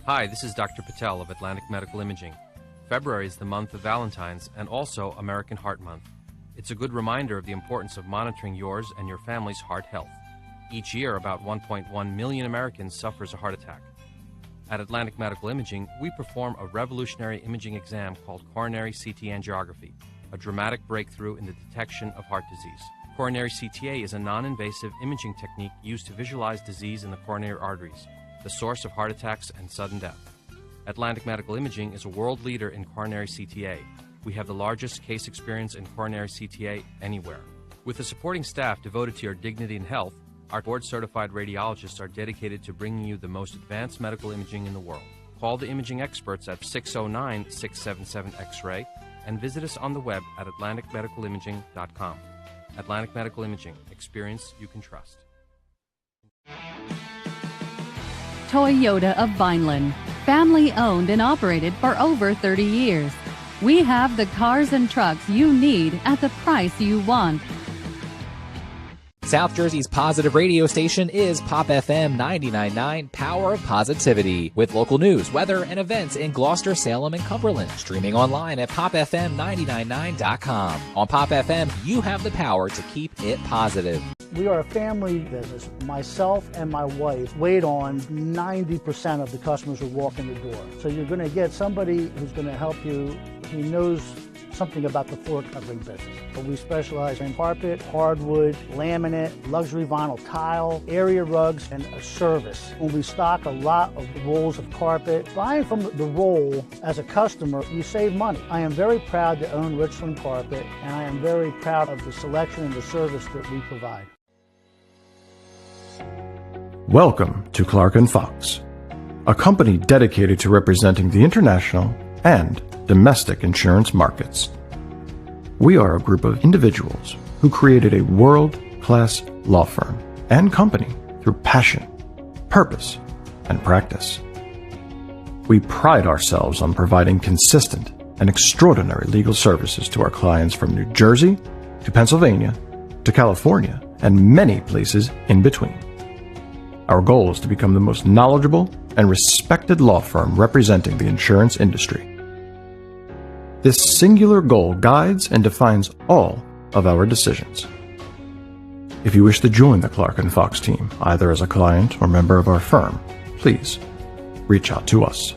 Hi, this is Dr. Patel of Atlantic Medical Imaging. February is the month of Valentine's and also American Heart Month. It's a good reminder of the importance of monitoring yours and your family's heart health. Each year, about 1.1 million Americans suffers a heart attack. At Atlantic Medical Imaging, we perform a revolutionary imaging exam called coronary CT angiography, a dramatic breakthrough in the detection of heart disease. Coronary CTA is a non-invasive imaging technique used to visualize disease in the coronary arteries, the source of heart attacks and sudden death. Atlantic Medical Imaging is a world leader in coronary CTA. We have the largest case experience in coronary CTA anywhere. With a supporting staff devoted to your dignity and health, our board-certified radiologists are dedicated to bringing you the most advanced medical imaging in the world. Call the imaging experts at 609-677-X-ray and visit us on the web at atlanticmedicalimaging.com. Atlantic Medical Imaging. Experience you can trust. Toyota of Vineland, family owned and operated for over 30 years. We have the cars and trucks you need at the price you want. South Jersey's positive radio station is Pop FM 99.9, Power of Positivity, with local news, weather, and events in Gloucester, Salem, and Cumberland. Streaming online at popfm999.com. On Pop FM, you have the power to keep it positive. We are a family business. Myself and my wife wait on 90% of the customers who walk in the door. So you're going to get somebody who's going to help you, who knows something about the floor covering business. But we specialize in carpet, hardwood, laminate, luxury vinyl tile, area rugs, and a service. When we stock a lot of rolls of carpet, buying from the roll as a customer, you save money. I am very proud to own Richland Carpet, and I am very proud of the selection and the service that we provide. Welcome to Clark & Fox, a company dedicated to representing the international and domestic insurance markets. We are a group of individuals who created a world-class law firm and company through passion, purpose, and practice. We pride ourselves on providing consistent and extraordinary legal services to our clients from New Jersey to Pennsylvania to California and many places in between. Our goal is to become the most knowledgeable and respected law firm representing the insurance industry. This singular goal guides and defines all of our decisions. If you wish to join the Clark & Fox team, either as a client or member of our firm, please reach out to us.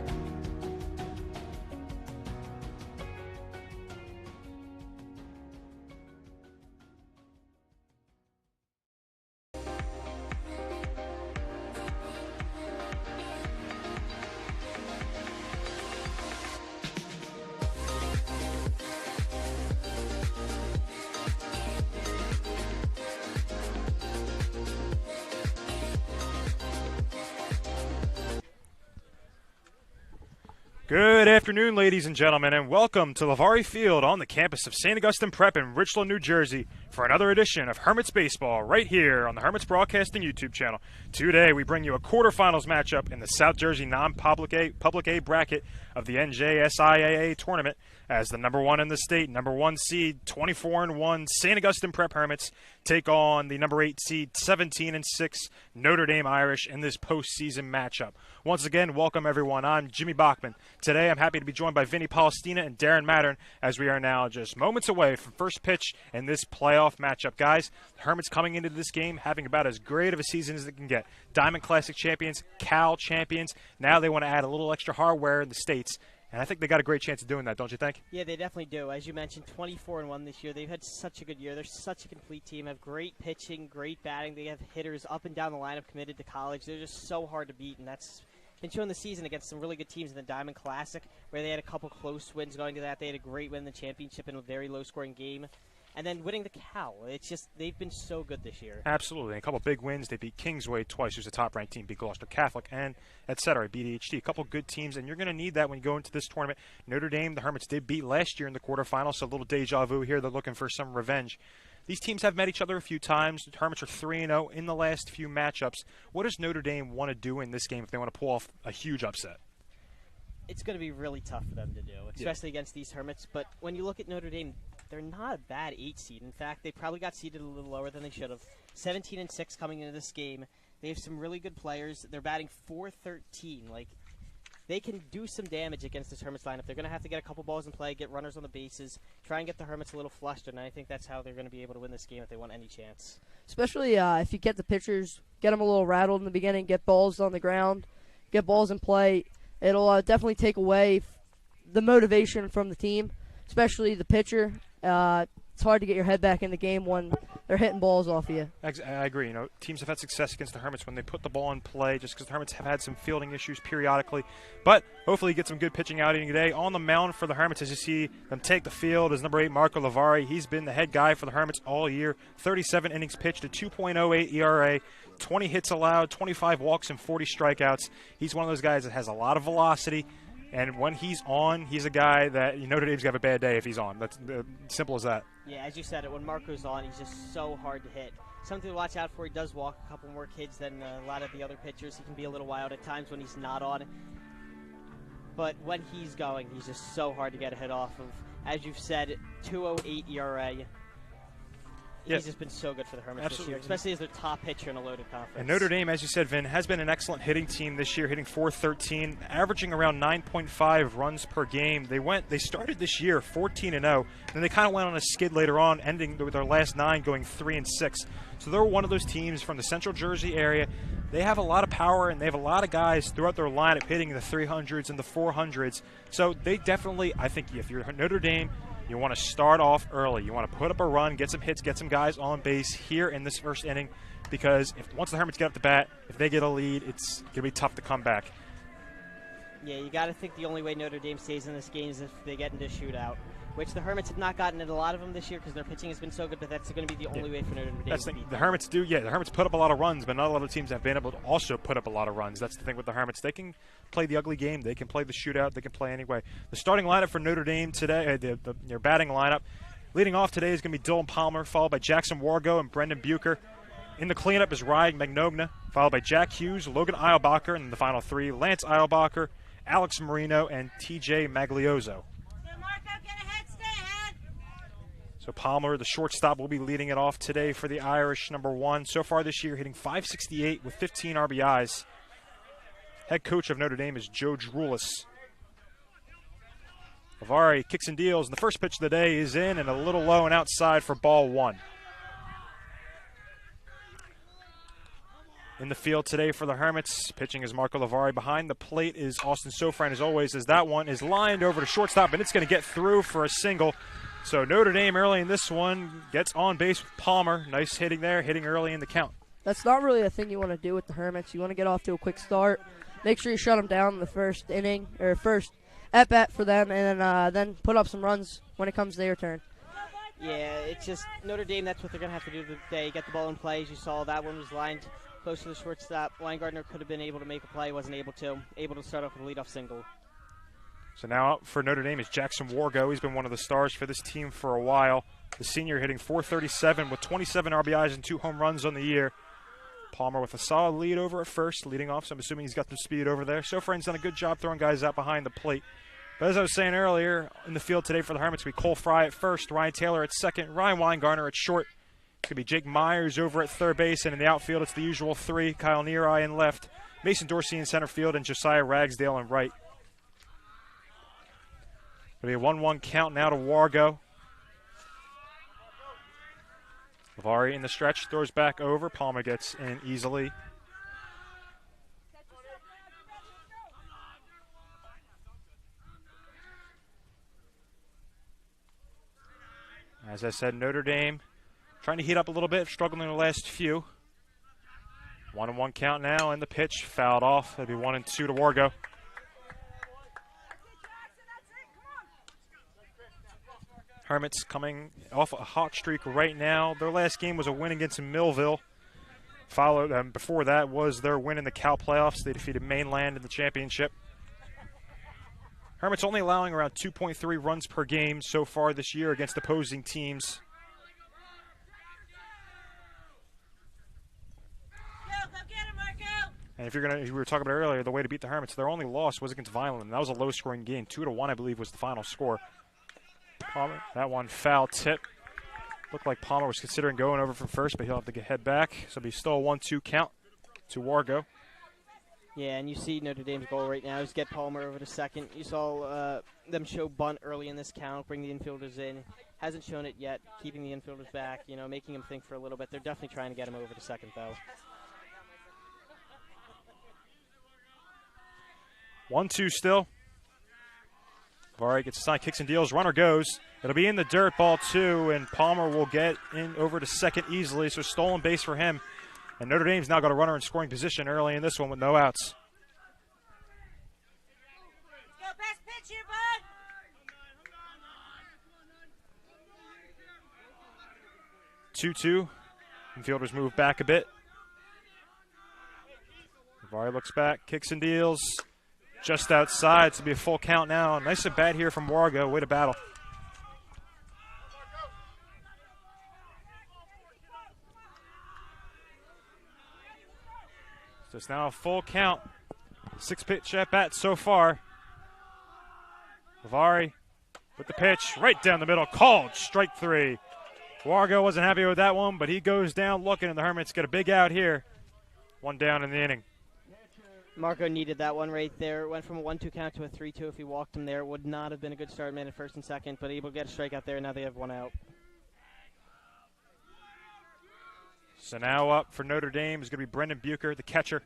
Good afternoon, ladies and gentlemen, and welcome to Lavari Field on the campus of St. Augustine Prep in Richland, New Jersey for another edition of Hermits Baseball right here on the Hermits Broadcasting YouTube channel. Today, we bring you a quarterfinals matchup in the South Jersey non-public A bracket of the NJSIAA tournament as the number 1 in the state, number 1 seed, 24-1 St. Augustine Prep Hermits take on the number 8 seed, 17-6 Notre Dame Irish in this postseason matchup. Once again, welcome everyone. I'm Jimmy Bachman. Today I'm happy to be joined by Vinny Palestina and Darren Mattern as we are now just moments away from first pitch in this playoff matchup. Guys, the Hermits coming into this game having about as great of a season as they can get. Diamond Classic champions, Cal champions. Now they want to add a little extra hardware in the States. And I think they got a great chance of doing that, don't you think? Yeah, they definitely do. As you mentioned, 24-1 this year. They've had such a good year. They're such a complete team. Have great pitching, great batting. They have hitters up and down the lineup committed to college. They're just so hard to beat, and that's been shown this season against some really good teams in the Diamond Classic, where they had a couple close wins going to that. They had a great win in the championship in a very low-scoring game. And then winning the Cal. It's just, they've been so good this year. Absolutely. A couple big wins. They beat Kingsway twice, who's a top-ranked team, beat Gloucester Catholic, and et cetera, beat EHT. A couple good teams, and you're going to need that when you go into this tournament. Notre Dame, the Hermits did beat last year in the quarterfinals, so a little deja vu here. They're looking for some revenge. These teams have met each other a few times. The Hermits are 3-0 in the last few matchups. What does Notre Dame want to do in this game if they want to pull off a huge upset? It's going to be really tough for them to do, especially against these Hermits. But when you look at Notre Dame, they're not a bad 8 seed. In fact, they probably got seeded a little lower than they should have. 17-6 coming into this game. They have some really good players. They're batting .413. Like, they can do some damage against this Hermits lineup. They're going to have to get a couple balls in play, get runners on the bases, try and get the Hermits a little flustered, and I think that's how they're going to be able to win this game if they want any chance. Especially if you get the pitchers, get them a little rattled in the beginning, get balls on the ground, get balls in play. It'll definitely take away the motivation from the team, especially the pitcher. It's hard to get your head back in the game when they're hitting balls off of you. I agree. You know, teams have had success against the Hermits when they put the ball in play, just because the Hermits have had some fielding issues periodically. But hopefully get some good pitching out today. On the mound for the Hermits, as you see them take the field, is number 8, Marco Lavari. He's been the head guy for the Hermits all year. 37 innings pitched, a 2.08 ERA, 20 hits allowed, 25 walks, and 40 strikeouts. He's one of those guys that has a lot of velocity. And when he's on, he's a guy that Notre Dame's going to have a bad day if he's on. That's simple as that. Yeah, as you said it, when Marco's on, he's just so hard to hit. Something to watch out for. He does walk a couple more kids than a lot of the other pitchers. He can be a little wild at times when he's not on. But when he's going, he's just so hard to get a hit off of. As you've said, 2.08 ERA. He's just been so good for the Hermits this year, especially as their top pitcher in a loaded conference. And Notre Dame, as you said, Vin, has been an excellent hitting team this year, hitting .413, averaging around 9.5 runs per game. They started this year 14-0, and then they kind of went on a skid later on, ending with their last 9 going 3-6. So they're one of those teams from the Central Jersey area. They have a lot of power, and they have a lot of guys throughout their lineup hitting in the 300s and the 400s. So they definitely, I think, if you're Notre Dame, you want to start off early. You want to put up a run, get some hits, get some guys on base here in this first inning, because once the Hermits get up the bat, if they get a lead, it's going to be tough to come back. Yeah, you got to think the only way Notre Dame stays in this game is if they get into a shootout, which the Hermits have not gotten into a lot of them this year because their pitching has been so good, but that's going to be the only way for Notre Dame to beat them. The Hermits do, the Hermits put up a lot of runs, but not a lot of teams have been able to also put up a lot of runs. That's the thing with the Hermits. They can play the ugly game. They can play the shootout. They can play anyway. The starting lineup for Notre Dame today, their batting lineup, leading off today is going to be Dylan Palmer, followed by Jackson Wargo and Brendan Bucher. In the cleanup is Ryan Magnogna, followed by Jack Hughes, Logan Eilbacher, and the final 3, Lance Eilbacher, Alex Marino, and TJ Maglioso. So Palmer, the shortstop, will be leading it off today for the Irish, number 1. So far this year, hitting .568 with 15 RBIs. Head coach of Notre Dame is Joe Droulis. Lavari kicks and deals, and the first pitch of the day is in and a little low and outside for ball 1. In the field today for the Hermits, pitching is Marco Lavari. Behind the plate is Austin Sofran, as always, as that one is lined over to shortstop, and it's going to get through for a single. So Notre Dame early in this one gets on base with Palmer. Nice hitting there, hitting early in the count. That's not really a thing you want to do with the Hermits. You want to get off to a quick start. Make sure you shut them down in the first inning, or first at-bat for them, and then put up some runs when it comes to their turn. Yeah, it's just Notre Dame, that's what they're going to have to do today. Get the ball in play. As you saw, that one was lined close to the shortstop. Weingartner could have been able to make a play, wasn't able to. Able to start off with a leadoff single. So now out for Notre Dame is Jackson Wargo. He's been one of the stars for this team for a while. The senior hitting .437 with 27 RBIs and 2 home runs on the year. Palmer with a solid lead over at first, leading off, so I'm assuming he's got some speed over there. Sofran's done a good job throwing guys out behind the plate. But as I was saying earlier, in the field today for the Hermits, we Cole Fry at first, Ryan Taylor at second, Ryan Weingartner at short. It's going to be Jake Myers over at third base, and in the outfield, it's the usual three, Kyle Neary in left, Mason Dorsey in center field, and Josiah Ragsdale in right. It'll be a 1-1 count now to Wargo. Lavari in the stretch, throws back over. Palmer gets in easily. As I said, Notre Dame trying to heat up a little bit, struggling in the last few. 1-1 count now, and the pitch fouled off. It'll be 1-2 to Wargo. Hermits coming off a hot streak right now. Their last game was a win against Millville. Before that was their win in the Cal playoffs. They defeated Mainland in the championship. Hermits only allowing around 2.3 runs per game so far this year against opposing teams. And if we were talking about earlier, the way to beat the Hermits, their only loss was against Vineland, and that was a low-scoring game. 2-1, I believe, was the final score. Palmer, that one foul tip. Looked like Palmer was considering going over for first, but he'll have to head back. So it'll be still a 1-2 count to Wargo. Yeah, and you see Notre Dame's goal right now is get Palmer over to second. You saw them show bunt early in this count, bring the infielders in. Hasn't shown it yet, keeping the infielders back, making him think for a little bit. They're definitely trying to get him over to second, though. 1-2 still. Vari gets a sign, kicks and deals, runner goes. It'll be in the dirt, ball two, and Palmer will get in over to second easily, so stolen base for him. And Notre Dame's now got a runner in scoring position early in this one with no outs. Let's go, best pitch here, bud. 2-2. Infielders move back a bit. Vari looks back, kicks and deals. Just outside, to be a full count now. Nice at bat here from Wargo. Way to battle. So it's now a full count. 6-pitch at bat so far. Lavari with the pitch right down the middle. Called strike three. Wargo wasn't happy with that one, but he goes down looking, and the Hermits get a big out here. One down in the inning. Marco needed that one right there. It went from a 1-2 count to a 3-2. If he walked him there, it would not have been a good start, man, at first and second, but able to get a strikeout there. Now they have one out. So now up for Notre Dame is going to be Brendan Bucher, the catcher.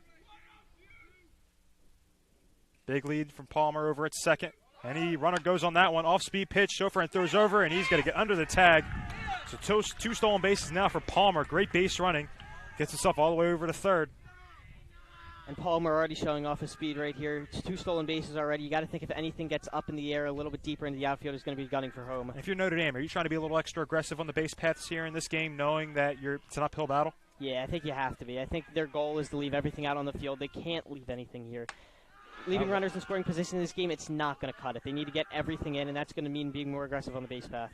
Big lead from Palmer over at second. Any runner goes on that one. Off-speed pitch. Chauffeur throws over, and he's going to get under the tag. So two stolen bases now for Palmer. Great base running. Gets himself all the way over to third. And Palmer already showing off his speed right here. It's 2 stolen bases already. You got to think if anything gets up in the air a little bit deeper into the outfield, he's going to be gunning for home. If you're Notre Dame, are you trying to be a little extra aggressive on the base paths here in this game, knowing that it's an uphill battle? Yeah, I think you have to be. I think their goal is to leave everything out on the field. They can't leave anything here. Leaving runners in scoring position in this game, it's not going to cut it. They need to get everything in, and that's going to mean being more aggressive on the base path.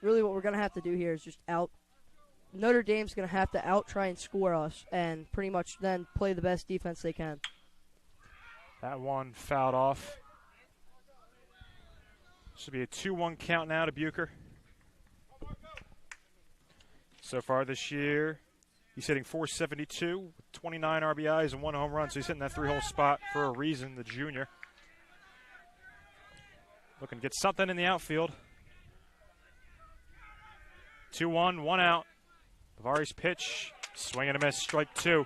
Really what we're going to have to do here is just Notre Dame's going to have to try and score us and pretty much then play the best defense they can. That one fouled off. Should be a 2-1 count now to Bucher. So far this year, he's hitting .472 with 29 RBIs and 1 home run, so he's hitting that 3-hole spot for a reason, the junior. Looking to get something in the outfield. 2-1, 1 out. Lavari's pitch, swing and a miss, strike 2.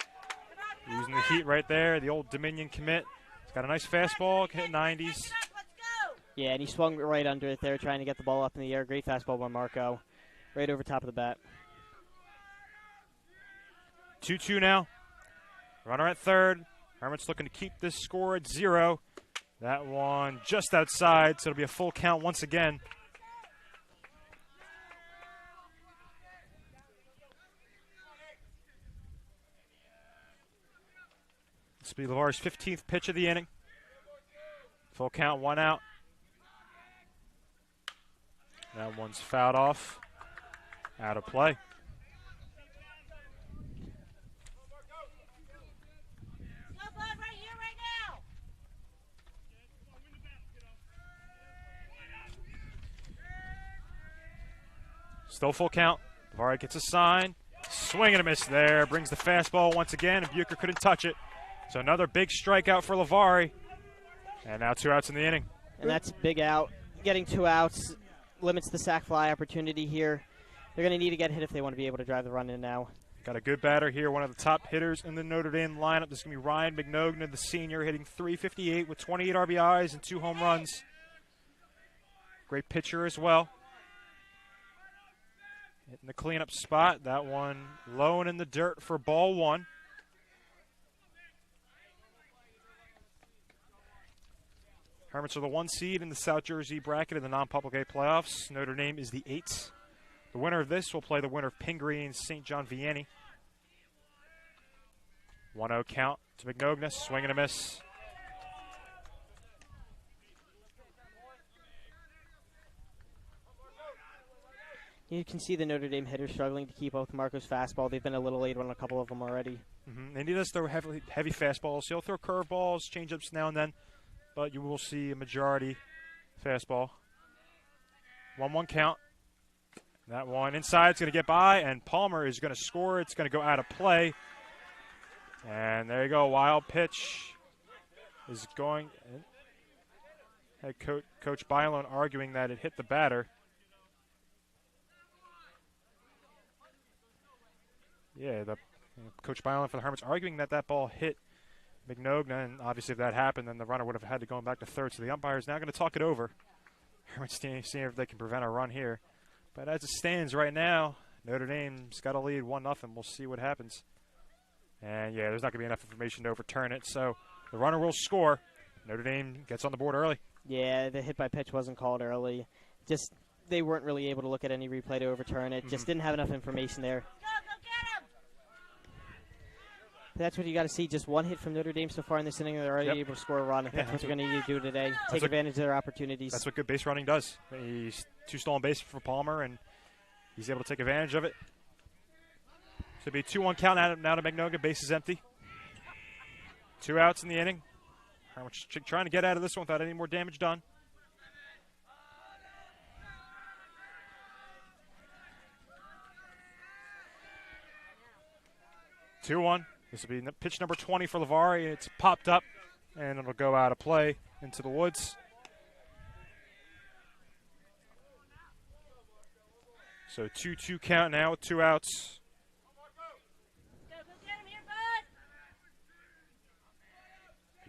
Using the heat right there, the old Dominion commit. He's got a nice fastball, can hit 90s. Yeah, and he swung right under it there, trying to get the ball up in the air. Great fastball by Marco. Right over top of the bat. 2-2 now. Runner at third. Hermits looking to keep this score at 0. That one just outside, so it'll be a full count once again. This will be Lavari's 15th pitch of the inning. Full count, 1 out. That one's fouled off. Out of play. Still full count. Lavari gets a sign. Swing and a miss there. Brings the fastball once again, and Bucher couldn't touch it. So another big strikeout for Lavari. And now 2 outs in the inning. And that's a big out. Getting 2 outs limits the sac fly opportunity here. They're going to need to get hit if they want to be able to drive the run in now. Got a good batter here, one of the top hitters in the Notre Dame lineup. This is going to be Ryan McNogna, the senior, hitting .358 with 28 RBIs and 2 home runs. Great pitcher as well. Hitting the cleanup spot. That one low and in the dirt for ball 1. Hermits are the 1 seed in the South Jersey bracket in the non-public A playoffs. Notre Dame is the 8th. The winner of this will play the winner of Pingree and St. John Vianney. 1-0 count to McNogna. Swing and a miss. You can see the Notre Dame hitters struggling to keep up with Marco's fastball. They've been a little late on a couple of them already. They need us to throw heavy fastballs. He'll throw curveballs, changeups now and then, but you will see a majority fastball. 1-1 count. That one inside is going to get by, and Palmer is going to score. It's going to go out of play. And there you go. Wild pitch is going. Head Coach Bylon arguing that it hit the batter. Yeah, Coach Bylon for the Hermits arguing that that ball hit McNogna, and obviously if that happened, then the runner would have had to go back to third. So the umpire is now going to talk it over. Hermits seeing if they can prevent a run here. But as it stands right now, Notre Dame's got a lead 1-0. We'll see what happens. And, yeah, there's not going to be enough information to overturn it. So the runner will score. Notre Dame gets on the board early. Yeah, the hit by pitch wasn't called early. Just they weren't really able to look at any replay to overturn it. Just didn't have enough information there. That's what you got to see. Just one hit from Notre Dame so far in this inning. They're already able to score a run. That's what they're going to need to do today. Take advantage of their opportunities. That's what good base running does. He's 2 stolen bases for Palmer, and he's able to take advantage of it. So it'll be a 2-1 count now to McNogna. Base is empty. 2 outs in the inning. Hermits trying to get out of this one without any more damage done. Two-1. This will be pitch number 20 for Lavari. It's popped up, and it'll go out of play into the woods. So 2-2 count now with 2 outs.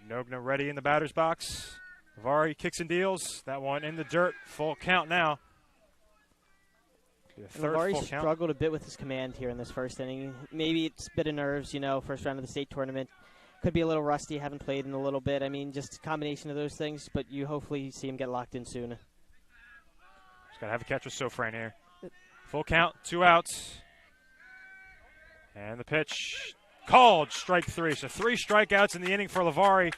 Nogna ready in the batter's box. Lavari kicks and deals. That one in the dirt. Full count now. Lavari struggled a bit with his command here in this first inning. Maybe it's a bit of nerves, first round of the state tournament. Could be a little rusty, haven't played in a little bit. I mean, just a combination of those things, but you hopefully see him get locked in soon. Just got to have a catch with Sofran here. Full count, 2 outs. And the pitch called, strike 3. So 3 strikeouts in the inning for Lavari.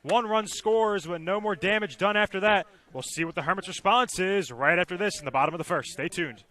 1 run scores with no more damage done after that. We'll see what the Hermits' response is right after this in the bottom of the first. Stay tuned.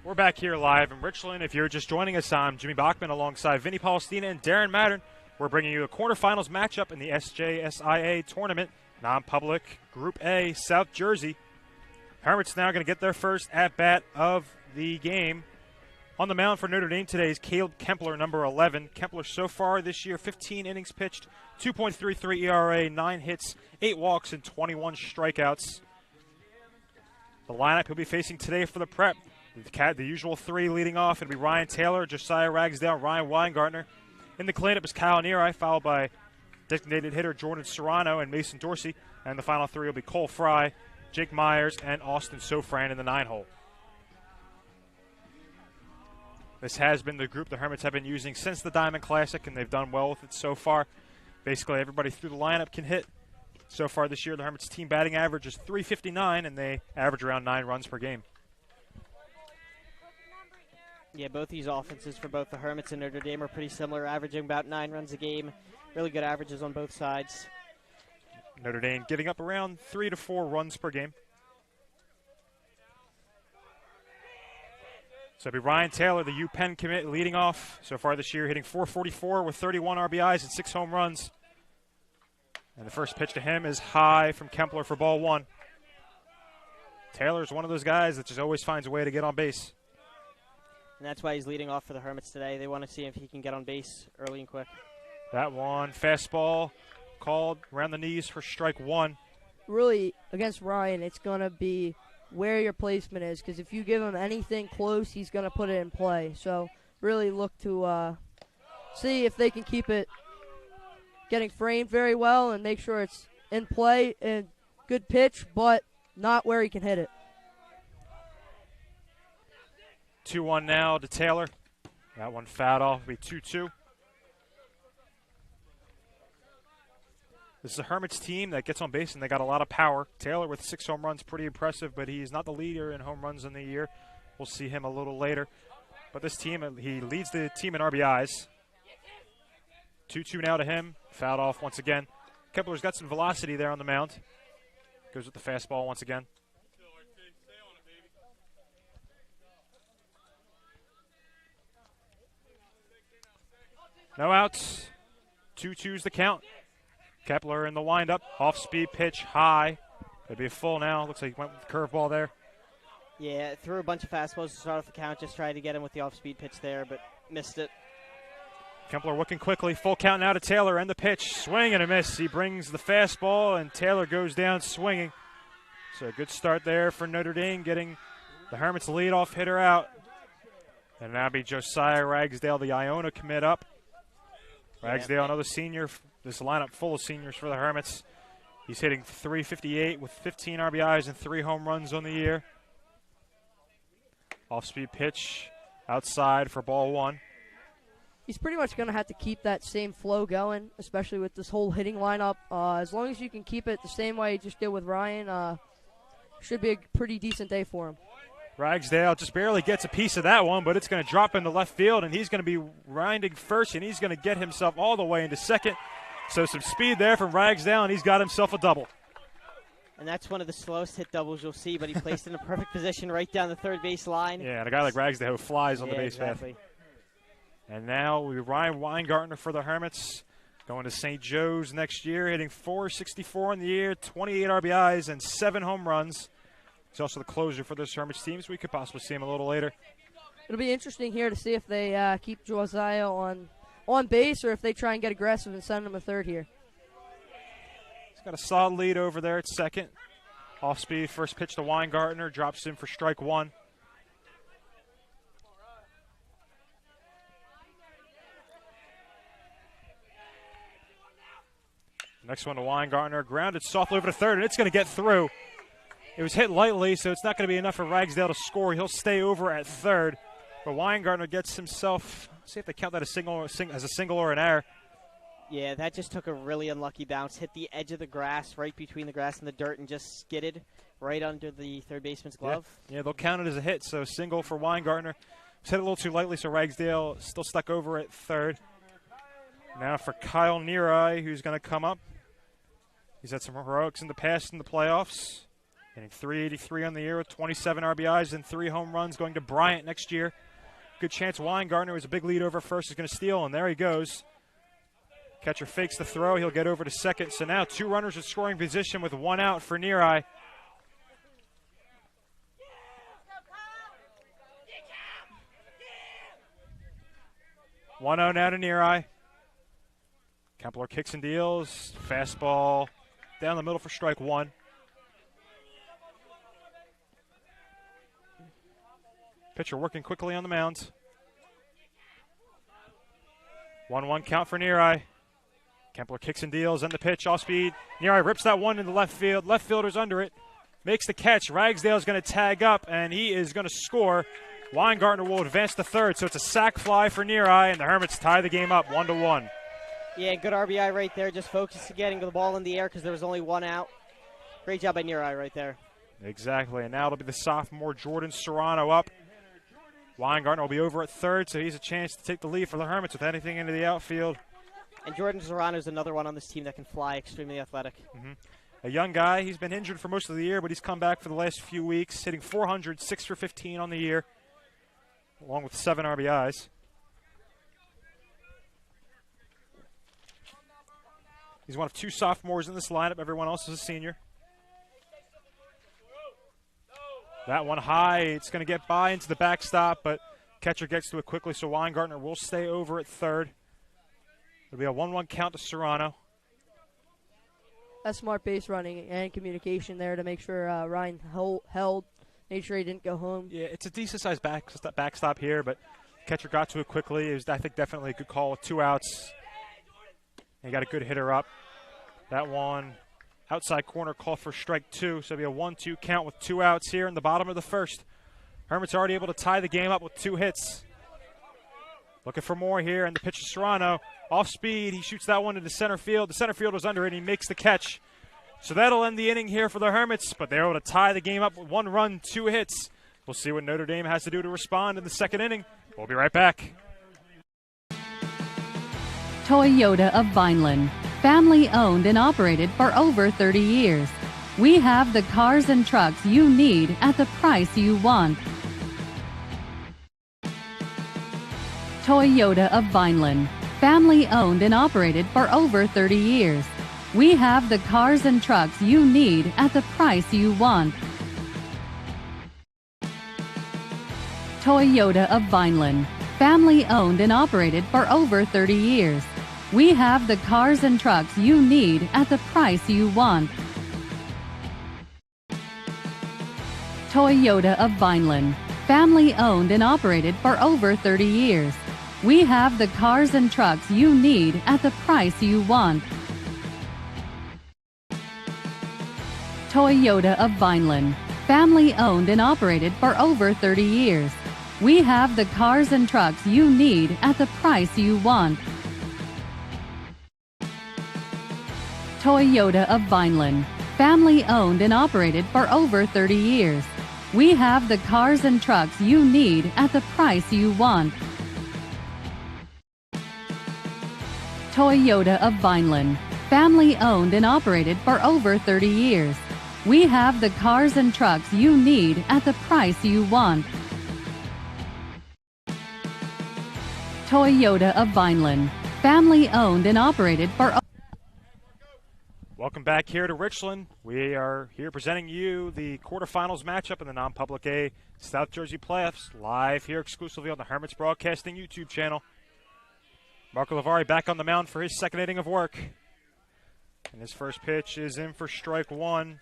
We're back here live in Richland. If you're just joining us, I'm Jimmy Bachman alongside Vinny Palestina and Darren Mattern. We're bringing you the quarterfinals matchup in the NJSIAA tournament, non-public Group A, South Jersey. Hermits now going to get their first at-bat of the game. On the mound for Notre Dame today is Caleb Kempler, number 11. Kempler so far this year, 15 innings pitched, 2.33 ERA, 9 hits, 8 walks, and 21 strikeouts. The lineup he'll be facing today for the Prep. The usual three leading off. It'll be Ryan Taylor, Josiah Ragsdale, Ryan Weingartner. In the cleanup is Kyle Neary, followed by designated hitter Jordan Serrano and Mason Dorsey. And the final three will be Cole Fry, Jake Myers, and Austin Sofran in the 9-hole. This has been the group the Hermits have been using since the Diamond Classic, and they've done well with it so far. Basically, everybody through the lineup can hit. So far this year, the Hermits' team batting average is .359, and they average around 9 runs per game. Yeah, both these offenses for both the Hermits and Notre Dame are pretty similar, averaging about 9 runs a game. Really good averages on both sides. Notre Dame giving up around 3 to 4 runs per game. So it'll be Ryan Taylor, the UPenn commit, leading off so far this year, hitting .444 with 31 RBIs and 6 home runs. And the first pitch to him is high from Kempler for ball 1. Taylor's one of those guys that just always finds a way to get on base. And that's why he's leading off for the Hermits today. They want to see if he can get on base early and quick. That one, fastball called around the knees for strike 1. Really, against Ryan, it's going to be where your placement is, because if you give him anything close, he's going to put it in play. So really look to see if they can keep it getting framed very well and make sure it's in play and good pitch, but not where he can hit it. 2-1 now to Taylor. That one fouled off. It'll be 2-2. This is a Hermits team that gets on base, and they got a lot of power. Taylor with 6 home runs, pretty impressive, but he's not the leader in home runs in the year. We'll see him a little later. But this team, he leads the team in RBIs. 2-2 now to him. Fouled off once again. Kepler's got some velocity there on the mound. Goes with the fastball once again. No outs. 2-2's the count. Kepler in the windup. Off-speed pitch high. It'll be a full now. Looks like he went with the curveball there. Yeah, threw a bunch of fastballs to start off the count. Just tried to get him with the off-speed pitch there, but missed it. Kempler working quickly. Full count now to Taylor. And the pitch. Swing and a miss. He brings the fastball, and Taylor goes down swinging. So a good start there for Notre Dame, getting the Hermits leadoff hitter out. And now be Josiah Ragsdale, the Iona commit up. Ragsdale, another senior. This lineup full of seniors for the Hermits. He's hitting .358 with 15 RBIs and 3 home runs on the year. Off-speed pitch outside for ball 1. He's pretty much going to have to keep that same flow going, especially with this whole hitting lineup. As long as you can keep it the same way you just did with Ryan, should be a pretty decent day for him. Ragsdale just barely gets a piece of that one, but it's going to drop into left field, and he's going to be grinding first, and he's going to get himself all the way into second. So some speed there from Ragsdale, and he's got himself a double. And that's one of the slowest hit doubles you'll see, but he placed in a perfect position right down the third base line. Yeah, and a guy like Ragsdale who flies on the base path. And now we Ryan Weingartner for the Hermits, going to St. Joe's next year, hitting .464 in the year, 28 RBIs and 7 home runs. He's also the closer for this Hermits team, so we could possibly see him a little later. It'll be interesting here to see if they keep Josiah on base or if they try and get aggressive and send him a third here. He's got a solid lead over there at second. Off speed, first pitch to Weingartner, drops in for strike 1. Next one to Weingartner, grounded softly over to third, and it's going to get through. It was hit lightly, so it's not going to be enough for Ragsdale to score. He'll stay over at third. But Weingartner gets himself, see if they count that as a single or an error. Yeah, that just took a really unlucky bounce. Hit the edge of the grass, right between the grass and the dirt, and just skidded right under the third baseman's glove. Yeah, they'll count it as a hit, so single for Weingartner. It's hit a little too lightly, so Ragsdale still stuck over at third. Now for Kyle Neary, who's going to come up. He's had some heroics in the past in the playoffs. Hitting .383 on the year with 27 RBIs and 3 home runs, going to Bryant next year. Good chance Weingartner, who's a big lead over first, is going to steal, and there he goes. Catcher fakes the throw. He'll get over to second. So now 2 runners in scoring position with 1 out for Neary. 1-0 now to Neri. Kempler kicks and deals. Fastball down the middle for strike one. Pitcher working quickly on the mound. 1-1 count for Neri. Kempler kicks and deals, and the pitch off speed. Neri rips that one into left field. Left fielder's under it. Makes the catch. Ragsdale's going to tag up, and he is going to score. Weingartner will advance to third, so it's a sac fly for Neri, and the Hermits tie the game up 1-1. Yeah, good RBI right there. Just focused on getting the ball in the air because there was only one out. Great job by Neri right there. Exactly, and now it'll be the sophomore Jordan Serrano up. Weingartner will be over at third, so he's a chance to take the lead for the Hermits with anything into the outfield. And Jordan Serrano is another one on this team that can fly, extremely athletic. A young guy. He's been injured for most of the year, but he's come back for the last few weeks, hitting 400, 6 for 15 on the year, along with 7 RBIs. He's one of 2 sophomores in this lineup. Everyone else is a senior. That one high. It's going to get by into the backstop, but catcher gets to it quickly, so Weingartner will stay over at third. It'll be a 1-1 count to Serrano. That's smart base running and communication there to make sure Ryan held, made sure he didn't go home. Yeah, it's a decent-sized backstop here, but catcher got to it quickly. It was, I think, definitely a good call with 2 outs. And he got a good hitter up. That one, outside corner, call for strike 2. So it'll be a 1-2 count with 2 outs here in the bottom of the first. Hermits already able to tie the game up with 2 hits. Looking for more here, and the pitch to Serrano. Off speed, he shoots that one into center field. The center fielder's under it, and he makes the catch. So that'll end the inning here for the Hermits, but they're able to tie the game up with 1 run, 2 hits. We'll see what Notre Dame has to do to respond in the second inning. We'll be right back. Toyota of Vineland, family owned and operated for over 30 years. We have the cars and trucks you need at the price you want. Toyota of Vineland, family owned and operated for over 30 years. We have the cars and trucks you need at the price you want. Toyota of Vineland, family owned and operated for over 30 years. We have the cars and trucks you need at the price you want. Toyota of Vineland, family owned and operated for over 30 years. We have the cars and trucks you need at the price you want. Toyota of Vineland, family owned and operated for over 30 years. We have the cars and trucks you need at the price you want. Toyota of Vineland, family owned and operated for over 30 years. We have the cars and trucks you need at the price you want. Toyota of Vineland, family owned and operated for over 30 years. We have the cars and trucks you need at the price you want. Toyota of Vineland, family owned and operated for. Welcome back here to Richland. We are here presenting you the quarterfinals matchup in the non-public A South Jersey playoffs, live here exclusively on the Hermits Broadcasting YouTube channel. Marco Lavari back on the mound for his second inning of work. And his first pitch is in for strike 1.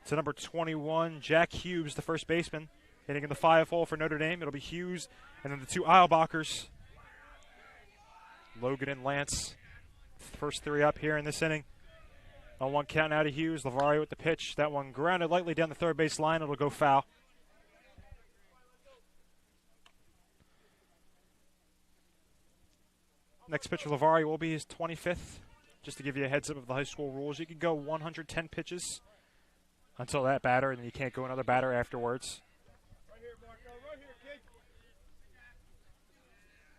To number 21, Jack Hughes, the first baseman, hitting in the 5-hole for Notre Dame. It'll be Hughes and then the 2 Eilbachers, Logan and Lance. First 3 up here in this inning. 0-1 count now to Hughes. Lavari with the pitch. That one grounded lightly down the third base line. It'll go foul. Next pitch for Lavari will be his 25th. Just to give you a heads up of the high school rules, you can go 110 pitches until that batter, and then you can't go another batter afterwards.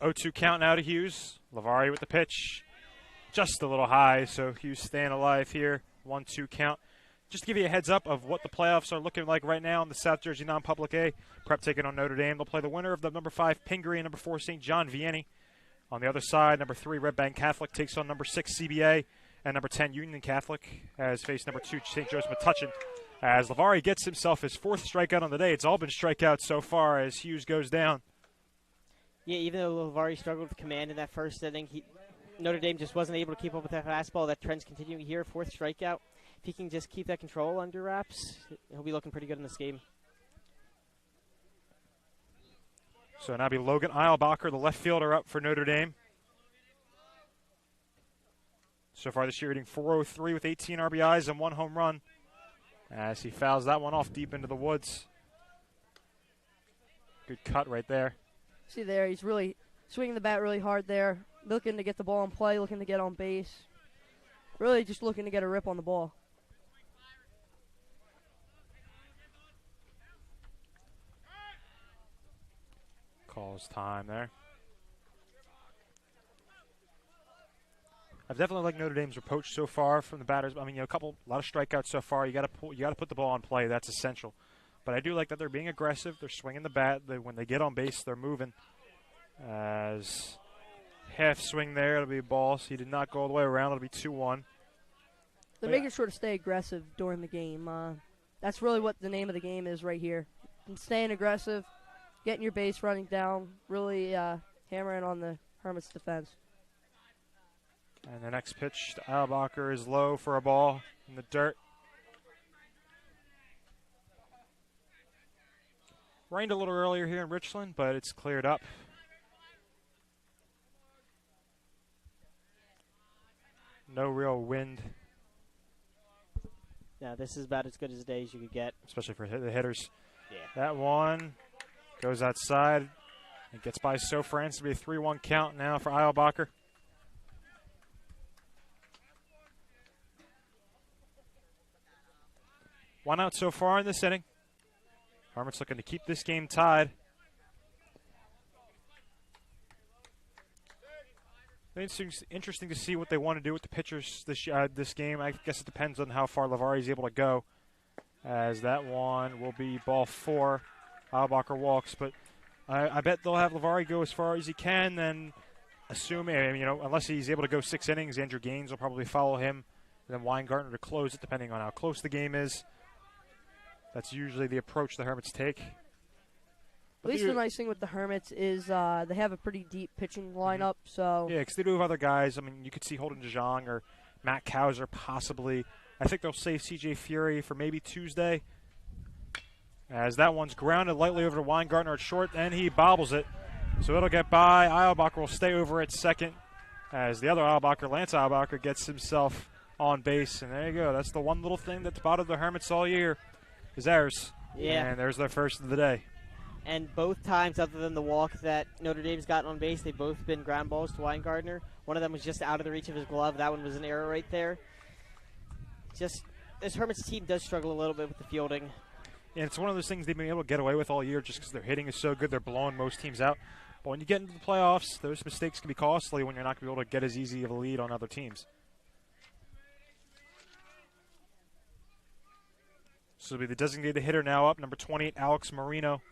0-2 count now to Hughes. Lavari with the pitch. Just a little high, so Hughes staying alive here. 1-2 count. Just to give you a heads up of what the playoffs are looking like right now in the South Jersey non-public A. Prep taking on Notre Dame. They'll play the winner of the number 5 Pingree and number 4 St. John Vianney. On the other side, number 3 Red Bank Catholic takes on number 6 CBA, and number 10 Union Catholic has faced number 2 St. Joe's Metuchen. As Lavari gets himself his 4th strikeout on the day. It's all been strikeouts so far as Hughes goes down. Yeah, even though Lavari struggled with command in that first inning, Notre Dame just wasn't able to keep up with that fastball. That trend's continuing here. 4th strikeout. If he can just keep that control under wraps, he'll be looking pretty good in this game. So now be Logan Eilbacher, the left fielder, up for Notre Dame. So far this year, hitting .403 with 18 RBIs and 1 home run, as he fouls that one off deep into the woods. Good cut right there. See there, he's really swinging the bat really hard there, looking to get the ball in play, looking to get on base. Really just looking to get a rip on the ball. Calls time there. I've definitely liked Notre Dame's approach so far from the batters. I mean, a lot of strikeouts so far. You got to put the ball on play. That's essential. But I do like that they're being aggressive. They're swinging the bat. When they get on base, they're moving. As half swing there, it'll be a ball. So he did not go all the way around. It'll be 2-1. They're making sure to stay aggressive during the game. That's really what the name of the game is right here. And staying aggressive, getting your base running down, really hammering on the Hermits' defense. And the next pitch to Eilbacher is low for a ball in the dirt. Rained a little earlier here in Richland, but it's cleared up. No real wind. Yeah, this is about as good as a day as you could get. Especially for the hitters. Yeah. That one goes outside. It gets by Sofrance to be a 3-1 count now for Eilbacher. One out so far in this inning. Hermits looking to keep this game tied. Interesting to see what they want to do with the pitchers this game. I guess it depends on how far Lavari is able to go. As that one will be ball 4. Eilbacher walks, but I bet they'll have Lavari go as far as he can. Then, unless he's able to go 6 innings, Andrew Gaines will probably follow him. And then Weingartner to close it, depending on how close the game is. That's usually the approach the Hermits take. At least the nice thing with the Hermits is they have a pretty deep pitching lineup. So yeah, because they do have other guys. I mean, you could see Holden DeJong or Matt Kauser possibly. I think they'll save C.J. Fury for maybe Tuesday. As that one's grounded lightly over to Weingartner at short, and he bobbles it. So it'll get by. Eilbacher will stay over at second. As the other Eilbacher, Lance Eilbacher, gets himself on base. And there you go. That's the one little thing that's bothered the Hermits all year. Is errors. Yeah. And there's their first of the day. And both times, other than the walk that Notre Dame's gotten on base, they've both been ground balls to Weingartner. One of them was just out of the reach of his glove. That one was an error right there. Just, this Hermits team does struggle a little bit with the fielding. And it's one of those things they've been able to get away with all year just because their hitting is so good. They're blowing most teams out. But when you get into the playoffs, those mistakes can be costly when you're not going to be able to get as easy of a lead on other teams. So it'll be the designated hitter now up, number 28, Alex Marino.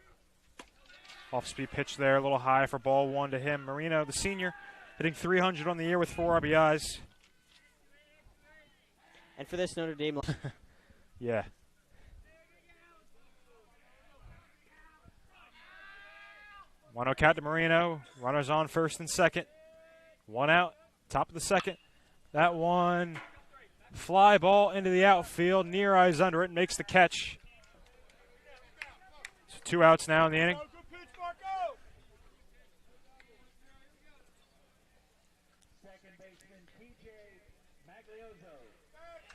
Off-speed pitch there, a little high for ball 1 to him. Marino, the senior, hitting .300 on the year with 4 RBIs. And for this Notre Dame... yeah. One out count to Marino. Runners on first and second. 1 out, top of the second. That one... fly ball into the outfield, near eyes under it, makes the catch. So 2 outs now in the inning.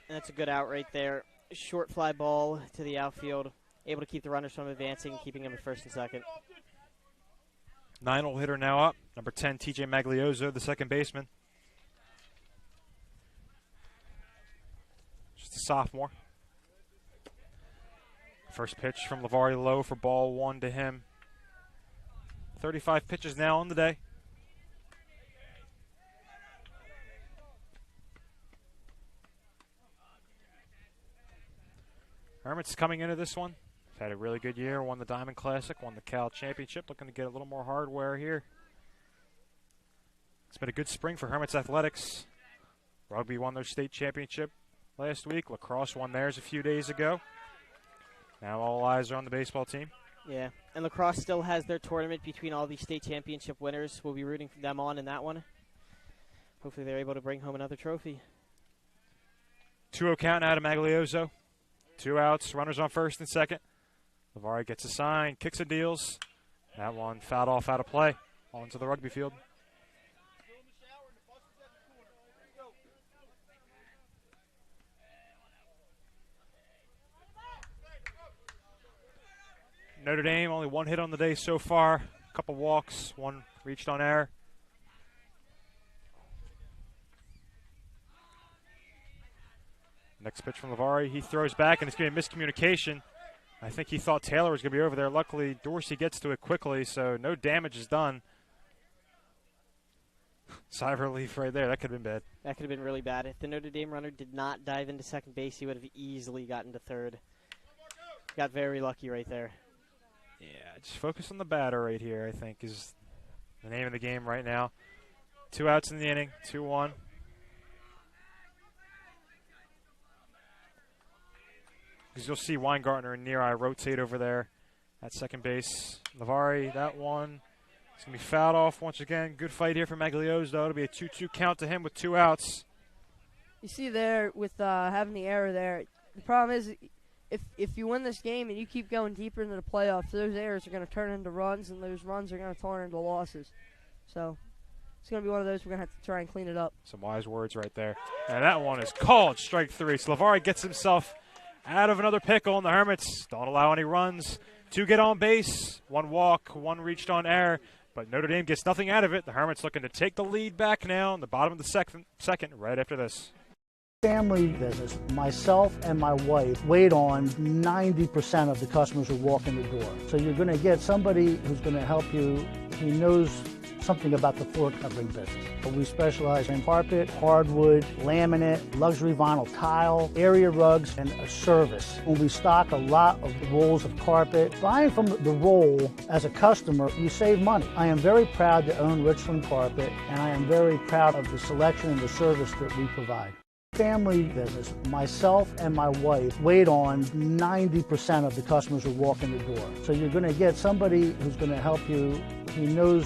And that's a good out right there. Short fly ball to the outfield, able to keep the runners from advancing, keeping them at first and second. 9-hole hitter now up, number 10, TJ Maglioso, the second baseman. Just a sophomore. First pitch from Lavari low for ball 1 to him. 35 pitches now on the day. Hermits coming into this one. Had a really good year, won the Diamond Classic, won the Cal Championship, looking to get a little more hardware here. It's been a good spring for Hermits Athletics. Rugby won their state championship last week. Lacrosse won theirs a few days ago. Now all eyes are on the baseball team. Yeah, and lacrosse still has their tournament between all these state championship winners. We'll be rooting for them on in that one. Hopefully they're able to bring home another trophy. 2-0 count out of Magliozzo. 2 outs, runners on first and second. Lavari gets a sign, kicks and deals. That one fouled off out of play. Onto the rugby field. Notre Dame, only 1 hit on the day so far. A couple walks, 1 reached on air. Next pitch from Lavari. He throws back, and it's going to be miscommunication. I think he thought Taylor was going to be over there. Luckily, Dorsey gets to it quickly, so no damage is done. Sigh of relief right there. That could have been bad. That could have been really bad. If the Notre Dame runner did not dive into second base, he would have easily gotten to third. Got very lucky right there. Yeah, just focus on the batter right here, I think, is the name of the game right now. 2 outs in the inning, 2-1. Because you'll see Weingartner and Near rotate over there at second base. Lavari, that one. It's going to be fouled off once again. Good fight here for Magliozzo. It'll be a 2-2 count to him with 2 outs. You see there with having the error there, the problem is if you win this game and you keep going deeper into the playoffs, those errors are going to turn into runs, and those runs are going to turn into losses. So it's going to be one of those we're going to have to try and clean it up. Some wise words right there. And that one is called strike 3. So Lavari gets himself out of another pickle, and the Hermits don't allow any runs. 2 get on base, 1 walk, 1 reached on air, but Notre Dame gets nothing out of it. The Hermits looking to take the lead back now in the bottom of the second right after this. Family business. Myself and my wife wait on 90% of the customers who walk in the door. So you're going to get somebody who's going to help you who knows something about the floor covering business. But we specialize in carpet, hardwood, laminate, luxury vinyl tile, area rugs, and a service. When we stock a lot of rolls of carpet, buying from the roll as a customer, you save money. I am very proud to own Richland Carpet, and I am very proud of the selection and the service that we provide. Family business. Myself and my wife wait on 90% of the customers who walk in the door. So you're going to get somebody who's going to help you who knows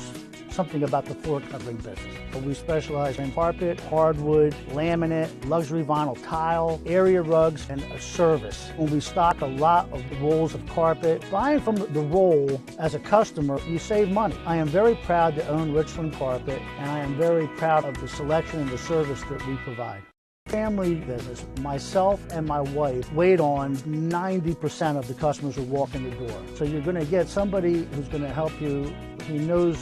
something about the floor covering business. But we specialize in carpet, hardwood, laminate, luxury vinyl tile, area rugs, and a service. When we stock a lot of rolls of carpet, buying from the roll as a customer, you save money. I am very proud to own Richland Carpet, and I am very proud of the selection and the service that we provide. Family business. Myself and my wife wait on 90% of the customers who walk in the door. So you're going to get somebody who's going to help you who knows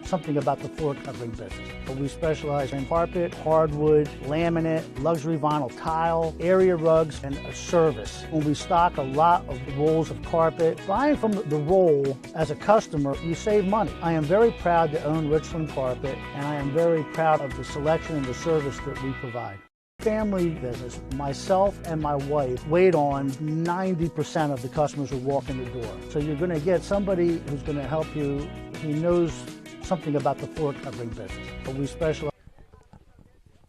something about the floor covering business. But we specialize in carpet, hardwood, laminate, luxury vinyl tile, area rugs, and a service. When we stock a lot of rolls of carpet, buying from the roll as a customer, you save money. I am very proud to own Richland Carpet, and I am very proud of the selection and the service that we provide. Family business. Myself and my wife wait on 90% of the customers who walk in the door. So you're going to get somebody who's going to help you who knows something about the floor covering business. But we specialize.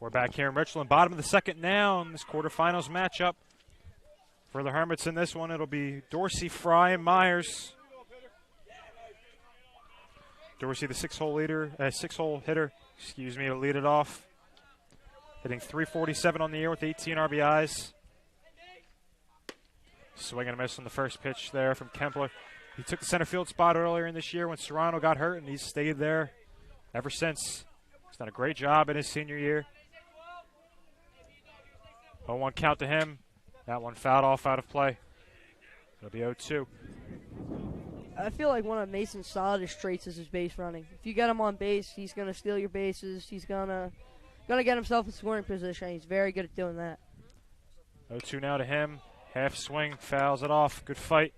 We're back here in Richland, bottom of the second now in this quarterfinals matchup. For the Hermits in this one, it'll be Dorsey, Fry, and Myers. Dorsey, the six-hole hitter, to lead it off. Hitting .347 on the year with 18 RBIs. Swing and a miss on the first pitch there from Kempler. He took the center field spot earlier in this year when Serrano got hurt, and he's stayed there ever since. He's done a great job in his senior year. 0-1 count to him. That one fouled off out of play. It'll be 0-2. I feel like one of Mason's solidest traits is his base running. If you get him on base, he's going to steal your bases. He's going to get himself in scoring position. He's very good at doing that. 0-2 now to him. Half swing, fouls it off. Good fight.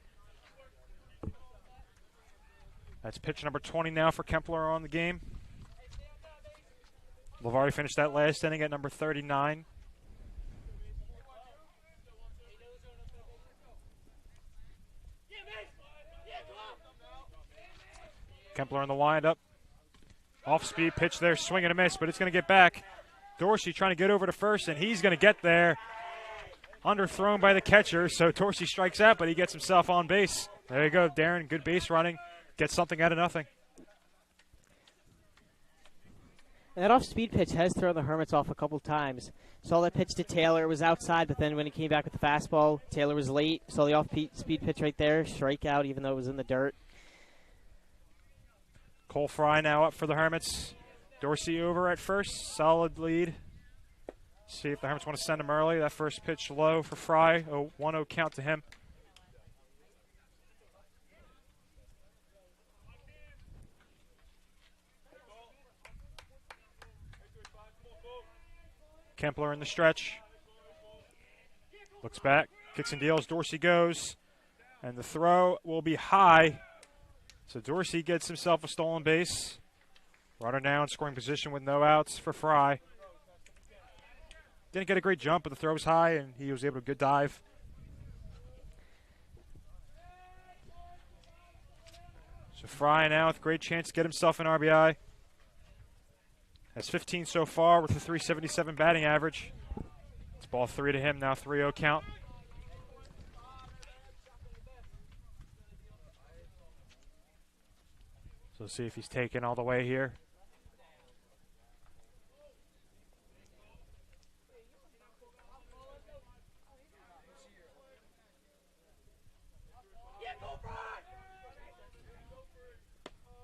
That's pitch number 20 now for Kempler on the game. Lavari finished that last inning at number 39. Kempler in the windup. Off-speed pitch there, swing and a miss, but it's going to get back. Dorsey trying to get over to first, and he's going to get there. Underthrown by the catcher, so Dorsey strikes out, but he gets himself on base. There you go, Darren. Good base running. Get something out of nothing. And that off-speed pitch has thrown the Hermits off a couple times. Saw that pitch to Taylor. It was outside, but then when he came back with the fastball, Taylor was late. Saw the off-speed pitch right there. Strikeout, even though it was in the dirt. Cole Fry now up for the Hermits. Dorsey over at first. Solid lead. See if the Hermits want to send him early. That first pitch low for Fry. 1-0 count to him. Kempler in the stretch. Looks back. Kicks and deals. Dorsey goes. And the throw will be high. So Dorsey gets himself a stolen base. Runner now in scoring position with no outs for Fry. Didn't get a great jump, but the throw was high, and he was able to good dive. So Fry now with a great chance to get himself an RBI. Has 15 so far with a 377 batting average. It's ball 3 to him now, 3-0 count. So let's see if he's taken all the way here.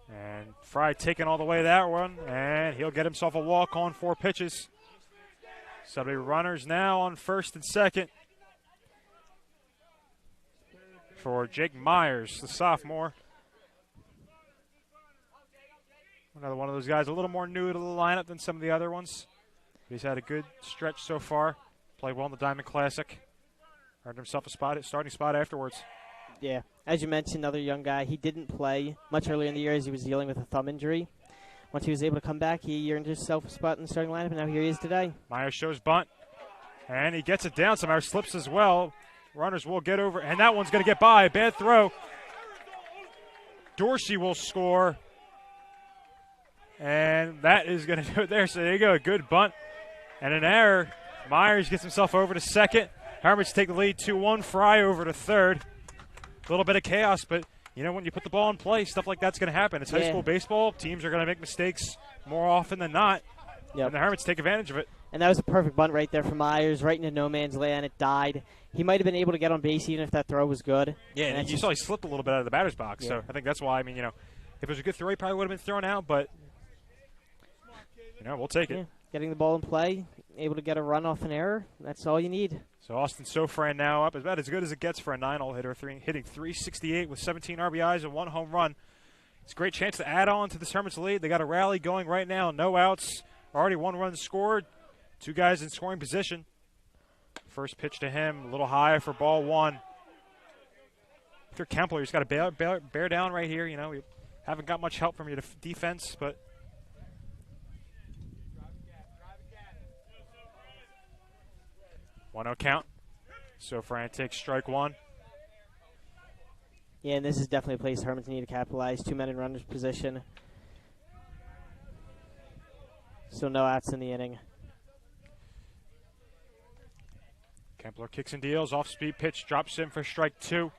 And Fry taking all the way that one, and he'll get himself a walk on 4 pitches. So there'll be runners now on first and second for Jake Myers, the sophomore. Another one of those guys a little more new to the lineup than some of the other ones. He's had a good stretch so far. Played well in the Diamond Classic. Earned himself a starting spot afterwards. Yeah, as you mentioned, another young guy. He didn't play much earlier in the year as he was dealing with a thumb injury. Once he was able to come back, he earned himself a spot in the starting lineup, and now here he is today. Myers shows bunt, and he gets it down. Somehow slips as well. Runners will get over, and that one's going to get by. Bad throw. Dorsey will score, and that is going to do it there. So there you go, a good bunt and an error. Myers gets himself over to second. Hermits take the lead 2-1. Fry over to third. A little bit of chaos, but you know, when you put the ball in play, stuff like that's going to happen. It's high school baseball. Teams are going to make mistakes more often than not, and the Hermits take advantage of it. And that was a perfect bunt right there for Myers, right into no man's land. It died. He might have been able to get on base even if that throw was good. Yeah, and you saw he slipped a little bit out of the batter's box, so I think that's why. I mean, you know, if it was a good throw, he probably would have been thrown out, but, you know, we'll take it. Getting the ball in play, able to get a run off an error, that's all you need. So Austin Sofran now up, about as good as it gets for a 9-hole hitter, hitting .368 with 17 RBIs and 1 home run. It's a great chance to add on to this Hermits lead. They got a rally going right now, no outs, already 1 run scored, 2 guys in scoring position. First pitch to him, a little high for ball 1. If you're Kempler, he's got to bear down right here. You know, we haven't got much help from your defense, but 1-0 count. Sofran takes strike 1. Yeah, and this is definitely a place Hermits need to capitalize. 2 men in runner's position. So no outs in the inning. Kempler kicks and deals. Off-speed pitch drops in for strike 2.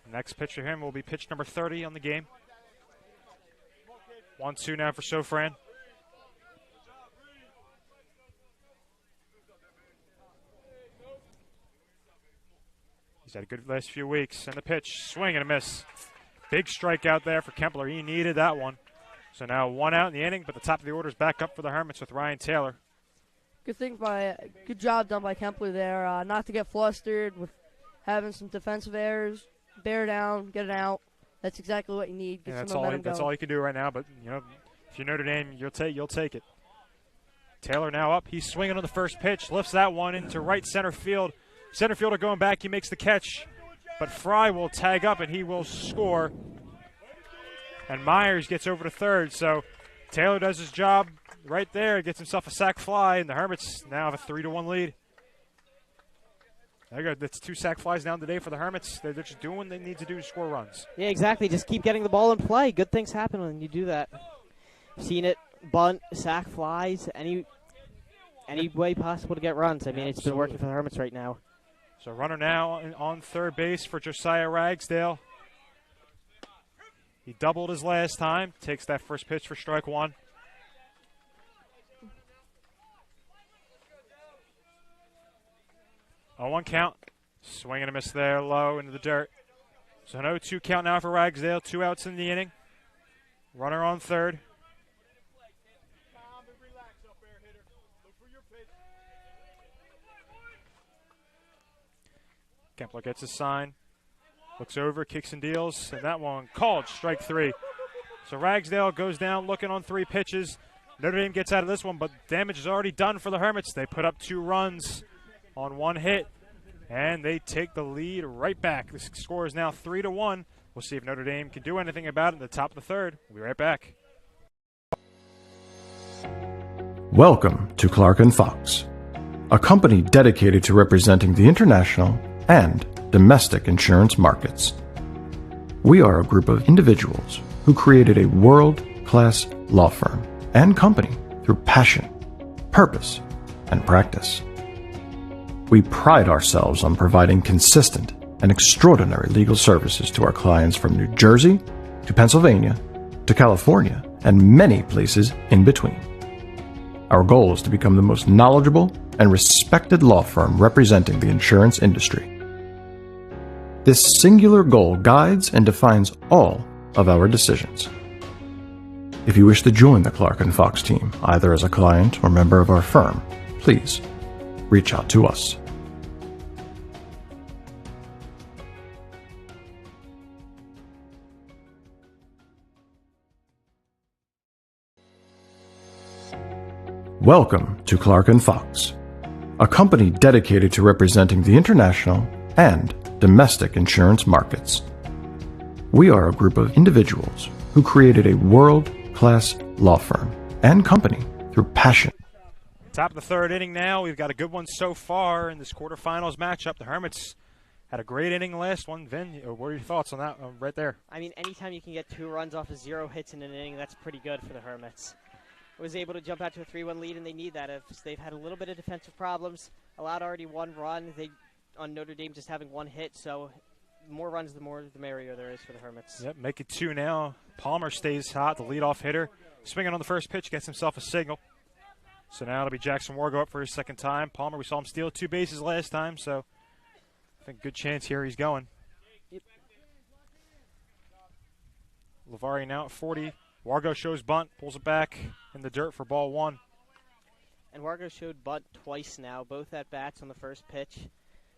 The next pitch for him will be pitch number 30 on the game. 1-2 now for Sofran. He's had a good last few weeks. And the pitch, swing and a miss. Big strikeout there for Kempler. He needed that one. So now 1 out in the inning, but the top of the order is back up for the Hermits with Ryan Taylor. Good job done by Kempler there. Not to get flustered with having some defensive errors. Bear down, get it out. That's exactly what you need. Get some momentum going. That's all you can do right now. But you know, if you're Notre Dame, you'll take it. Taylor now up. He's swinging on the first pitch. Lifts that one into right center field. Center fielder going back. He makes the catch. But Fry will tag up, and he will score. And Myers gets over to third. So Taylor does his job right there. Gets himself a sac fly, and the Hermits now have a 3-1 lead. There you go. That's 2 sac flies down today for the Hermits. They're just doing what they need to do to score runs. Yeah, exactly. Just keep getting the ball in play. Good things happen when you do that. Seen it. Bunt, sac flies, any way possible to get runs. I mean, it's been working for the Hermits right now. So runner now on third base for Josiah Ragsdale. He doubled his last time. Takes that first pitch for strike one. On one count. Swing and a miss there, low into the dirt. So an 0-2 count now for Ragsdale. 2 outs in the inning. Runner on third. Kempler gets his sign. Looks over, kicks and deals, and that one called strike 3. So Ragsdale goes down looking on 3 pitches. Notre Dame gets out of this one, but damage is already done for the Hermits. They put up 2 runs on 1 hit, and they take the lead right back. The score is now 3-1. We'll see if Notre Dame can do anything about it in the top of the third. We'll be right back. Welcome to Clark & Fox, a company dedicated to representing the international and domestic insurance markets. We are a group of individuals who created a world-class law firm and company through passion, purpose, and practice. We pride ourselves on providing consistent and extraordinary legal services to our clients from New Jersey to Pennsylvania to California and many places in between. Our goal is to become the most knowledgeable and respected law firm representing the insurance industry. This singular goal guides and defines all of our decisions. If you wish to join the Clark & Fox team, either as a client or member of our firm, please reach out to us. Welcome to Clark & Fox, a company dedicated to representing the international and domestic insurance markets. We are a group of individuals who created a world-class law firm and company through passion. Top of the third inning now. We've got a good one so far in this quarterfinals matchup. The Hermits had a great inning last one. Vin, what are your thoughts on that right there? I mean, anytime you can get 2 runs off of 0 hits in an inning, that's pretty good for the Hermits. Was able to jump out to a 3-1 lead, and they need that. If they've had a little bit of defensive problems, allowed already 1 run. They on Notre Dame just having 1 hit, so the more runs, the more the merrier there is for the Hermits. Yep, make it 2 now. Palmer stays hot, the leadoff hitter. Swinging on the first pitch, gets himself a single. So now it'll be Jackson Wargo up for his second time. Palmer, we saw him steal 2 bases last time, so I think good chance here he's going. Yep. Lavari now at 40. Wargo shows bunt, pulls it back in the dirt for ball 1. And Wargo showed bunt twice now, both at bats on the first pitch.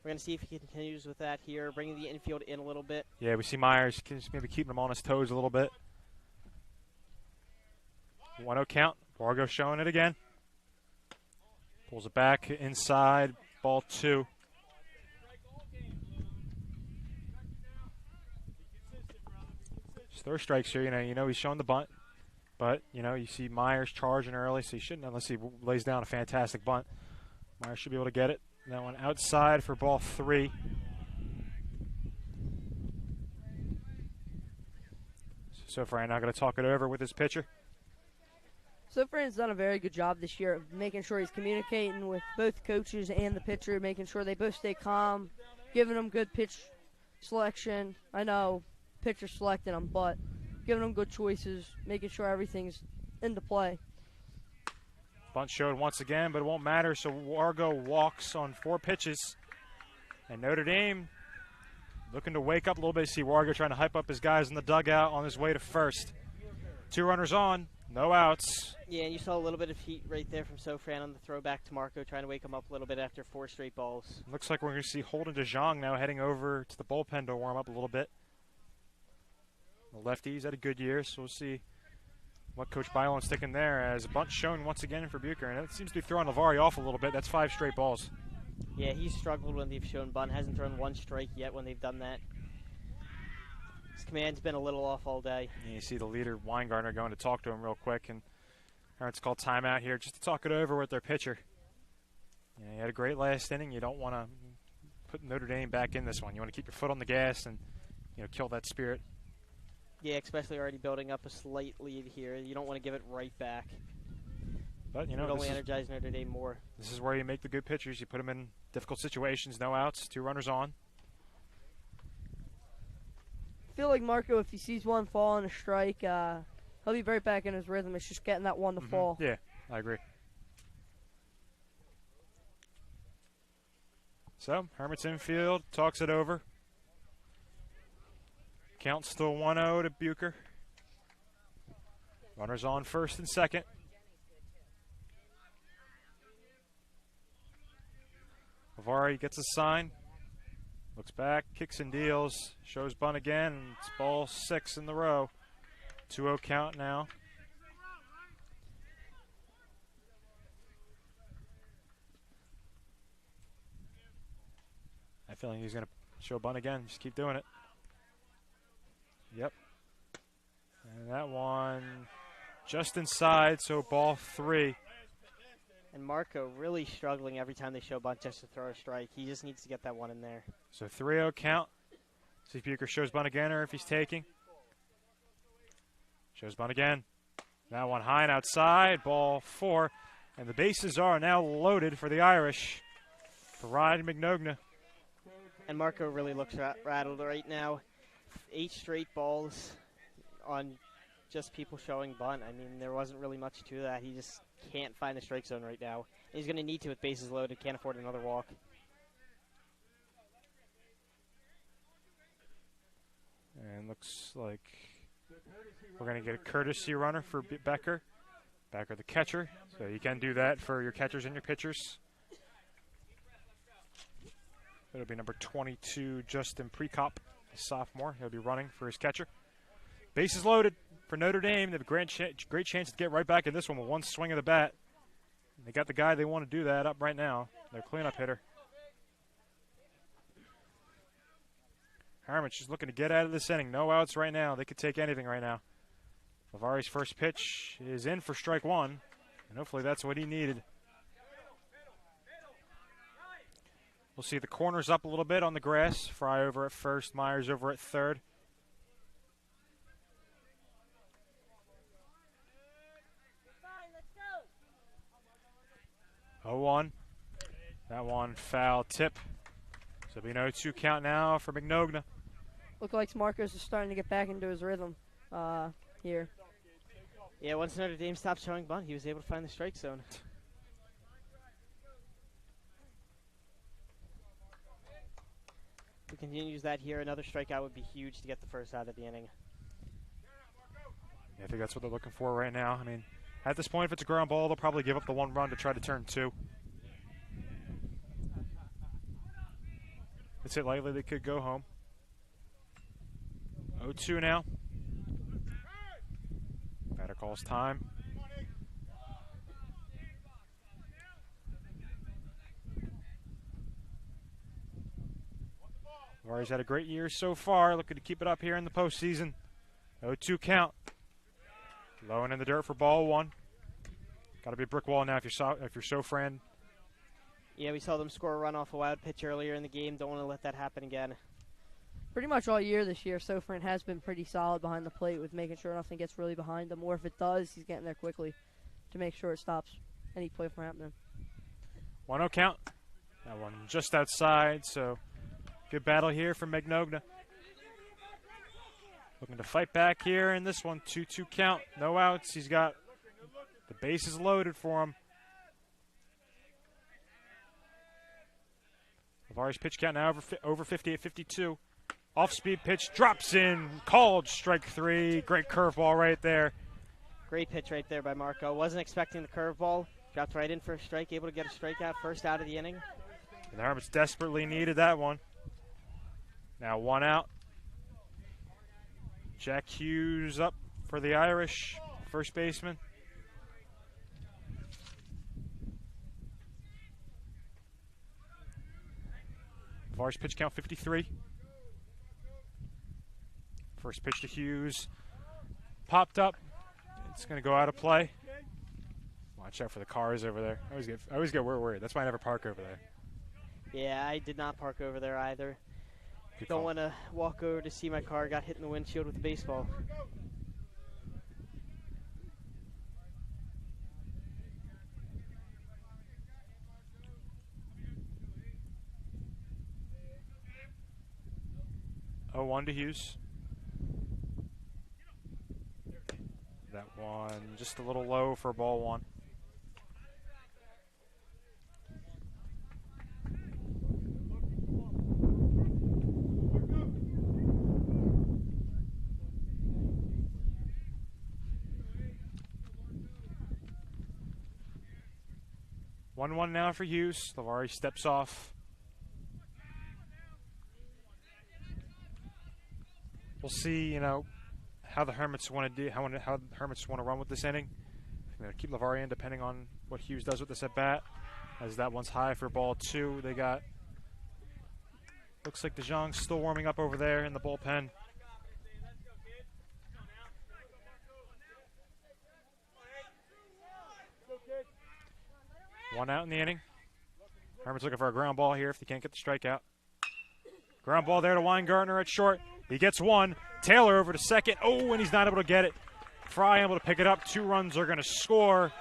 We're going to see if he continues with that here, bringing the infield in a little bit. Yeah, we see Myers maybe keeping him on his toes a little bit. 1-0 count. Wargo showing it again. Pulls it back inside, ball 2. Just throw strikes here. You know he's showing the bunt. But, you see Myers charging early, so he shouldn't unless he lays down a fantastic bunt. Myers should be able to get it. That one outside for ball 3. So far, I'm now going to talk it over with his pitcher. Sofran's done a very good job this year of making sure he's communicating with both coaches and the pitcher, making sure they both stay calm, giving them good pitch selection. I know pitcher selecting them, but giving them good choices, making sure everything's into play. Bunt showed once again, but it won't matter. So Wargo walks on 4 pitches. And Notre Dame looking to wake up a little bit. See Wargo trying to hype up his guys in the dugout on his way to first. 2 runners on, no outs. Yeah, and you saw a little bit of heat right there from Sofran on the throwback to Marco, trying to wake him up a little bit after 4 straight balls. Looks like we're going to see Holden DeJong now heading over to the bullpen to warm up a little bit. The lefties had a good year, so we'll see what Coach Bylone's sticking there, as a bunt shown once again for Bucher. And it seems to be throwing Lavari off a little bit. That's 5 straight balls. Yeah, he's struggled when they've shown bunt. Hasn't thrown 1 strike yet when they've done that. His command's been a little off all day. And you see the leader, Weingartner, going to talk to him real quick. And Hermits called timeout here just to talk it over with their pitcher. He had a great last inning. You don't want to put Notre Dame back in this one. You want to keep your foot on the gas and kill that spirit. Yeah, especially already building up a slight lead here. You don't want to give it right back. But, it would only energize Notre Dame more. This is where you make the good pitchers. You put them in difficult situations, no outs, 2 runners on. I feel like Marco, if he sees one fall on a strike, he'll be right back in his rhythm. It's just getting that one to fall. Yeah, I agree. So, Hermits infield, talks it over. Count still 1-0 to Bucher. Runners on first and second. Avari gets a sign. Looks back, kicks and deals. Shows bunt again, and it's ball 6 in the row. 2-0 count now. I feel like he's going to show bunt again. Just keep doing it. Yep. And that one just inside, so ball 3. And Marco really struggling every time they show bunt just to throw a strike. He just needs to get that one in there. So 3-0 count. See if Bucher shows bunt again or if he's taking. Shows bunt again. That one high and outside, ball 4. And the bases are now loaded for the Irish. For Ryan McNogna. And Marco really looks rattled right now. 8 straight balls on just people showing bunt. I mean, there wasn't really much to that. He just can't find the strike zone right now. He's going to need to with bases loaded. Can't afford another walk. And looks like we're going to get a courtesy runner for Becker. Becker the catcher. So you can do that for your catchers and your pitchers. It'll be number 22, Justin Prekop, a sophomore. He'll be running for his catcher. Bases loaded for Notre Dame. They have a great chance to get right back in this one with one swing of the bat. And they got the guy they want to do that up right now, their cleanup hitter. Hermits just looking to get out of this inning. No outs right now. They could take anything right now. Lavari's first pitch is in for strike 1, and hopefully that's what he needed. We'll see the corners up a little bit on the grass. Fry over at first, Myers over at third. Fine, 0-1. That one foul tip. So it'll be an 0-2 count now for McNogna. Look like Marcos is starting to get back into his rhythm here. Yeah, once Notre Dame stopped showing bunt, he was able to find the strike zone. If we continues that here, another strikeout would be huge to get the first out of the inning. Yeah, I think that's what they're looking for right now. I mean, at this point, if it's a ground ball, they'll probably give up the 1 run to try to turn 2. It's hit lightly, they could go home. 0-2 now. Batter calls time. Vari's had a great year so far, looking to keep it up here in the postseason. 0-2 count. Low and in the dirt for ball 1. Got to be a brick wall now if you're Sofran. Yeah, we saw them score a run off a wild pitch earlier in the game. Don't want to let that happen again. Pretty much all year this year, Sofran has been pretty solid behind the plate with making sure nothing gets really behind him. Or if it does, he's getting there quickly to make sure it stops any play from happening. 1-0 count. That one just outside, so good battle here for McNogna. Looking to fight back here in this one. 2-2 count. No outs. He's got the bases loaded for him. Lavari's pitch count now over 50 at 52. Off-speed pitch drops in. Called strike 3. Great curveball right there. Great pitch right there by Marco. Wasn't expecting the curveball. Dropped right in for a strike. Able to get a strikeout first out of the inning. And the Hermits desperately needed that one. Now 1 out. Jack Hughes up for the Irish, first baseman. Lavari's pitch count 53. First pitch to Hughes. Popped up. It's going to go out of play. Watch out for the cars over there. I always get worried. That's why I never park over there. Yeah, I did not park over there either. Don't want to walk over to see my car got hit in the windshield with a baseball. 0-1 to Hughes. That one just a little low for ball one. One now for Hughes. Lavari steps off. We'll see, how the Hermits want to do, how the Hermits want to run with this inning. Keep Lavari in depending on what Hughes does with this at bat. As that one's high for ball two. They got, looks like DeJong's still warming up over there in the bullpen. One out in the inning. Hermits looking for a ground ball here if they can't get the strikeout. Ground ball there to Weingartner at short. He gets one. Taylor over to second. Oh, and he's not able to get it. Fry able to pick it up. 2 runs are going to score.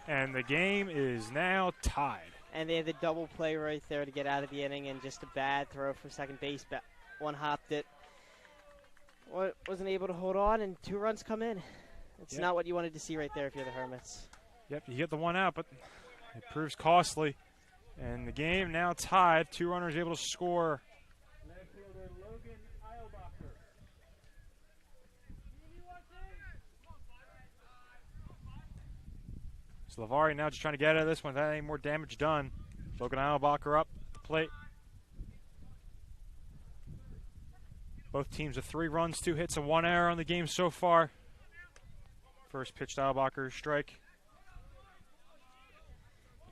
And the game is now tied. And they had the double play right there to get out of the inning, and just a bad throw for second base. One hopped it. Wasn't able to hold on, and 2 runs come in. It's not what you wanted to see right there if you're the Hermits. Yep, you get the one out, but it proves costly. And the game now tied. 2 runners able to score. So Lavari now just trying to get out of this one without any more damage done. Logan Eilbacher up at the plate. Both teams with 3 runs, 2 hits, and 1 error on the game so far. First pitch to Eilbacher, strike.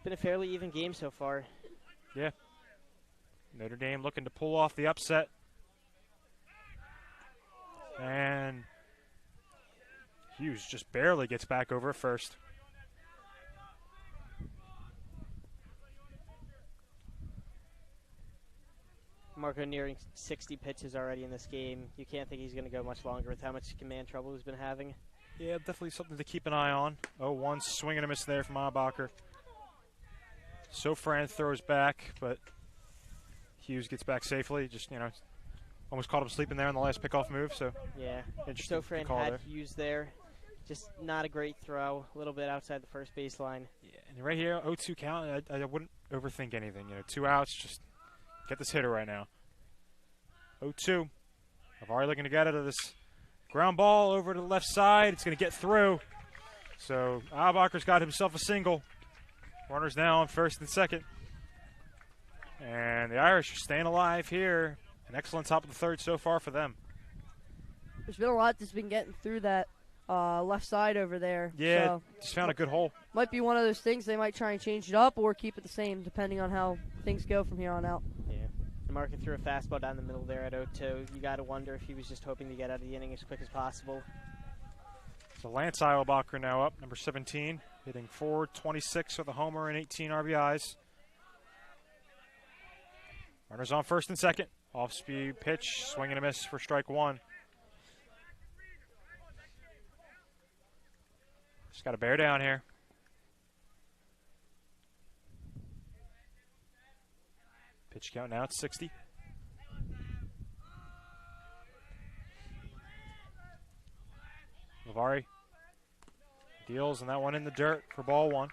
Been a fairly even game so far. Yeah. Notre Dame looking to pull off the upset. And Hughes just barely gets back over first. Marco nearing 60 pitches already in this game. You can't think he's going to go much longer with how much command trouble he's been having. Yeah, definitely something to keep an eye on. 0-1 swing and a miss there from Eilbacher. Sofran throws back, but Hughes gets back safely. Just, almost caught him sleeping there on the last pickoff move. So yeah, interesting Sofran call had there. Hughes there. Just not a great throw. A little bit outside the first baseline. Yeah, and right here, 0-2 count. I wouldn't overthink anything. 2 outs, just get this hitter right now. 0-2. Lavari looking to get out of this ground ball over to the left side. It's going to get through. So Eilbacher's got himself a single. Runners now on first and second. And the Irish are staying alive here. An excellent top of the third so far for them. There's been a lot that's been getting through that left side over there. Yeah, so just found a good hole. Might be one of those things they might try and change it up or keep it the same depending on how things go from here on out. Yeah. Marco threw a fastball down the middle there at 0-2. You got to wonder if he was just hoping to get out of the inning as quick as possible. So Lance Eilbacher now up, number 17, hitting .426 with a homer and 18 RBIs. Runners on first and second. Off-speed pitch, swing and a miss for strike one. Just got to bear down here. Pitch count now at 60. Lavari deals, and that one in the dirt for ball one.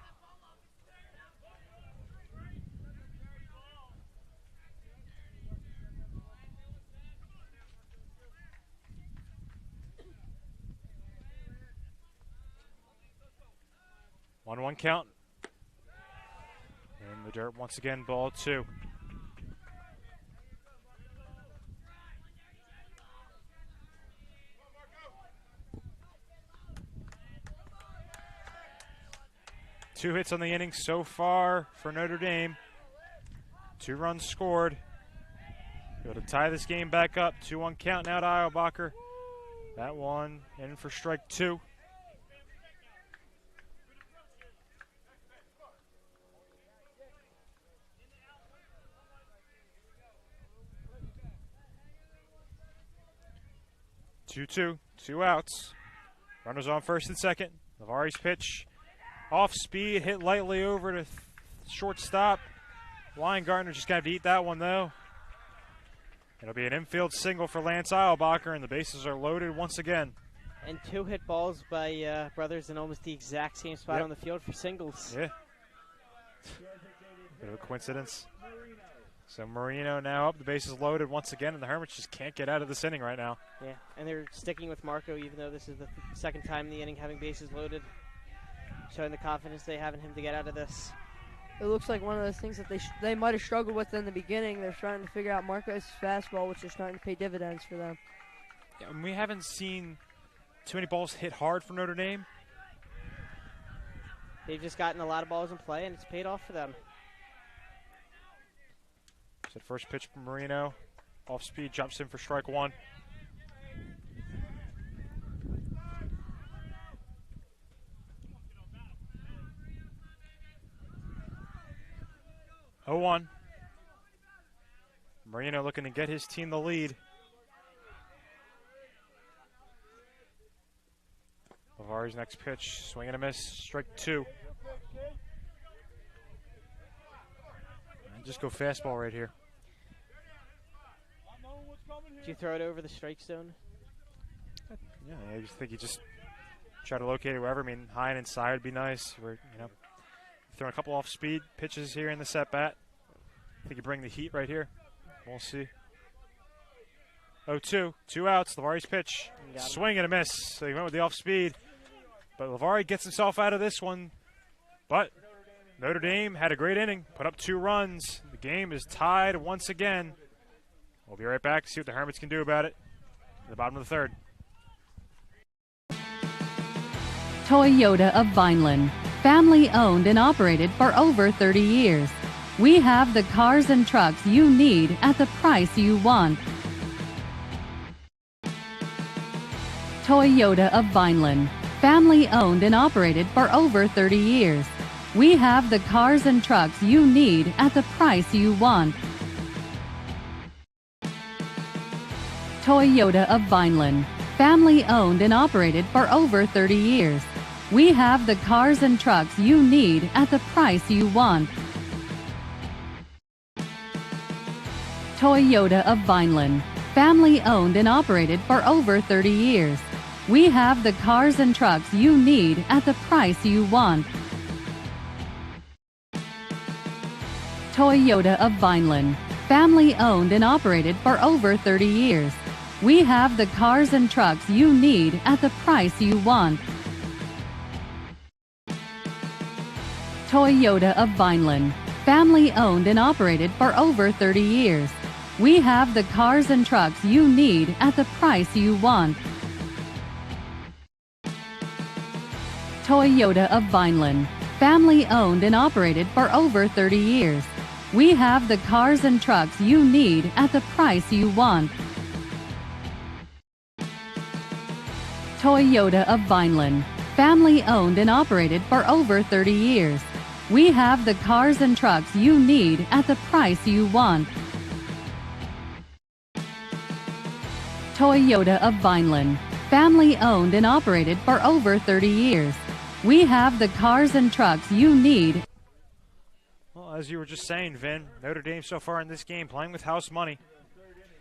One count. In the dirt once again, ball 2. Two hits on the inning so far for Notre Dame. 2 runs scored. Able to tie this game back up. 2-1 count now to Eilbacher. That one in for strike 2. Two outs. Runners on first and second. Lavari's pitch. Off speed, hit lightly over to shortstop. Weingartner just got to eat that one, though. It'll be an infield single for Lance Eilbacher, and the bases are loaded once again. And 2 hit balls by brothers in almost the exact same spot Yep. on the field for singles. Yeah. Bit of a coincidence. So Marino now up, the bases loaded once again, and the Hermits just can't get out of this inning right now. Yeah, and they're sticking with Marco, even though this is the second time in the inning having bases loaded, showing the confidence they have in him to get out of this. It looks like one of those things that they might have struggled with in the beginning. They're trying to figure out Marco's fastball, which is starting to pay dividends for them. Yeah, and we haven't seen too many balls hit hard for Notre Dame. They've just gotten a lot of balls in play, and it's paid off for them. So the first pitch from Marino, off speed, jumps in for strike 1. Oh, 1. Marino looking to get his team the lead. Lavari's next pitch, swing and a miss, strike 2. And just go fastball right here. Did you throw it over the strike zone? Yeah, I just think you just try to locate it wherever. I mean, high and inside would be nice. We're, throwing a couple off-speed pitches here in the set-bat. I think you bring the heat right here. We'll see. 0-2, 2 outs. Lavari's pitch, swing and a miss. So he went with the off-speed, but Lavari gets himself out of this one. But Notre Dame had a great inning, put up 2 runs. The game is tied once again. We'll be right back to see what the Hermits can do about it at the bottom of the 3rd. Toyota of Vineland, family owned and operated for over 30 years. We have the cars and trucks you need at the price you want. Toyota of Vineland, family owned and operated for over 30 years. We have the cars and trucks you need at the price you want. Toyota of Vineland, family owned and operated for over 30 years. We have the cars and trucks you need at the price you want. Toyota of Vineland, family owned and operated for over 30 years. We have the cars and trucks you need at the price you want. Toyota of Vineland, family owned and operated for over 30 years. We have the cars and trucks you need at the price you want. Toyota of Vineland, family owned and operated for over 30 years. We have the cars and trucks you need at the price you want. Toyota of Vineland, family owned and operated for over 30 years. We have the cars and trucks you need at the price you want. Toyota of Vineland, family owned and operated for over 30 years. We have the cars and trucks you need at the price you want. Toyota of Vineland, family owned and operated for over 30 years. We have the cars and trucks you need. Well, as you were just saying, Vin, Notre Dame so far in this game playing with house money,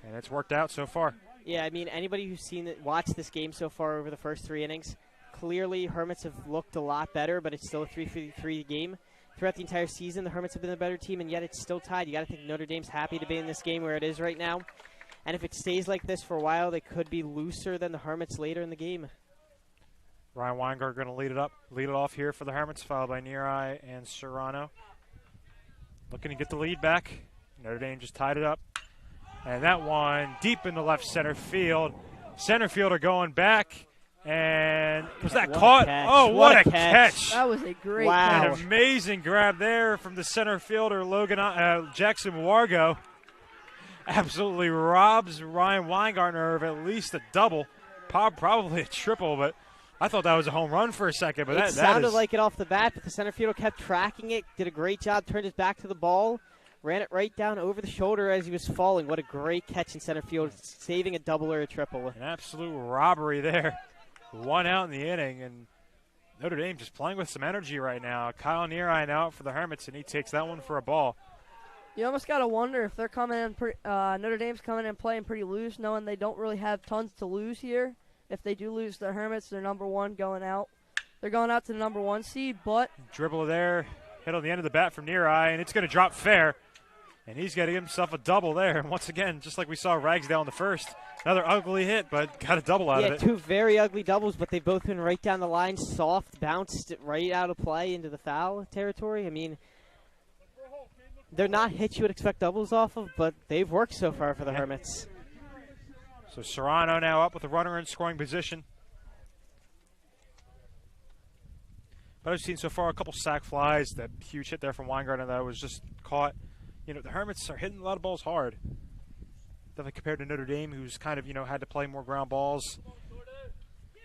and it's worked out so far. Yeah, I mean, anybody who's watched this game so far over the first 3 innings, clearly Hermits have looked a lot better, but it's still a 3-3 game. Throughout the entire season, the Hermits have been the better team, and yet it's still tied. You got to think Notre Dame's happy to be in this game where it is right now. And if it stays like this for a while, they could be looser than the Hermits later in the game. Ryan Weingart going to lead it off here for the Hermits, followed by Neri and Serrano. Looking to get the lead back. Notre Dame just tied it up. And that one deep in the left center field. Center fielder going back. And was that caught? Oh, what a catch. That was a great An catch. amazing grab there from the center fielder, Jackson Wargo. Absolutely robs Ryan Weingartner of at least a double, probably a triple, but I thought that was a home run for a second. But it sounded like it off the bat, but the center fielder kept tracking it, did a great job, turned his back to the ball, ran it right down over the shoulder as he was falling. What a great catch in center field, saving a double or a triple. An absolute robbery there. 1 out in the inning, and Notre Dame just playing with some energy right now. Kyle Neri out for the Hermits, and he takes that one for a ball. You almost got to wonder if they're coming in, Notre Dame's coming in playing pretty loose, knowing they don't really have tons to lose here. If they do lose the Hermits, they're number one going out. They're going out to the number 1 seed, but Dribble there, hit on the end of the bat from near eye, and it's going to drop fair. And he's got to give himself a double there. And once again, just like we saw Ragsdale in the first, another ugly hit, but got a double out of it. Yeah, 2 very ugly doubles, but they've both been right down the line, soft, bounced right out of play into the foul territory. I mean, they're not hits you would expect doubles off of, but they've worked so far for the Hermits. So Serrano now up with a runner in scoring position. But I've seen so far a couple sack flies, that huge hit there from Weingarten that was just caught. You know, the Hermits are hitting a lot of balls hard. Definitely compared to Notre Dame, who's kind of, had to play more ground balls.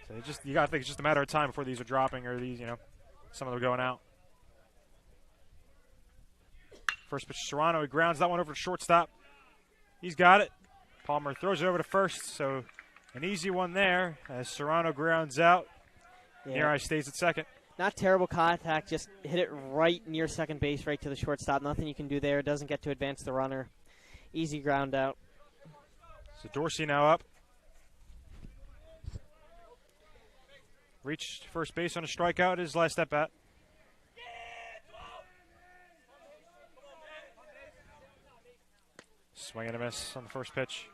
So you got to think it's just a matter of time before these are dropping or these, some of them are going out. First pitch, Serrano, he grounds that one over to shortstop. He's got it. Palmer throws it over to first, so an easy one there as Serrano grounds out. Near eye stays at second. Not terrible contact, just hit it right near second base, right to the shortstop. Nothing you can do there. It doesn't get to advance the runner. Easy ground out. So Dorsey now up. Reached first base on a strikeout, his last at bat. Swing and a miss on the first pitch.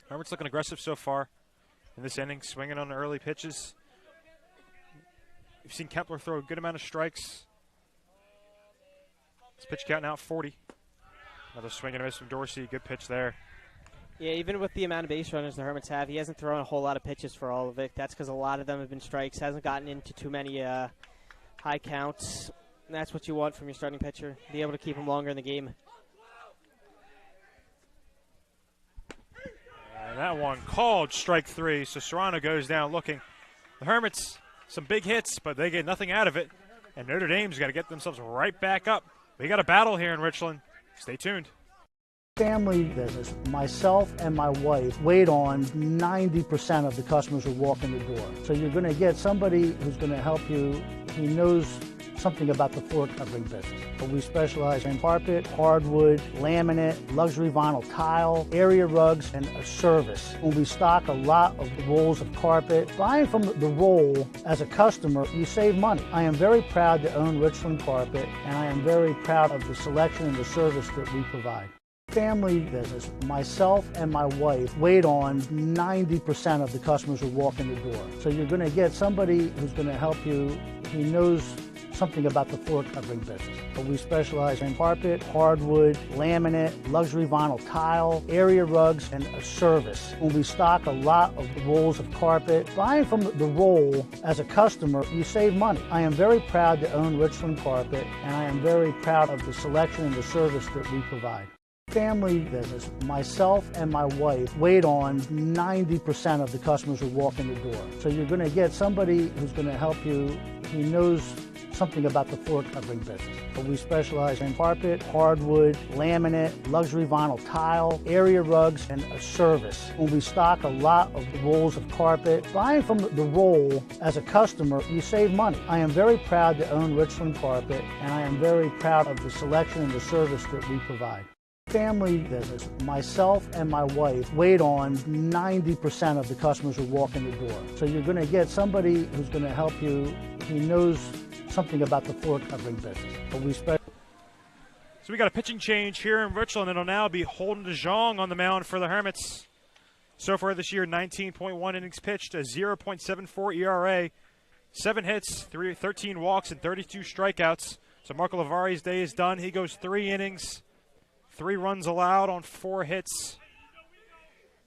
Hermits looking aggressive so far in this inning, swinging on the early pitches. You've seen Kepler throw a good amount of strikes. His pitch count now at 40. Another swing and a miss from Dorsey. Good pitch there. Yeah, even with the amount of base runners the Hermits have, he hasn't thrown a whole lot of pitches for all of it. That's because a lot of them have been strikes. Hasn't gotten into too many high counts. And that's what you want from your starting pitcher, be able to keep him longer in the game. And that one called strike 3, so Serrano goes down looking. The Hermits, some big hits, but they get nothing out of it. And Notre Dame's got to get themselves right back up. They got a battle here in Richland. Stay tuned. Family business. Myself and my wife wait on 90% of the customers who walk in the door. So you're going to get somebody who's going to help you. He knows something about the floor covering business. But we specialize in carpet, hardwood, laminate, luxury vinyl tile, area rugs, and a service. When we stock a lot of rolls of carpet, buying from the roll as a customer, you save money. I am very proud to own Richland Carpet, and I am very proud of the selection and the service that we provide. Family business. Myself and my wife wait on 90% of the customers who walk in the door. So you're going to get somebody who's going to help you. He knows something about the floor covering business. But we specialize in carpet, hardwood, laminate, luxury vinyl tile, area rugs, and a service. When we stock a lot of rolls of carpet, buying from the roll as a customer, you save money. I am very proud to own Richland Carpet, and I am very proud of the selection and the service that we provide. Family business. Myself and my wife wait on 90% of the customers who walk in the door. So you're going to get somebody who's going to help you. He knows something about the floor covering business. But we specialize in carpet, hardwood, laminate, luxury vinyl tile, area rugs, and a service. When we stock a lot of rolls of carpet, buying from the roll as a customer, you save money. I am very proud to own Richland Carpet, and I am very proud of the selection and the service that we provide. Family business. Myself and my wife wait on 90% of the customers who walk in the door. So you're going to get somebody who's going to help you. He knows something about the floor covering business. But So we got a pitching change here in Richland. It'll now be Holden DeJong on the mound for the Hermits. So far this year, 19.1 innings pitched, a 0.74 ERA, 7 hits, 13 walks, and 32 strikeouts. So Marco Lavari's day is done. He goes 3 innings. 3 runs allowed on 4 hits.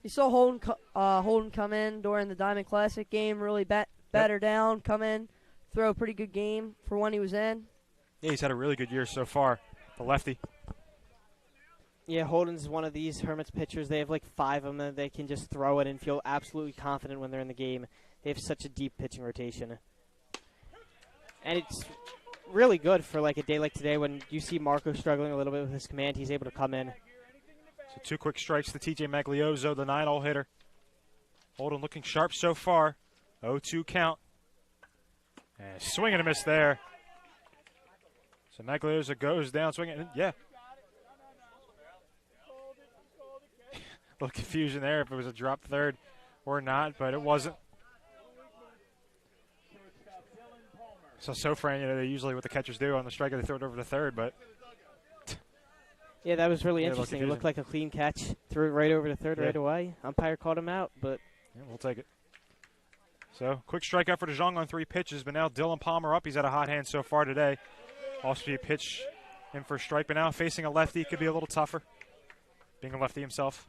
You saw Holden come in during the Diamond Classic game, really batter down, come in, throw a pretty good game for when he was in. Yeah, he's had a really good year so far, the lefty. Yeah, Holden's one of these Hermits pitchers. They have like 5 of them that they can just throw it and feel absolutely confident when they're in the game. They have such a deep pitching rotation. And it's really good for like a day like today when you see Marco struggling a little bit with his command. He's able to come in. So 2 quick strikes to TJ Magliozzo, the 9-hole hitter. Holden looking sharp so far. 0-2 count. And swing and a miss there. So Magliosa goes down swinging. Yeah. A little confusion there if it was a drop third or not, but it wasn't. So far, they usually what the catchers do on the striker, they throw it over to third, but. Yeah, that was really interesting. It looked like a clean catch. Threw it right over to third right away. Umpire caught him out, but. Yeah, we'll take it. So, quick strikeout for DeJong on 3 pitches, but now Dylan Palmer up. He's had a hot hand so far today. Off-speed pitch in for a strike, but now facing a lefty could be a little tougher, being a lefty himself.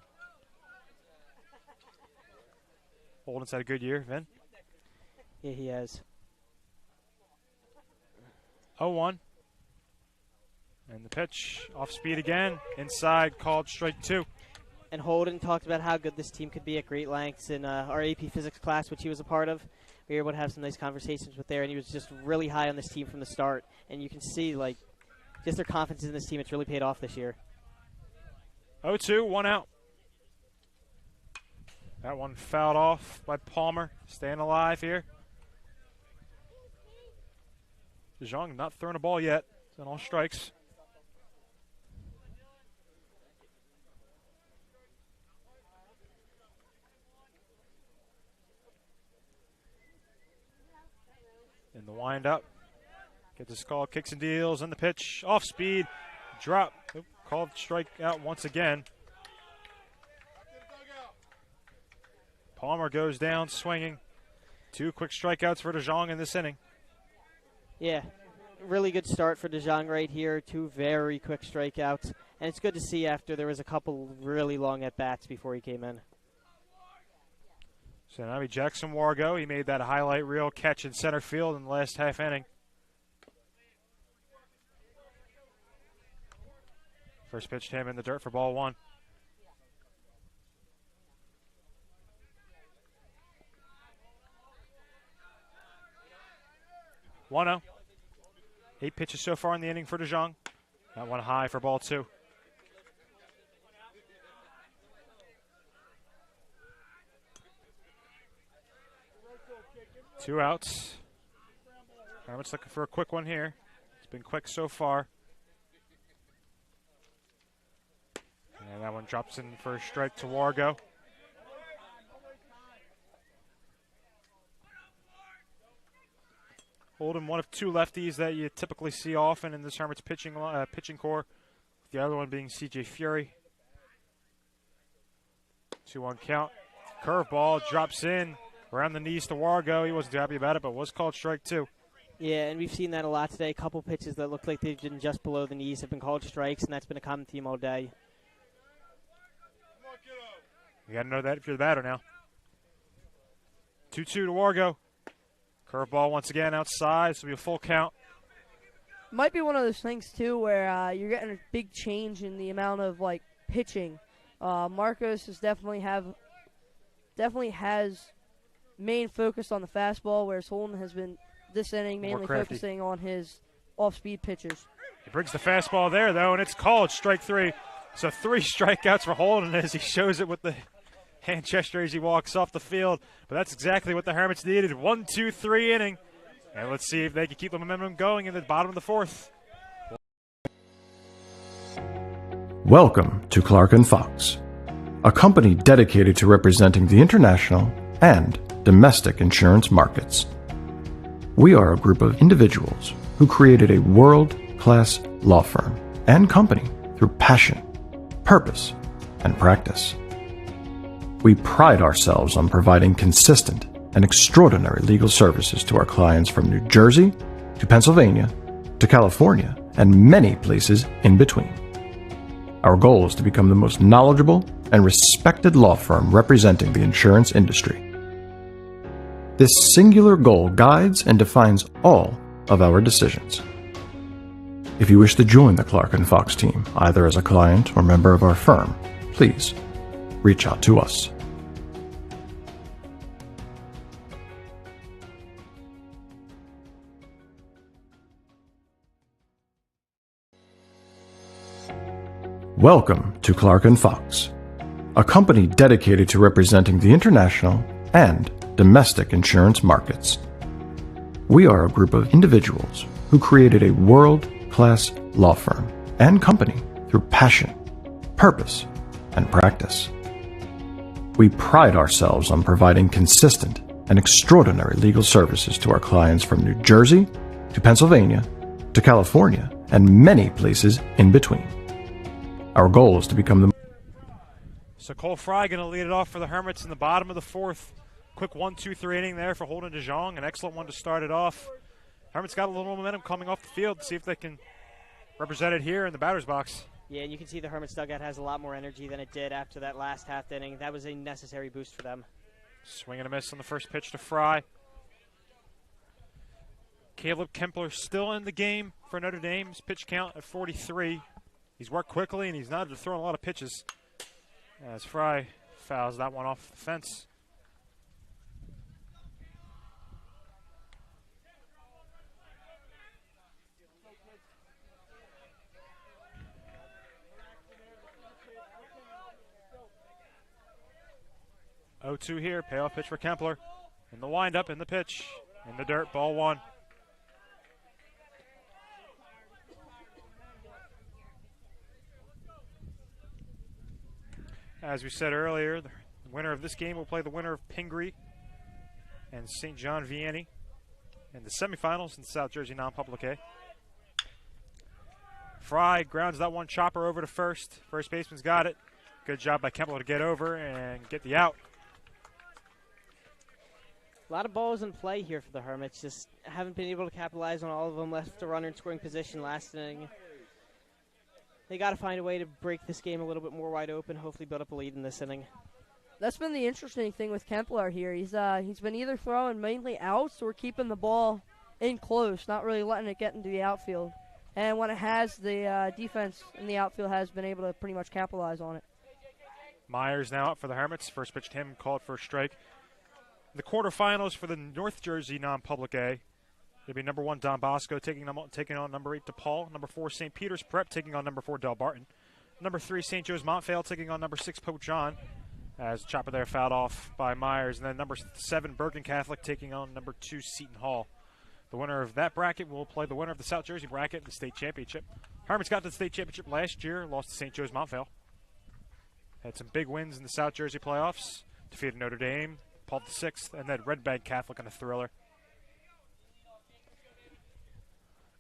Holden's had a good year, Vin. Yeah, he has. 0-1. And the pitch, off speed again, inside, called strike 2. And Holden talked about how good this team could be at great lengths in our AP Physics class, which he was a part of. We were able to have some nice conversations with there, and he was just really high on this team from the start. And you can see, like, just their confidence in this team, it's really paid off this year. 0-2, 1 out. That one fouled off by Palmer, staying alive here. DeJong not throwing a ball yet. It's on all strikes. In the windup. Gets his call, kicks and deals, and the pitch. Off speed. Drop. Oop, called strike out once again. Palmer goes down swinging. 2 quick strikeouts for DeJong in this inning. Yeah, really good start for DeJong right here. 2 very quick strikeouts. And it's good to see after there was a couple really long at-bats before he came in. So now Jackson Wargo. He made that highlight reel catch in center field in the last half inning. First pitch to him in the dirt for ball 1. One-0. 8 pitches so far in the inning for DeJong. That one high for ball 2. Two outs. Hermits looking for a quick one here. It's been quick so far. And that one drops in for a strike to Wargo. Holden, one of 2 lefties that you typically see often in this Hermits pitching core. The other one being CJ Fury. 2-1 count. Curveball drops in around the knees to Wargo. He wasn't too happy about it, but was called strike 2. Yeah, and we've seen that a lot today. A couple pitches that look like they've been just below the knees have been called strikes, and that's been a common theme all day. You got to know that if you're the batter now. 2-2 to Wargo. Curveball once again outside, so it'll be a full count. Might be one of those things, too, where you're getting a big change in the amount of, like, pitching. Marcos is definitely has main focus on the fastball, whereas Holden has been this inning mainly focusing on his off-speed pitches. He brings the fastball there, though, and it's called strike 3. So 3 strikeouts for Holden as he shows it with the hand gesture as he walks off the field. But that's exactly what the Hermits needed. 1-2-3 inning. And let's see if they can keep the momentum going in the bottom of the 4th. Welcome to Clark & Fox, a company dedicated to representing the international and domestic insurance markets. We are a group of individuals who created a world-class law firm and company through passion, purpose, and practice. We pride ourselves on providing consistent and extraordinary legal services to our clients from New Jersey to Pennsylvania to California and many places in between. Our goal is to become the most knowledgeable and respected law firm representing the insurance industry. This singular goal guides and defines all of our decisions. If you wish to join the Clark & Fox team, either as a client or member of our firm, please reach out to us. Welcome to Clark & Fox, a company dedicated to representing the international and domestic insurance markets. We are a group of individuals who created a world-class law firm and company through passion, purpose, and practice. We pride ourselves on providing consistent and extraordinary legal services to our clients from New Jersey to Pennsylvania to California and many places in between. Our goal is to become the So Cole Fry going to lead it off for the Hermits in the bottom of the fourth. Quick 1-2-3 inning there for Holden DeJong. An excellent one to start it off. Hermits got a little momentum coming off the field. See if they can represent it here in the batter's box. Yeah, and you can see the Hermits dugout has a lot more energy than it did after that last half inning. That was a necessary boost for them. Swing and a miss on the first pitch to Fry. Caleb Kempler still in the game for Notre Dame's pitch count at 43. He's worked quickly and he's not throwing a lot of pitches. As Fry fouls that one off the fence. Oh-2 here, payoff pitch for Kempler. In the windup, in the pitch, in the dirt, ball one. As we said earlier, the winner of this game will play the winner of Pingree and St. John Vianney in the semifinals in the South Jersey Non-Public A. Fry grounds that one chopper over to first. First baseman's got it. Good job by Kempler to get over and get the out. A lot of balls in play here for the Hermits. Just haven't been able to capitalize on all of them. Left the runner in scoring position last inning. They got to find a way to break this game a little bit more wide open, hopefully build up a lead in this inning. That's been the interesting thing with Kempler here. He's been either throwing mainly outs or keeping the ball in close, not really letting it get into the outfield. And when it has, the defense in the outfield has been able to pretty much capitalize on it. Myers now up for the Hermits. First pitch to him, called for a strike. The quarterfinals for the North Jersey Non-Public A. It'll be number 1 Don Bosco taking on number 8 DePaul. Number 4 St. Peter's Prep taking on number 4 Del Barton. Number 3 St. Joe's Montvale taking on number 6 Pope John. As chopper there fouled off by Myers. And then number 7 Bergen Catholic taking on number 2 Seton Hall. The winner of that bracket will play the winner of the South Jersey bracket in the state championship. Hermits got to the state championship last year, lost to St. Joe's Montvale. Had some big wins in the South Jersey playoffs. Defeated Notre Dame, Paul VI, and then Red Bank Catholic in a thriller.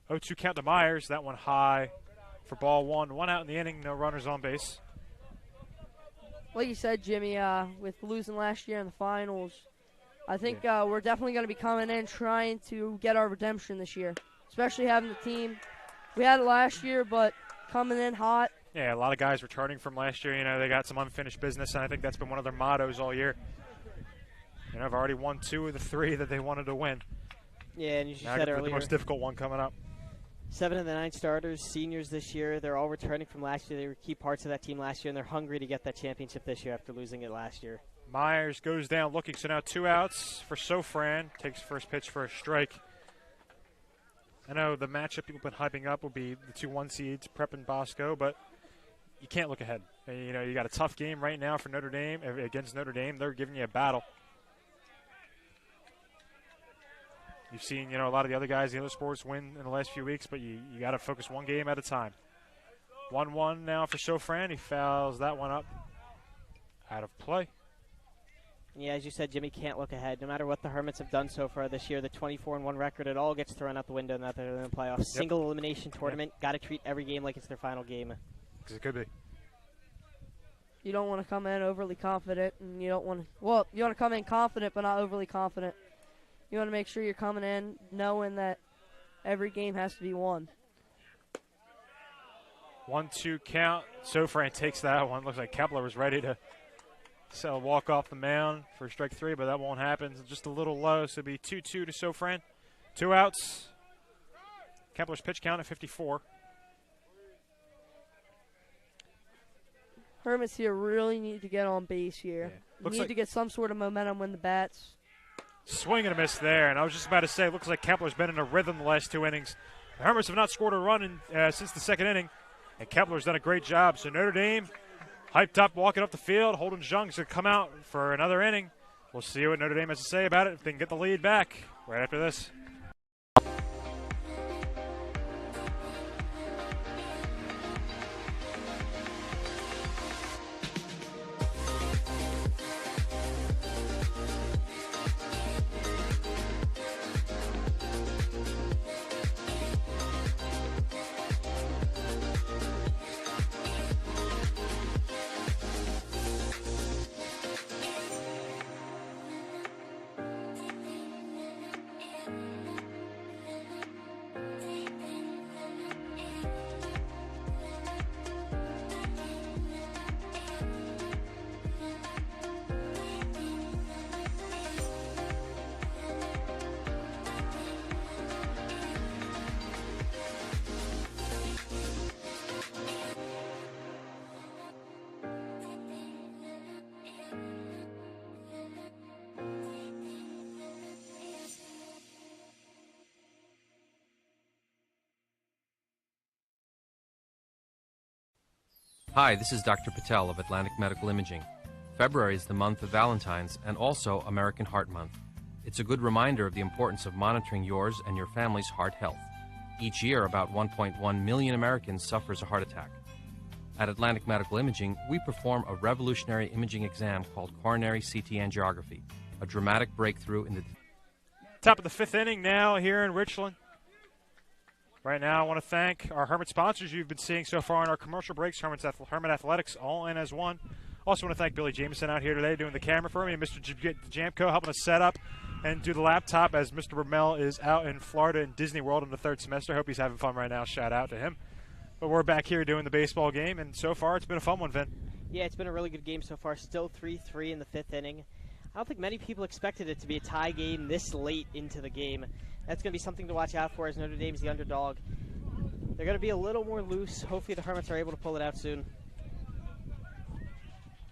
0-2 count to Myers. That one high for ball one. One out in the inning, no runners on base. Like you said, Jimmy, with losing last year in the finals, I think we're definitely going to be coming in trying to get our redemption this year, especially having the team. We had it last year, but coming in hot. Yeah, a lot of guys returning from last year. You know, they got some unfinished business, and I think that's been one of their mottos all year. You know, I've already won 2 of the 3 that they wanted to win. Yeah, and you now said I got earlier, the most difficult one coming up. 7 of the 9 starters, seniors this year. They're all returning from last year. They were key parts of that team last year, and they're hungry to get that championship this year after losing it last year. Myers goes down looking, so now 2 outs for Sofran. Takes first pitch for a strike. I know the matchup people have been hyping up will be the 2 1 seeds, Prep and Bosco, but you can't look ahead. You know, you got a tough game right now for Notre Dame against Notre Dame. They're giving you a battle. You've seen, you know, a lot of the other guys, the other sports win in the last few weeks, but you got to focus one game at a time. 1-1 now for Sofran. He fouls that one up out of play. Yeah, as you said, Jimmy, can't look ahead. No matter what the Hermits have done so far this year, the 24-1 record, it all gets thrown out the window now that they're in the playoffs. Yep. Single elimination tournament. Got to treat every game like it's their final game. Because it could be. You don't want to come in overly confident, and you don't want to. Well, you want to come in confident, but not overly confident. You want to make sure you're coming in knowing that every game has to be won. 1-2 count. Sofran takes that one. Looks like Kepler was ready to walk off the mound for strike 3, but that won't happen. It's just a little low, so it'll be 2-2 to Sofran. 2 outs. Kepler's pitch count at 54. Hermits here really need to get on base here. Yeah. Need to get some sort of momentum when the bats. Swing and a miss there, and I was just about to say, it looks like Kepler's been in a rhythm the last 2 innings. The Hermits have not scored a run since the 2nd inning, and Kepler's done a great job. So Notre Dame, hyped up, walking up the field. Holden Jung's going to come out for another inning. We'll see what Notre Dame has to say about it, if they can get the lead back right after this. Hi, this is Dr. Patel of Atlantic Medical Imaging. February is the month of Valentine's and also American Heart Month. It's a good reminder of the importance of monitoring yours and your family's heart health. Each year, about 1.1 million Americans suffers a heart attack. At Atlantic Medical Imaging, we perform a revolutionary imaging exam called coronary CT angiography, a dramatic breakthrough in the Top of the fifth inning now here in Richland. Right now, I want to thank our Hermit sponsors you've been seeing so far in our commercial breaks, Hermit Athletics, all in as one. Also want to thank Billy Jameson out here today doing the camera for me, and Mr. Jamko helping us set up and do the laptop as Mr. Ramel is out in Florida in Disney World in the third semester. Hope he's having fun right now. Shout out to him. But we're back here doing the baseball game, and so far it's been a fun one, Vin. Yeah, it's been a really good game so far. Still 3-3 in the fifth inning. I don't think many people expected it to be a tie game this late into the game. That's going to be something to watch out for as Notre Dame's the underdog. They're going to be a little more loose. Hopefully the Hermits are able to pull it out soon.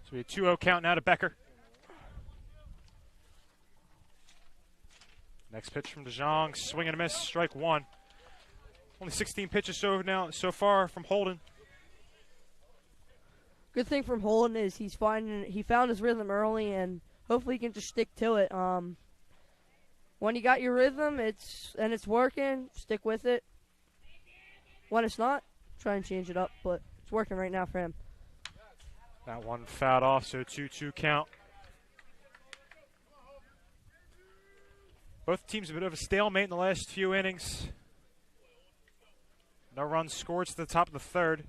So we have 2-0 count now to Becker. Next pitch from DeJong, swing and a miss, strike one. Only 16 pitches so far from Holden. Good thing from Holden is he found his rhythm early, and hopefully he can just stick to it. When you got your rhythm, it's working, stick with it. When it's not, try and change it up, but it's working right now for him. That one fouled off, so 2-2 count. Both teams a bit of a stalemate in the last few innings. No runs scored to the top of the third.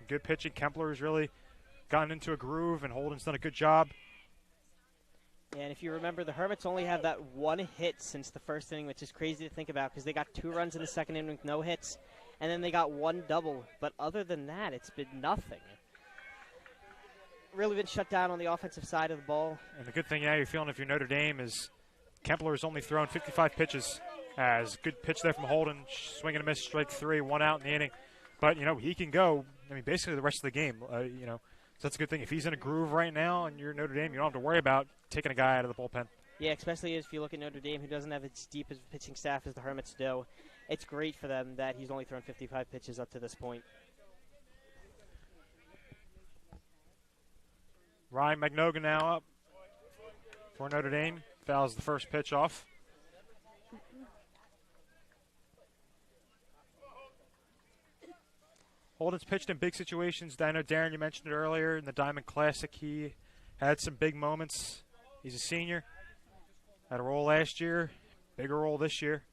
Good pitching. Kempler has really gotten into a groove, and Holden's done a good job. And if you remember, the Hermits only have that one hit since the first inning, which is crazy to think about because they got 2 runs in the second inning with no hits, and then they got 1 double. But other than that, it's been nothing. Really been shut down on the offensive side of the ball. And the good thing now you're feeling if you're Notre Dame is Kempler has only thrown 55 pitches. As good pitch there from Holden, swing and a miss, strike 3, 1 out in the inning. But, he can go, basically the rest of the game, so that's a good thing. If he's in a groove right now and you're Notre Dame, you don't have to worry about taking a guy out of the bullpen. Yeah, especially if you look at Notre Dame, who doesn't have as deep as pitching staff as the Hermits do. It's great for them that he's only thrown 55 pitches up to this point. Ryan Magnogan now up for Notre Dame. Fouls the first pitch off. Holden's pitched in big situations. I know, Darren, you mentioned it earlier in the Diamond Classic. He had some big moments. He's a senior. Had a role last year. Bigger role this year.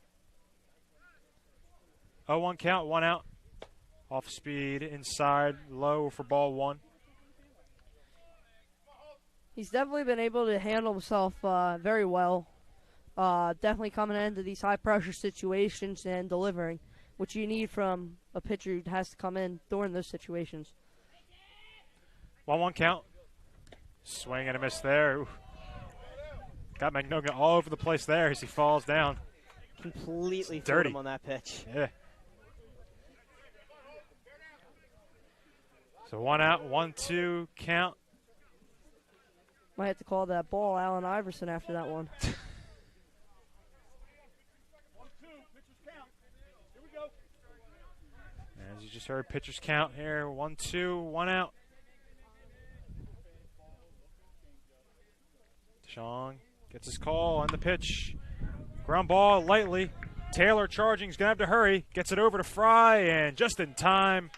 0-1 count, 1 out. Off speed, inside, low for ball 1. He's definitely been able to handle himself very well. Definitely coming into these high-pressure situations and delivering, which you need from a pitcher who has to come in during those situations. 1-1 count. Swing and a miss there. Ooh. Got Magnogan all over the place there as he falls down. Completely threw him on that pitch. Yeah. So 1 out, 1-2 count. Might have to call that ball Allen Iverson after that one. As you just heard, pitchers count here. 1-2, 1 out. DeJong gets his call on the pitch. Ground ball lightly. Taylor charging. He's going to have to hurry. Gets it over to Fry, and just in time,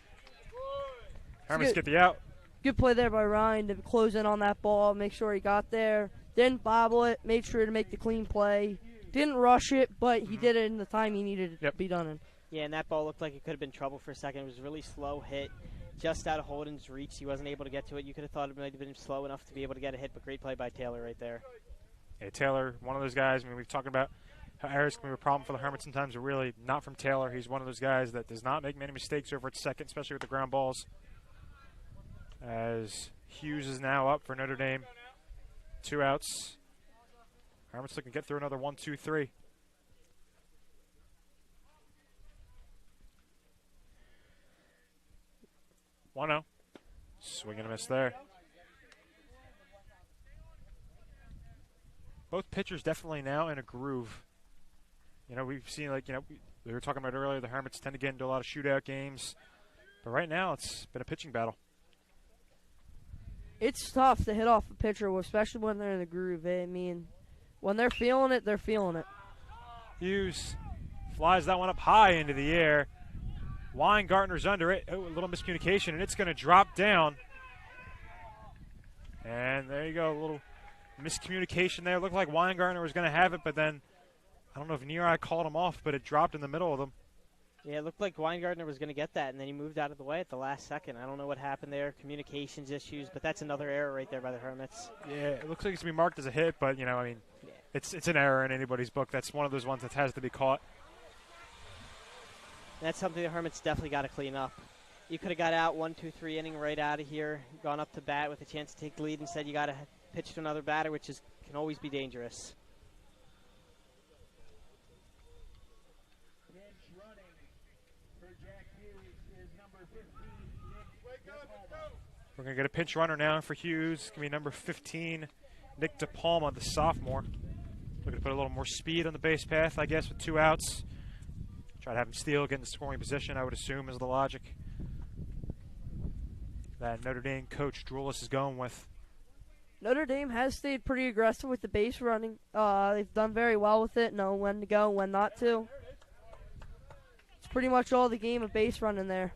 Hermits get the out. Good play there by Ryan to close in on that ball, make sure he got there. Didn't bobble it, made sure to make the clean play. Didn't rush it, but he did it in the time he needed it to be done in. Yeah, and that ball looked like it could have been trouble for a second. It was a really slow hit, just out of Holden's reach. He wasn't able to get to it. You could have thought it might have been slow enough to be able to get a hit, but great play by Taylor right there. Yeah, Taylor, one of those guys. We've talked about how errors can be a problem for the Hermits sometimes, but really not from Taylor. He's one of those guys that does not make many mistakes over at second, especially with the ground balls. As Hughes is now up for Notre Dame. 2 outs. Hermits looking to get through another 1-2-3. One-0. Swing and a miss there. Both pitchers definitely now in a groove. We've seen, we were talking about earlier, the Hermits tend to get into a lot of shootout games. But right now, it's been a pitching battle. It's tough to hit off a pitcher, especially when they're in the groove. I mean, when they're feeling it, they're feeling it. Hughes flies that one up high into the air. Weingartner's under it. Oh, a little miscommunication, and it's going to drop down. And there you go, a little miscommunication there. Looked like Weingartner was going to have it, but then I don't know if NJSIAA called him off, but it dropped in the middle of them. Yeah, it looked like Weingartner was going to get that, and then he moved out of the way at the last second. I don't know what happened there, communications issues, but that's another error right there by the Hermits. Yeah, it looks like it's going to be marked as a hit, but, I mean, it's an error in anybody's book. That's one of those ones that has to be caught. That's something the Hermits definitely got to clean up. You could have got out 1-2-3 inning right out of here, gone up to bat with a chance to take the lead. Instead, you got to pitch to another batter, which can always be dangerous. We're going to get a pinch runner now for Hughes. It's going to be number 15, Nick DePalma, the sophomore. Looking to put a little more speed on the base path, I guess, with 2 outs. Try to have him steal, get in the scoring position, I would assume, is the logic that Notre Dame coach Drulis is going with. Notre Dame has stayed pretty aggressive with the base running. They've done very well with it, know when to go, when not to. It's pretty much all the game of base running there.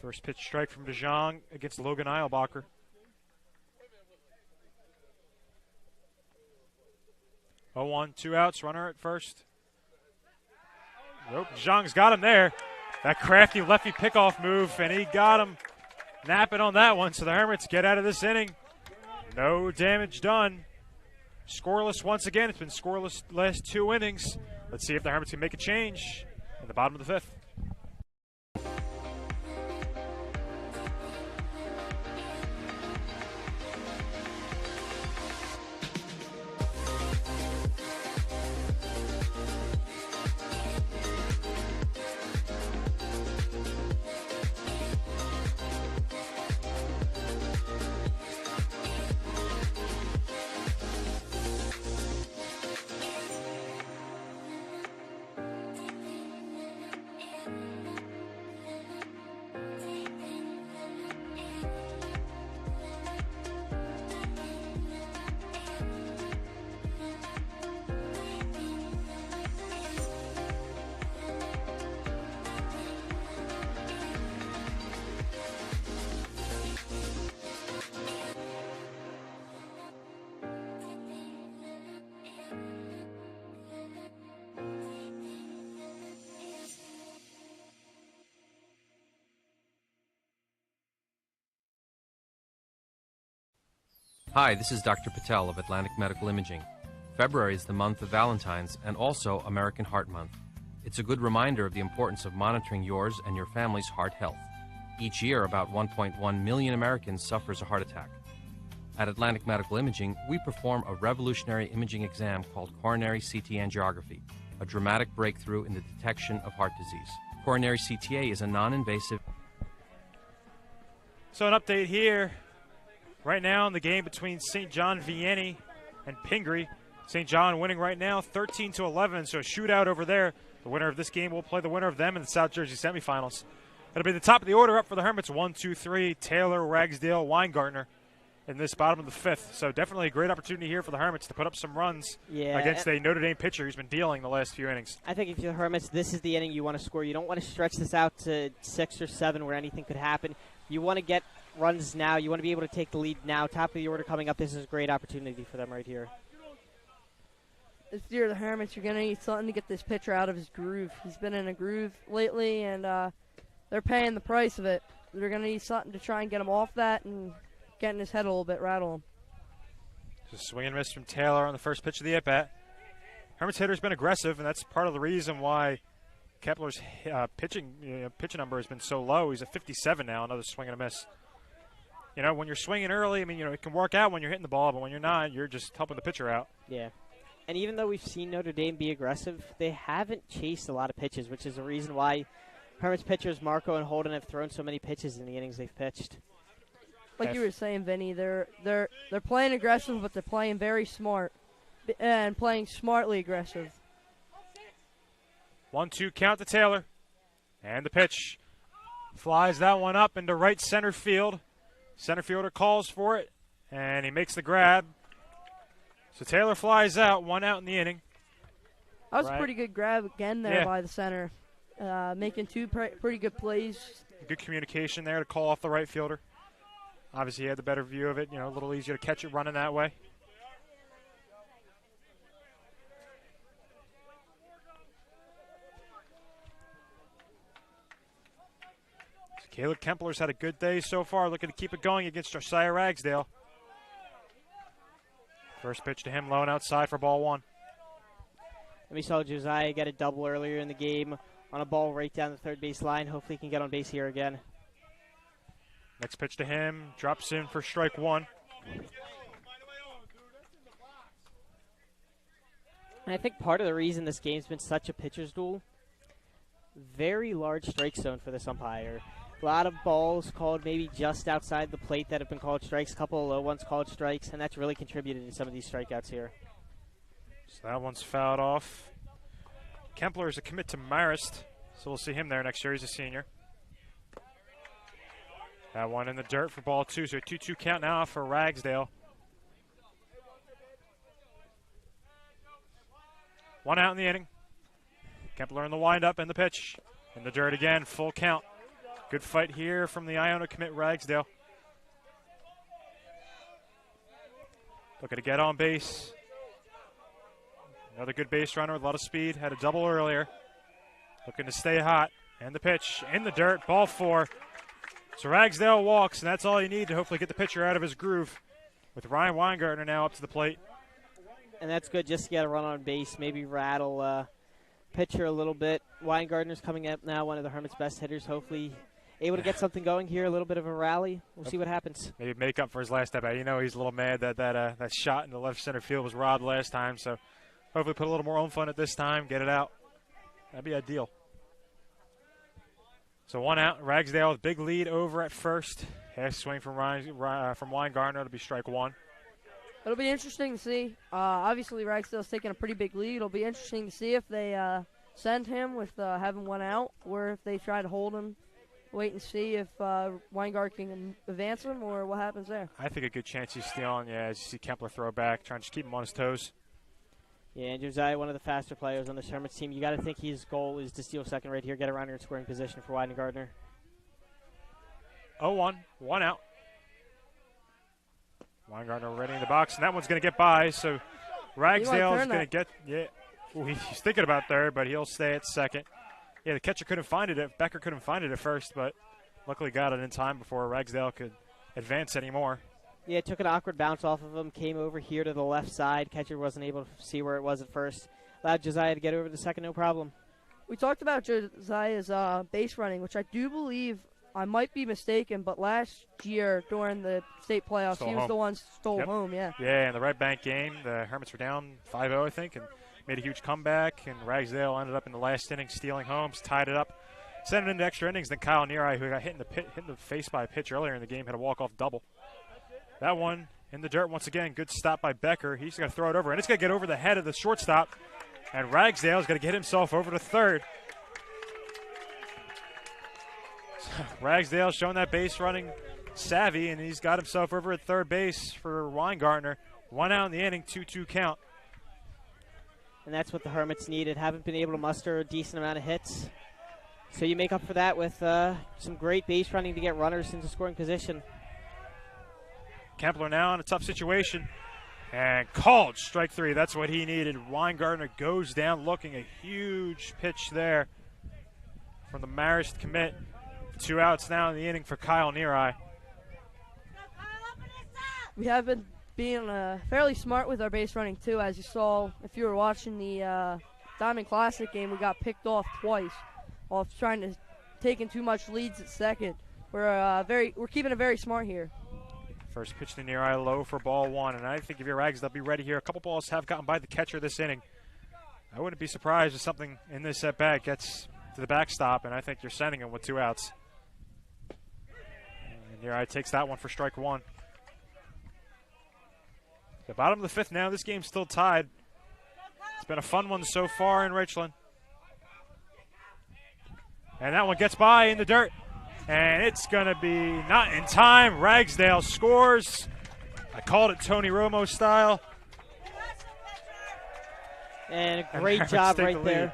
First pitch strike from DeJong against Logan Eilbacher. Oh, 1, 2 outs, runner at first. Nope, DeJong's got him there. That crafty lefty pickoff move, and he got him napping on that one. So the Hermits get out of this inning. No damage done. Scoreless once again. It's been scoreless last 2 innings. Let's see if the Hermits can make a change in the bottom of the 5th. Hi, this is Dr. Patel of Atlantic Medical Imaging. February is the month of Valentine's and also American Heart Month. It's a good reminder of the importance of monitoring yours and your family's heart health. Each year, about 1.1 million Americans suffers a heart attack. At Atlantic Medical Imaging, we perform a revolutionary imaging exam called coronary CT angiography, a dramatic breakthrough in the detection of heart disease. Coronary CTA is a non-invasive. So an update here. Right now in the game between St. John Vianney and Pingree. St. John winning right now 13-11, so a shootout over there. The winner of this game will play the winner of them in the South Jersey semifinals. It'll be the top of the order up for the Hermits. 1, 2, 3, Taylor, Ragsdale, Weingartner in this bottom of the 5th. So definitely a great opportunity here for the Hermits to put up some runs against a Notre Dame pitcher who's been dealing the last few innings. I think if you're the Hermits, this is the inning you want to score. You don't want to stretch this out to 6 or 7 where anything could happen. You want to get runs now. You want to be able to take the lead now. Top of the order coming up. This is a great opportunity for them right here. If you're the Hermits, you're going to need something to get this pitcher out of his groove. He's been in a groove lately, and they're paying the price of it. They're going to need something to try and get him off that and get in his head a little bit, rattle him. Just swing and miss from Taylor on the first pitch of the at-bat. Hermits hitter's been aggressive, and that's part of the reason why Kepler's pitching number has been so low. He's at 57 now, another swing and a miss. You know, when you're swinging early, I mean, it can work out when you're hitting the ball, but when you're not, you're just helping the pitcher out. Yeah. And even though we've seen Notre Dame be aggressive, they haven't chased a lot of pitches, which is the reason why Hermits pitchers Marco and Holden have thrown so many pitches in the innings they've pitched. Like you were saying, Vinny, they're playing aggressive, but they're playing very smart and playing smartly aggressive. 1-2 count to Taylor. And the pitch. Flies that one up into right center field. Center fielder calls for it, and he makes the grab. So Taylor flies out, 1 out in the inning. That was a pretty good grab again there by the center. Making two pretty good plays. Good communication there to call off the right fielder. Obviously, he had the better view of it. You know, a little easier to catch it running that way. So Caleb Kempler's had a good day so far, looking to keep it going against Josiah Ragsdale. First pitch to him, low and outside for ball 1. And we saw Josiah get a double earlier in the game on a ball right down the third base line. Hopefully he can get on base here again. Next pitch to him, drops in for strike 1. And I think part of the reason this game's been such a pitcher's duel, very large strike zone for this umpire. A lot of balls called maybe just outside the plate that have been called strikes, a couple of low ones called strikes, and that's really contributed to some of these strikeouts here. So that one's fouled off. Kempler is a commit to Marist, so we'll see him there next year. He's a senior. That one in the dirt for ball 2, so a 2-2 count now for Ragsdale. 1 out in the inning. Kempler in the windup and the pitch. In the dirt again, full count. Good fight here from the Iona commit Ragsdale. Looking to get on base. Another good base runner with a lot of speed. Had a double earlier. Looking to stay hot. And the pitch in the dirt. Ball 4. So Ragsdale walks, and that's all you need to hopefully get the pitcher out of his groove. With Ryan Weingartner now up to the plate. And that's good just to get a run on base. Maybe rattle pitcher a little bit. Weingartner's coming up now, one of the Hermits' best hitters. Hopefully able to get something going here, a little bit of a rally. We'll see what happens. Maybe make up for his last at bat. You know he's a little mad that that shot in the left center field was robbed last time. So hopefully put a little more oomph on it this time, get it out. That'd be ideal. So 1 out. Ragsdale with big lead over at first. Half swing from Weingartner. It'll be strike 1. It'll be interesting to see. Obviously, Ragsdale's taking a pretty big lead. It'll be interesting to see if they send him with having 1 out, or if they try to hold him, wait and see if Weingart can advance him, or what happens there. I think a good chance he's stealing, as you see Kempler throw back, trying to just keep him on his toes. Yeah, and Josiah, one of the faster players on this Hermits team. You got to think his goal is to steal second right here, get around here in scoring position for Weingartner. 0-1, 1 out. Weingartner ready in the box, and that one's going to get by, so Ragsdale is going to get, well, he's thinking about third, but he'll stay at second. Yeah, the catcher couldn't find it, Becker couldn't find it at first, but luckily got it in time before Ragsdale could advance anymore. Yeah, it took an awkward bounce off of him, came over here to the left side. Catcher wasn't able to see where it was at first. Allowed Josiah to get over to second, no problem. We talked about Josiah's base running, which I do believe, I might be mistaken, but last year during the state playoffs, he was the one who stole home, Yeah, in the Red Bank game, the Hermits were down 5-0, I think, and made a huge comeback, and Ragsdale ended up in the last inning stealing homes, tied it up, sent it into extra innings. Then Kyle Neary, who got hit in the face by a pitch earlier in the game, had a walk-off double. That one in the dirt once again. Good stop by Becker. He's going to throw it over, and it's going to get over the head of the shortstop. And Ragsdale's going to get himself over to third. So Ragsdale showing that base running savvy, and he's got himself over at third base for Weingartner. 1 out in the inning, 2-2 count. And that's what the Hermits needed. Haven't been able to muster a decent amount of hits. So you make up for that with some great base running to get runners into scoring position. Kempler now in a tough situation, and called strike 3. That's what he needed. Weingartner goes down looking, a huge pitch there from the Marist commit. 2 outs now in the inning for Kyle Neary. We have been being fairly smart with our base running too, as you saw if you were watching the Diamond Classic game. We got picked off twice off trying to taking too much leads at second. We're keeping it very smart here. First pitch to Neary, low for ball 1, and I think if you're Rags, they'll be ready here. A couple balls have gotten by the catcher this inning. I wouldn't be surprised if something in this at-bat gets to the backstop, and I think you're sending him with 2 outs. And Neary takes that one for strike 1. The bottom of the 5th now. This game's still tied. It's been a fun one so far in Richland. And that one gets by in the dirt. And it's going to be not in time. Ragsdale scores. I called it Tony Romo style. And a great job right there.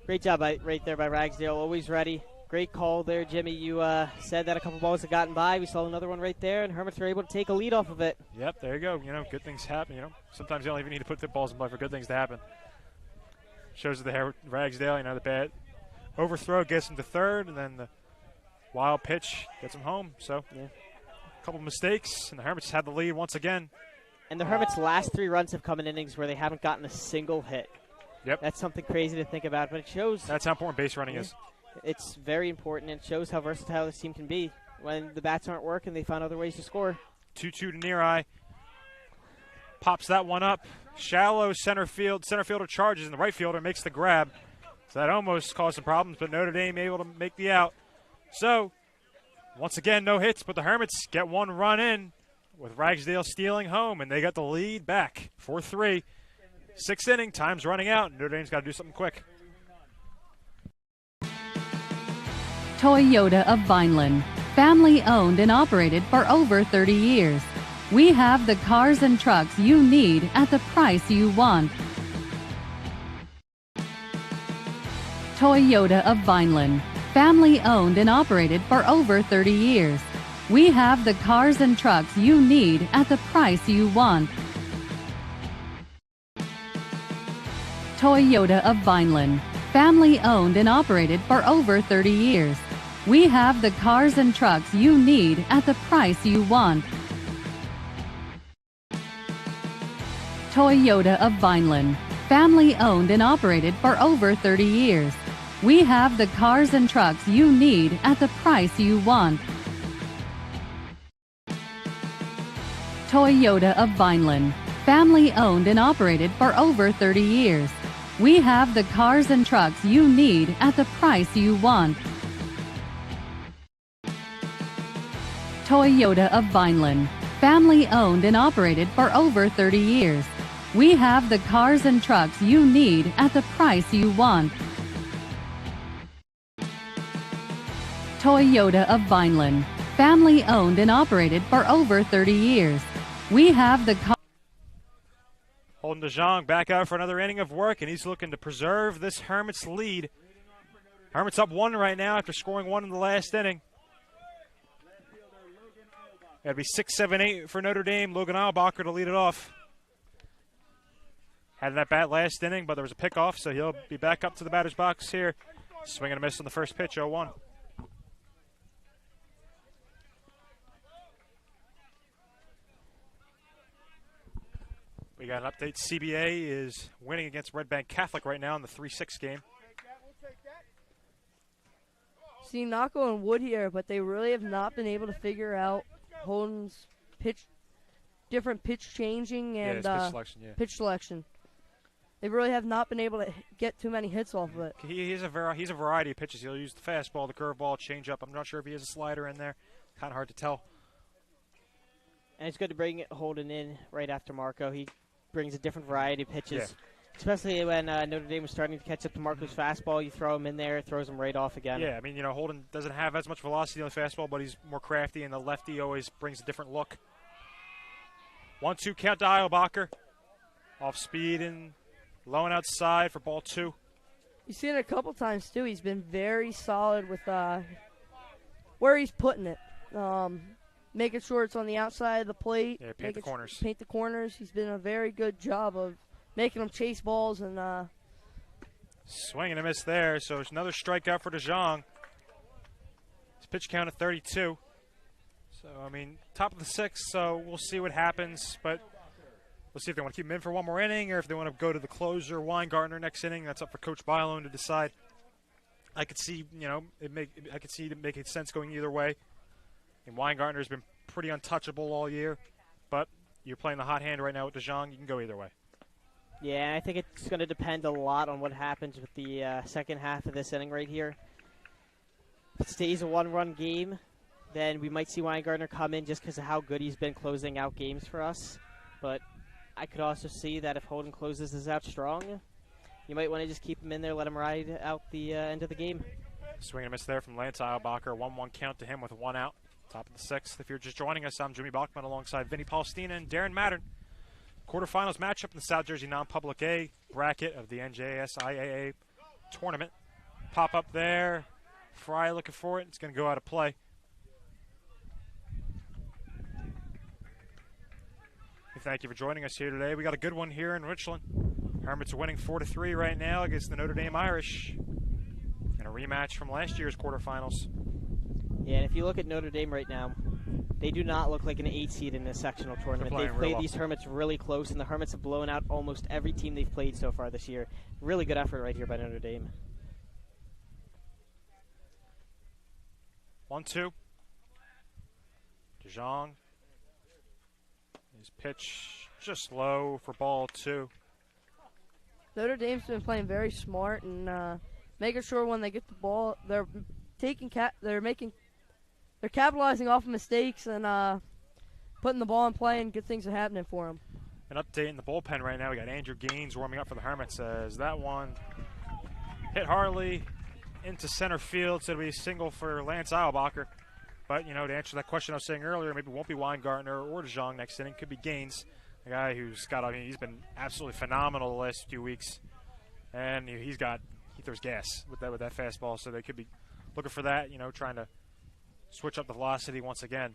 Great job right there by Ragsdale. Always ready. Great call there, Jimmy. You said that a couple balls had gotten by. We saw another one right there, and Hermits were able to take a lead off of it. Yep, there you go. Good things happen. Sometimes you don't even need to put the balls in play for good things to happen. Shows the Ragsdale, the bad overthrow gets him to third, and then the wild pitch gets him home. So, a couple mistakes, and the Hermits had the lead once again. And the Hermits' last 3 runs have come in innings where they haven't gotten a single hit. Yep. That's something crazy to think about, but it shows. That's how important base running is. It's very important, and it shows how versatile this team can be. When the bats aren't working, they find other ways to score. 2-2 to near eye. Pops that one up. Shallow center field. Center fielder charges, and the right fielder makes the grab. So that almost caused some problems, but Notre Dame able to make the out. So, once again, no hits, but the Hermits get 1 run in with Ragsdale stealing home, and they got the lead back, 4-3. 6th inning, time's running out. Notre Dame's got to do something quick. Toyota of Vineland, family owned and operated for over 30 years. We have the cars and trucks you need at the price you want. Toyota of Vineland, family owned and operated for over 30 years. We have the cars and trucks you need at the price you want. Toyota of Vineland, family owned and operated for over 30 years. We have the cars and trucks you need at the price you want. Toyota of Vineland, family owned and operated for over 30 years. We have the cars and trucks you need at the price you want. Toyota of Vineland, family owned and operated for over 30 years. We have the cars and trucks you need at the price you want. Toyota of Vineland, family owned and operated for over 30 years. We have the cars and trucks you need at the price you want. Toyota of Vineland, family owned and operated for over 30 years. We have the Holden DeJong back out for another inning of work, and he's looking to preserve this Hermits lead. Hermits up 1 right now after scoring 1 in the last inning. Got to be 6, 7, 8 for Notre Dame. Logan Eilbacher to lead it off. Had that bat last inning, but there was a pickoff, so he'll be back up to the batter's box here. Swing and a miss on the first pitch, 0-1. We got an update. CBA is winning against Red Bank Catholic right now in the 3-6 game. See, knock on wood here, but they really have not been able to figure out Holden's different pitch changing and pitch selection. They really have not been able to get too many hits off of it. He's a variety of pitches. He'll use the fastball, the curveball, changeup. I'm not sure if he has a slider in there. Kind of hard to tell. And it's good to bring Holden in right after Marco. He brings a different variety of pitches. Especially when Notre Dame was starting to catch up to Marco's fastball. You throw him in there, it throws him right off again. Yeah, I mean, Holden doesn't have as much velocity on the fastball, but he's more crafty, and the lefty always brings a different look. 1-2 count to Eilbacher. Off speed and low and outside for ball 2. You've seen it a couple times, too. He's been very solid with where he's putting it. Making sure it's on the outside of the plate. Yeah, paint the corners. Paint the corners. He's been a very good job of making them chase balls and swing and a miss there. So it's another strikeout for DeJong. His pitch count at 32. So, I mean, top of the 6th, so we'll see what happens. But we'll see if they want to keep him in for one more inning or if they want to go to the closer, Weingartner, next inning. That's up for Coach Bylone to decide. I could see, I could see it making sense going either way. And Weingartner's been pretty untouchable all year. But you're playing the hot hand right now with DeJong. You can go either way. Yeah, I think it's going to depend a lot on what happens with the second half of this inning right here. If it stays a 1-run game, then we might see Weingartner come in just because of how good he's been closing out games for us. But I could also see that if Holden closes this out strong, you might want to just keep him in there, let him ride out the end of the game. Swing and a miss there from Lance Eilbacher. 1-1 count to him with 1 out. Top of the 6th. If you're just joining us, I'm Jimmy Bachman alongside Vinny Paulstina and Darren Mattern. Quarterfinals matchup in the South Jersey Non-Public A bracket of the NJSIAA tournament. Pop up there. Fry looking for it. It's going to go out of play. Thank you for joining us here today. We got a good one here in Richland. Hermits are winning 4-3 right now against the Notre Dame Irish in a rematch from last year's quarterfinals. Yeah, and if you look at Notre Dame right now, they do not look like an 8 seed in this sectional tournament. They've played these Hermits really close, and the Hermits have blown out almost every team they've played so far this year. Really good effort right here by Notre Dame. 1-2. DeJong. His pitch just low for ball 2. Notre Dame's been playing very smart and making sure when they get the ball, they're capitalizing off of mistakes and putting the ball in play, and good things are happening for them. An update in the bullpen right now. We got Andrew Gaines warming up for the Hermits as that one hit Harley into center field, so it'll be a single for Lance Eilbacher. But, you know, to answer that question I was saying earlier, maybe it won't be Weingartner or DeJong next inning. Could be Gaines, a guy who's got, I mean, he's been absolutely phenomenal the last few weeks. And he throws gas with that fastball, so they could be looking for that, you know, trying to switch up the velocity once again.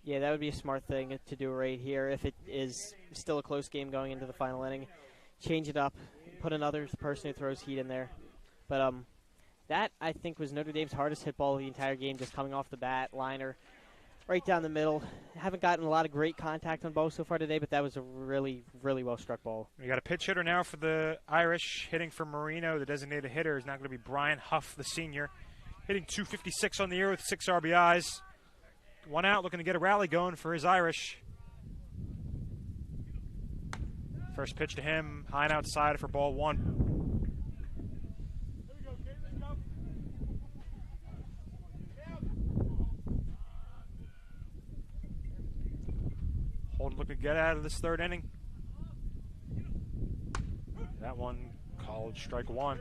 Yeah, that would be a smart thing to do right here if it is still a close game going into the final inning. Change it up, put another person who throws heat in there. But that, I think, was Notre Dame's hardest hit ball of the entire game, just coming off the bat, liner, right down the middle. Haven't gotten a lot of great contact on balls so far today, but that was a really, really well-struck ball. We got a pitch hitter now for the Irish, hitting for Marino. The designated hitter is now going to be Brian Huff, the senior, hitting .256 on the year with 6 RBIs. 1 out, looking to get a rally going for his Irish. First pitch to him, high and outside for ball 1. Holden looking to get out of this 3rd inning. That one called strike 1.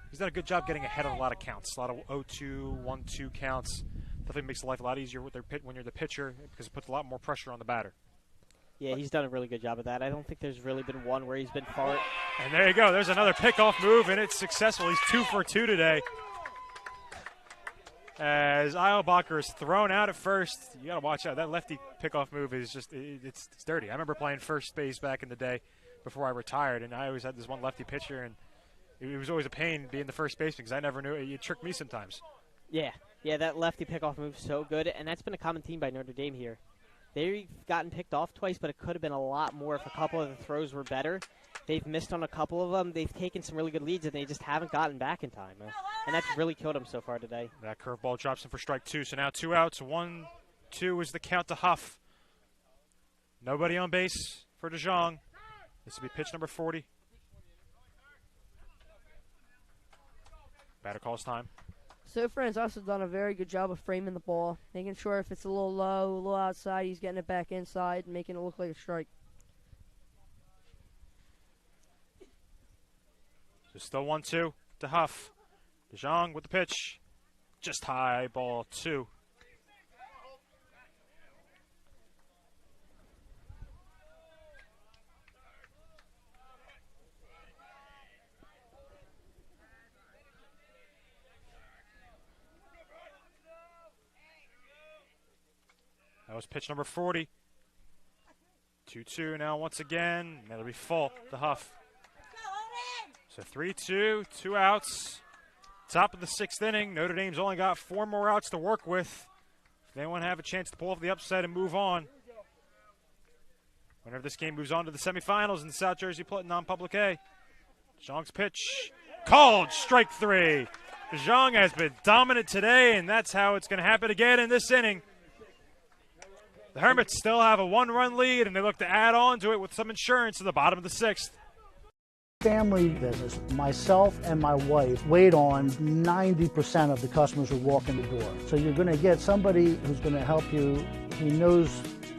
He's done a good job getting ahead of a lot of counts, a lot of 0-2, 1-2 counts. Definitely makes life a lot easier with when you're the pitcher, because it puts a lot more pressure on the batter. Yeah, he's done a really good job of that. I don't think there's really been one where he's been far. And there you go. There's another pickoff move, and it's successful. He's 2 for 2 today. As Eilbacher is thrown out at first. You got to watch out. That lefty pickoff move is just, it's dirty. I remember playing first base back in the day before I retired, and I always had this one lefty pitcher, and it was always a pain being the first baseman because I never knew it. It tricked me sometimes. Yeah, that lefty pickoff move is so good, and that's been a common theme by Notre Dame here. They've gotten picked off twice, but it could have been a lot more if a couple of the throws were better. They've missed on a couple of them. They've taken some really good leads, and they just haven't gotten back in time. And that's really killed them so far today. That curveball drops him for strike 2. So now 2 outs. 1-2 is the count to Huff. Nobody on base for DeJong. This will be pitch number 40. Batter calls time. So Fran's also done a very good job of framing the ball, making sure if it's a little low, a little outside, he's getting it back inside and making it look like a strike. So still 1-2 to Huff. DeJong with the pitch. Just high, ball 2. That was pitch number 40. 2-2 now once again. That'll be full to Huff. So 3-2, 2 outs. Top of the 6th inning. Notre Dame's only got 4 more outs to work with. If they want to have a chance to pull off the upset and move on. Whenever this game moves on to the semifinals in the South Jersey Non-Public A. DeJong's pitch. Called strike 3. DeJong has been dominant today, and that's how it's going to happen again in this inning. The Hermits still have a 1-run lead, and they look to add on to it with some insurance in the bottom of the 6th. Family business. Myself and my wife wait on 90% of the customers who walk in the door. So you're going to get somebody who's going to help you. He knows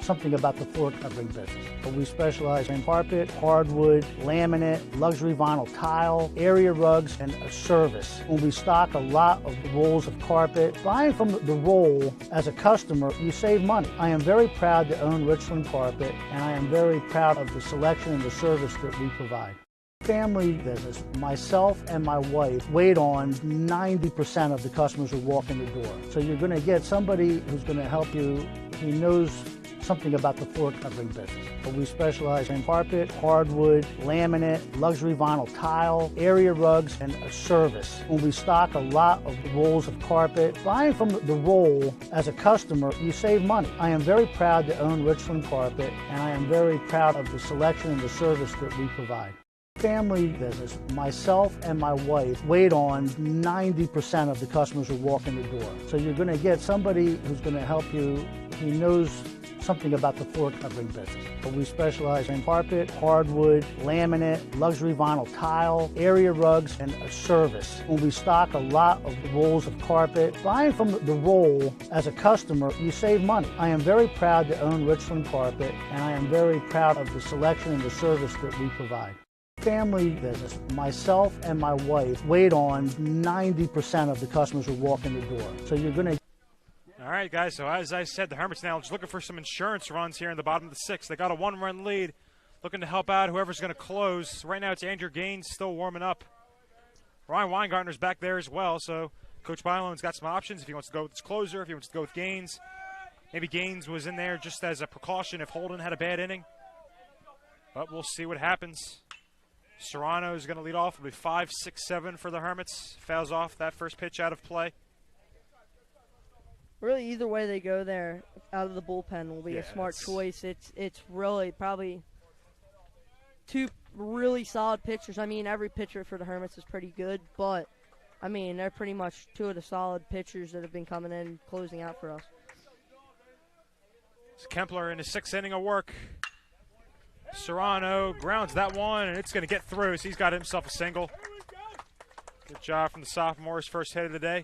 something something about the floor covering business. We specialize in carpet, hardwood, laminate, luxury vinyl tile, area rugs, and a service. When we stock a lot of rolls of carpet, buying from the roll as a customer, you save money. I am very proud to own Richland Carpet, and I am very proud of the selection and the service that we provide. Family business. Myself and my wife wait on 90% of the customers who walk in the door. So you're going to get somebody who's going to help you. He knows something about the floor covering business. We specialize in carpet, hardwood, laminate, luxury vinyl tile, area rugs, and a service. When we stock a lot of rolls of carpet, buying from the roll as a customer, you save money. I am very proud to own Richland Carpet, and I am very proud of the selection and the service that we provide. Family business. Myself and my wife wait on 90% of the customers who walk in the door. So you're going to get somebody who's going to help you. He knows something about the floor covering business. We specialize in carpet, hardwood, laminate, luxury vinyl tile, area rugs, and a service. When we stock a lot of rolls of carpet, buying from the roll as a customer, you save money. I am very proud to own Richland Carpet, and I am very proud of the selection and the service that we provide. Family business. Myself and my wife wait on 90% of the customers who walk in the door. So you're going to... All right, guys, so as I said, the Hermits now just looking for some insurance runs here in the bottom of the sixth. They got a one-run lead, looking to help out whoever's going to close. Right now it's Andrew Gaines still warming up. Ryan Weingartner's back there as well, so Coach Bylone's got some options if he wants to go with his closer, if he wants to go with Gaines. Maybe Gaines was in there just as a precaution if Holden had a bad inning. But we'll see what happens. Serrano is going to lead off. It'll be 5-6-7 for the Hermits. Fouls off that first pitch out of play. Really, either way they go there, out of the bullpen will be a smart choice. It's really probably two really solid pitchers. I mean, every pitcher for the Hermits is pretty good, but, I mean, they're pretty much two of the solid pitchers that have been coming in closing out for us. It's Kempler in his sixth inning of work. Serrano grounds that one, and it's going to get through, so he's got himself a single. Good job from the sophomore's first hit of the day.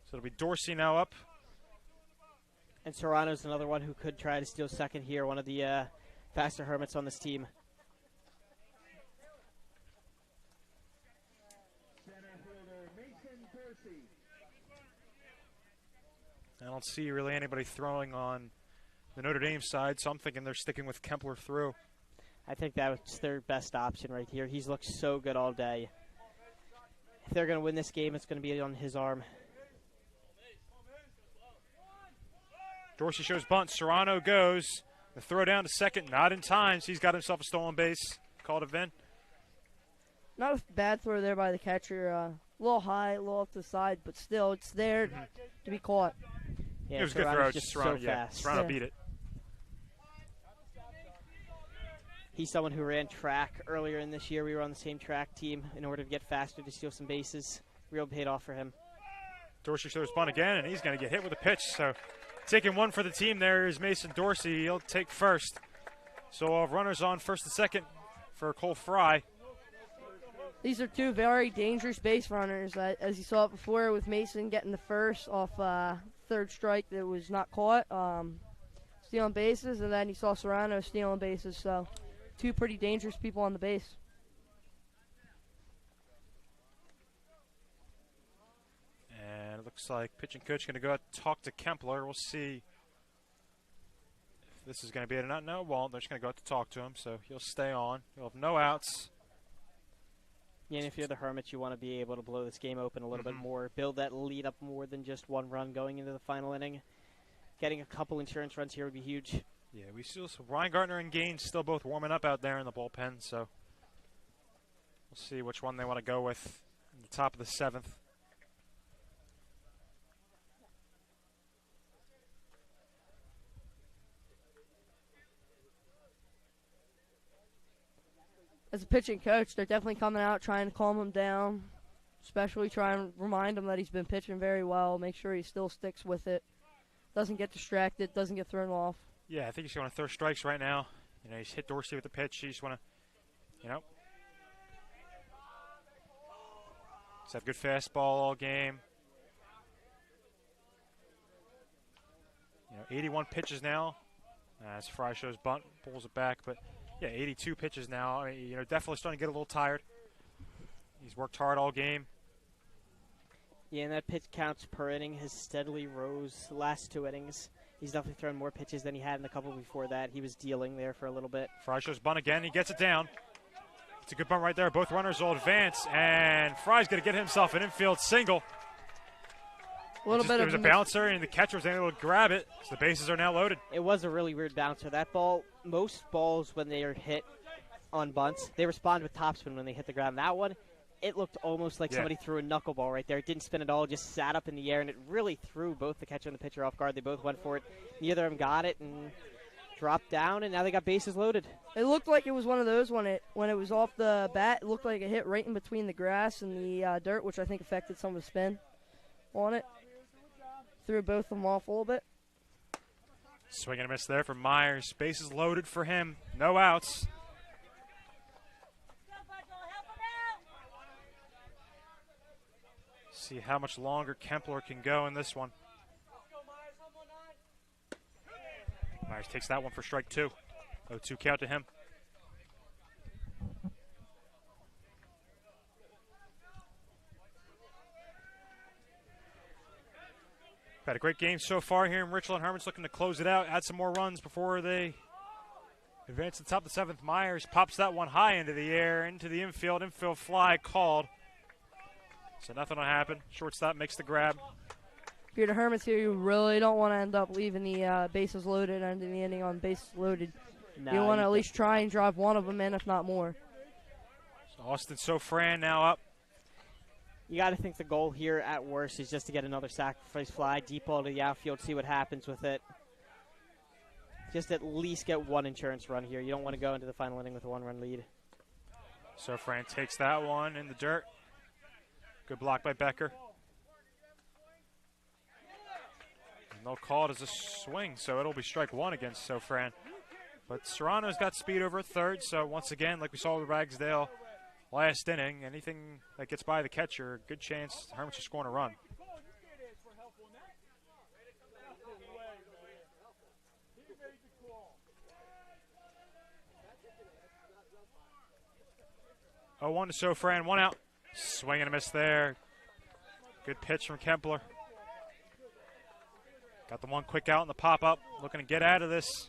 So it'll be Dorsey now up. And Serrano's another one who could try to steal second here, one of the faster Hermits on this team. I don't see really anybody throwing on the Notre Dame side, so I'm thinking they're sticking with Kempler through. I think that's their best option right here. He's looked so good all day. If they're going to win this game, it's going to be on his arm. Dorsey shows bunt. Serrano goes. The throw down to second, not in time, so he's got himself a stolen base. Called a Vin. Not a bad throw there by the catcher. A little high, a little off to the side, but still, it's there to be caught. Yeah, it was a good throw. Just Serrano, so fast. Serrano beat it. He's someone who ran track earlier in this year. We were on the same track team in order to get faster to steal some bases. Real paid off for him. Dorsey shows bunt again, and he's going to get hit with a pitch. So taking one for the team there is Mason Dorsey. He'll take first. So we'll have runners on first and second for Cole Fry. These are two very dangerous base runners. As you saw it before with Mason getting the first off third strike that was not caught, stealing bases, and then you saw Serrano stealing bases. So two pretty dangerous people on the base. And it looks like pitching coach going to go out and talk to Kempler. We'll see if this is going to be it or not. No, well, they're just going to go out to talk to him, so he'll stay on. He'll have no outs. Yeah, and if you're the Hermits, you want to be able to blow this game open a little bit more, build that lead up more than just one run going into the final inning. Getting a couple insurance runs here would be huge. Yeah, we still Ryan Gardner and Gaines still both warming up out there in the bullpen, so we'll see which one they want to go with in the top of the seventh. As a pitching coach, they're definitely coming out trying to calm him down, especially try and remind him that he's been pitching very well, make sure he still sticks with it, doesn't get distracted, doesn't get thrown off. Yeah, I think he's going to throw strikes right now. You know, he's hit Dorsey with the pitch. He just want to, you know, he's had good fastball all game. 81 pitches now. As Fry shows bunt, pulls it back, but yeah, 82 pitches now. I mean, definitely starting to get a little tired. He's worked hard all game. Yeah, and that pitch counts per inning has steadily rose the last 2 innings. He's definitely thrown more pitches than he had in the couple before that. He was dealing there for a little bit. Fry shows bunt again. He gets it down. It's a good bunt right there. Both runners will advance, and Fry's going to get himself an infield single. There was a bouncer, and the catcher was able to grab it, so the bases are now loaded. It was a really weird bouncer. That ball, most balls when they are hit on bunts, they respond with topspin when they hit the ground. That one, it looked almost like somebody threw a knuckleball right there. It didn't spin at all, just sat up in the air, and it really threw both the catcher and the pitcher off guard. They both went for it. Neither of them got it and dropped down, and now they got bases loaded. It looked like it was one of those when it was off the bat. It looked like it hit right in between the grass and the dirt, which I think affected some of the spin on it. Threw both of them off a little bit. Swing and a miss there from Myers. Bases loaded for him. No outs. See how much longer Kempler can go in this one. Myers takes that one for strike 2. 0-2 count to him. Had a great game so far here in Richland. Hermits looking to close it out, add some more runs before they advance to the top of the 7th. Myers pops that one high into the air, into the infield. Infield fly called. So nothing will happen. Shortstop makes the grab. If you're the Hermits here, you really don't want to end up leaving the bases loaded, ending the inning on bases loaded. You want to at least try and drive one of them in, if not more. So Austin Sofran now up. You got to think the goal here at worst is just to get another sacrifice fly, deep ball to the outfield, see what happens with it. Just at least get one insurance run here. You don't want to go into the final inning with a 1-run lead. Sofran takes that one in the dirt. Good block by Becker. And they'll call it as a swing, so it'll be strike 1 against Sofran. But Serrano's got speed over at third, so once again, like we saw with Ragsdale last inning, anything that gets by the catcher, good chance the Hermits are scoring a run. Oh, 1 to Sofran, 1 out. Swing and a miss there. Good pitch from Kempler. Got the one quick out in the pop-up, looking to get out of this.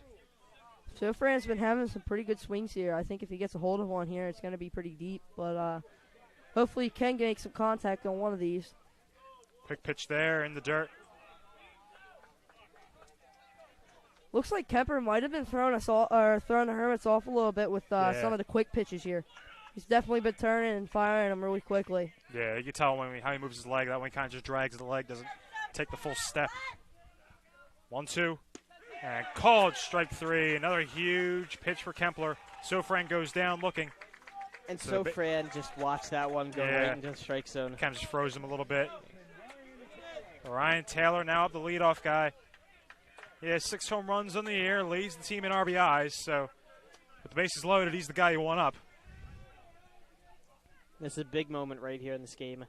Sofran's been having some pretty good swings here. I think if he gets a hold of one here, it's going to be pretty deep. But hopefully he can make some contact on one of these. Quick pitch there in the dirt. Looks like Kemper might have been throwing the Hermits off a little bit with some of the quick pitches here. He's definitely been turning and firing them really quickly. Yeah, you can tell how he moves his leg. That one kind of just drags the leg, doesn't take the full step. 1-2. And called strike 3. Another huge pitch for Kempler. Sofran goes down looking. And Sofran just watched that one go right into the strike zone. Kind of just froze him a little bit. Ryan Taylor now up the leadoff guy. He has 6 home runs on the year, leads the team in RBIs. So with the bases loaded, he's the guy you want up. This is a big moment right here in this game.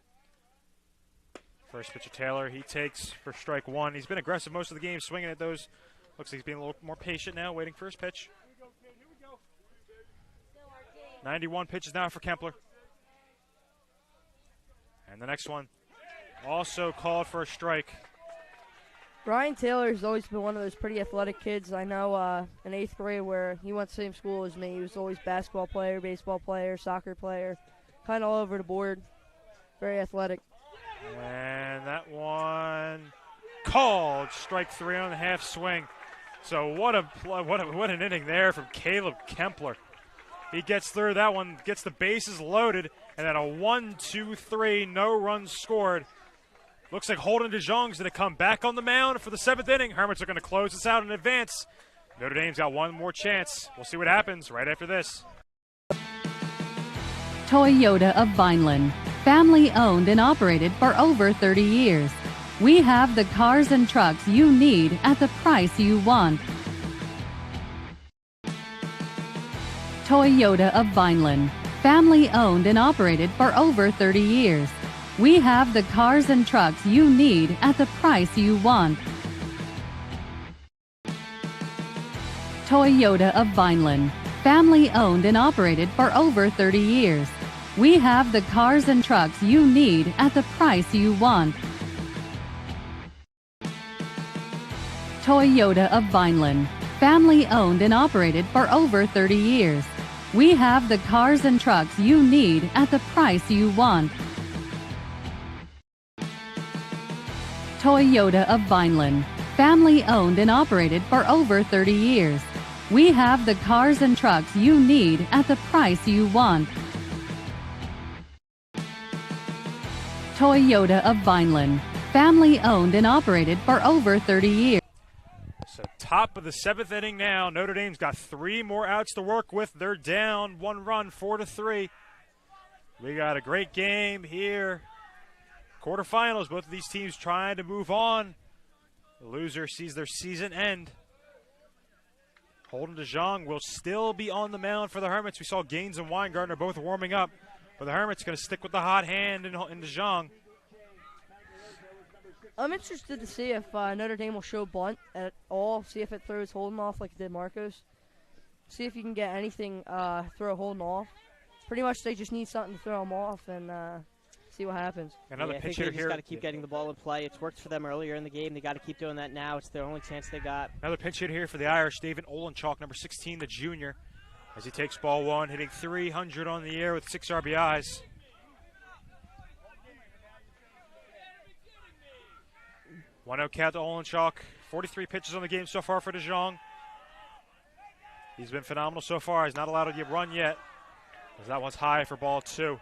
First pitch of Taylor, he takes for strike 1. He's been aggressive most of the game, swinging at those. Looks like he's being a little more patient now, waiting for his pitch. 91 pitches now for Kempler. And the next one also called for a strike. Ryan Taylor has always been one of those pretty athletic kids. I know in 8th grade where he went to the same school as me. He was always basketball player, baseball player, soccer player, kind of all over the board. Very athletic. And that one called strike 3 on the half swing. So what an inning there from Caleb Kempler. He gets through that one, gets the bases loaded, and then a 1-2-3, no runs scored. Looks like Holden DeJong's going to come back on the mound for the 7th inning. Hermits are going to close this out in advance. Notre Dame's got one more chance. We'll see what happens right after this. Toyota of Vineland, family owned and operated for over 30 years. We have the cars and trucks you need at the price you want. Toyota of Vineland, family owned and operated for over 30 years. We have the cars and trucks you need at the price you want. Toyota of Vineland, family owned and operated for over 30 years. We have the cars and trucks you need at the price you want. Toyota of Vineland, family owned and operated for over 30 years. We have the cars and trucks you need at the price you want. Toyota of Vineland, family owned and operated for over 30 years. We have the cars and trucks you need at the price you want. Toyota of Vineland, family owned and operated for over 30 years. So top of the 7th inning now. Notre Dame's got 3 more outs to work with. They're down 1 run, 4-3. We got a great game here. Quarterfinals, both of these teams trying to move on. The loser sees their season end. Holden DeJong will still be on the mound for the Hermits. We saw Gaines and Weingartner both warming up. But the Hermits going to stick with the hot hand in DeJong. I'm interested to see if Notre Dame will show bunt at all, see if it throws Holden off like it did Marcos. See if you can get anything, throw Holden off. Pretty much they just need something to throw him off and see what happens. Another pitch hitter here. They just got to keep getting the ball in play. It's worked for them earlier in the game. They got to keep doing that now. It's their only chance they got. Another pinch hitter here for the Irish, David Olenchalk, number 16, the junior, as he takes ball 1, hitting .300 on the year with 6 RBIs. One-out count to Olenchalk. 43 pitches on the game so far for DeJong. He's been phenomenal so far. He's not allowed to run yet, as that one's high for ball 2.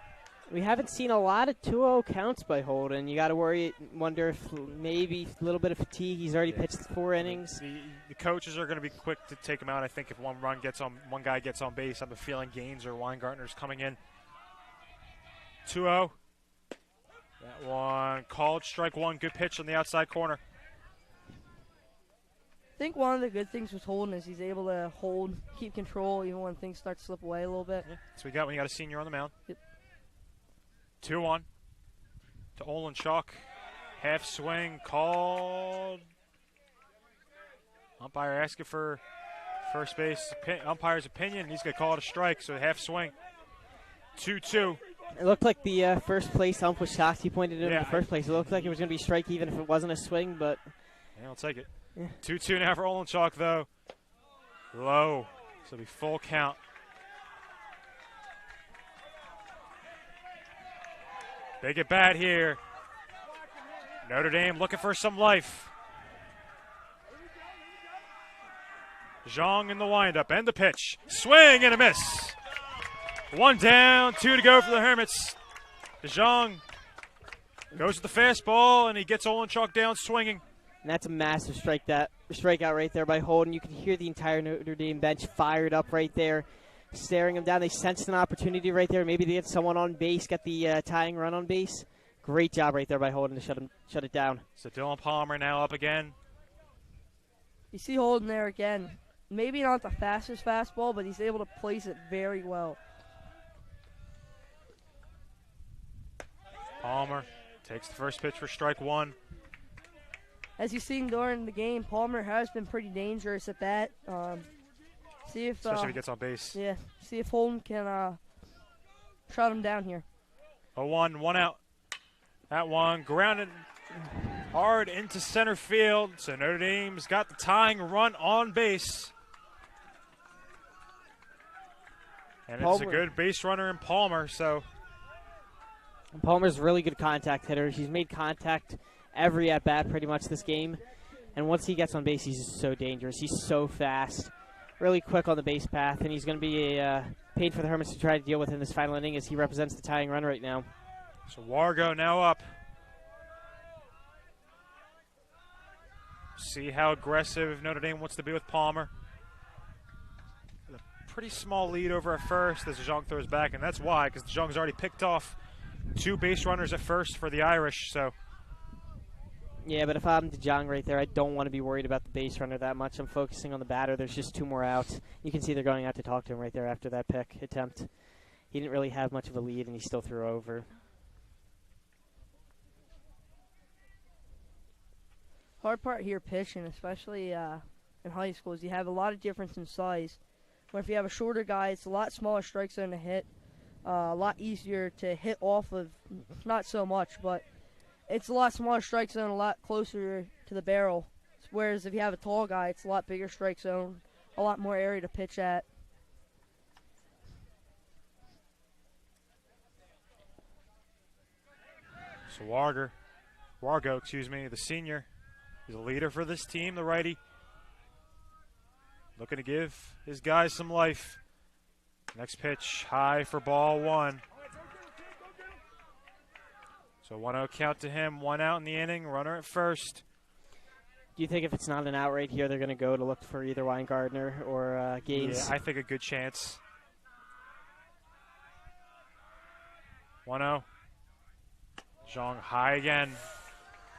We haven't seen a lot of 2-0 counts by Holden. You got to wonder if maybe a little bit of fatigue. He's already pitched 4 innings. The coaches are going to be quick to take him out. I think if one guy gets on base, I have a feeling Gaines or Weingartner's coming in. 2-0. That one called strike 1. Good pitch on the outside corner. I think one of the good things with Holden is he's able to keep control even when things start to slip away a little bit. Yeah, that's what we got when you got a senior on the mound. Yep. 2-1 to Olenchalk. Half swing called. Umpire asking for first base. Umpire's opinion. He's going to call it a strike, so half swing. 2-2. It looked like the first place ump was shocked. He pointed it in the first place. It looked like it was going to be a strike even if it wasn't a swing, but. Yeah, I'll take it. Yeah. 2-2 now for Olenchalk, though. Low. So it'll be full count. Big at bat here. Notre Dame looking for some life. Zhang in the windup and the pitch. Swing and a miss. 1 down, 2 to go for the Hermits. DeJong goes to the fastball, and he gets Olenchalk down swinging. And that's a massive strikeout right there by Holden. You can hear the entire Notre Dame bench fired up right there, staring him down. They sensed an opportunity right there. Maybe to get someone on base, get the tying run on base. Great job right there by Holden to shut it down. So Dylan Palmer now up again. You see Holden there again. Maybe not the fastest fastball, but he's able to place it very well. Palmer takes the first pitch for strike 1. As you've seen during the game, Palmer has been pretty dangerous at bat. See if especially if he gets on base. Yeah, see if Holden can shut him down here. 0-1, 1 out. That one grounded hard into center field. So Notre Dame's got the tying run on base. And it's a good base runner in Palmer. So Palmer's a really good contact hitter. He's made contact every at-bat pretty much this game. And once he gets on base, he's just so dangerous. He's so fast, really quick on the base path, and he's going to be a pain for the Hermits to try to deal with in this final inning as he represents the tying run right now. So Wargo now up. See how aggressive Notre Dame wants to be with Palmer. A pretty small lead over at first as DeJong throws back, and that's why, because DeJong's already picked off 2 base runners at first for the Irish. So. Yeah, but if I'm DeJong right there, I don't want to be worried about the base runner that much. I'm focusing on the batter. There's just 2 more outs. You can see they're going out to talk to him right there after that pick attempt. He didn't really have much of a lead, and he still threw over. Hard part here pitching, especially in high school is you have a lot of difference in size. Where if you have a shorter guy, it's a lot smaller strike zone to hit, a lot easier to hit off of, not so much, but it's a lot smaller strike zone, a lot closer to the barrel. Whereas if you have a tall guy, it's a lot bigger strike zone, a lot more area to pitch at. So Wargo, the senior, is a leader for this team, the righty. Looking to give his guys some life. Next pitch, high for ball one. So 1-0 count to him, 1 out in the inning, runner at first. Do you think if it's not an out right here, they're going to go to look for either Weingartner or Gaines? Yeah, I think a good chance. 1-0. Zhang high again.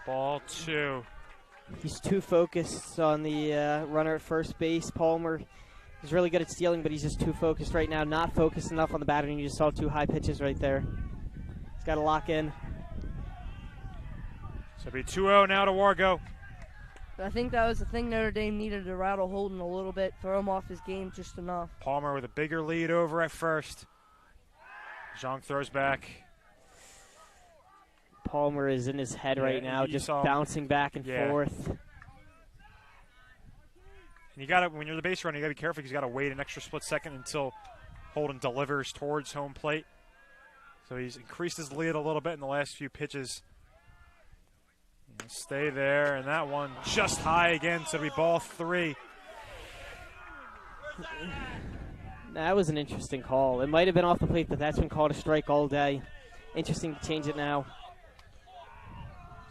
Ball 2. He's too focused on the runner at first base. Palmer is really good at stealing, but he's just too focused right now. Not focused enough on the batter, and you just saw 2 high pitches right there. He's got to lock in. So it'll be 2-0 now to Wargo. I think that was the thing Notre Dame needed to rattle Holden a little bit, throw him off his game just enough. Palmer with a bigger lead over at first. Zhang throws back. Palmer is in his head right now, just bouncing back and forth. And you got to, when you're the base runner, you got to be careful because you got to wait an extra split second until Holden delivers towards home plate. So he's increased his lead a little bit in the last few pitches. Stay there, and that one just high again, so it'll be ball 3. That was an interesting call. It might have been off the plate, but that's been called a strike all day. Interesting to change it now.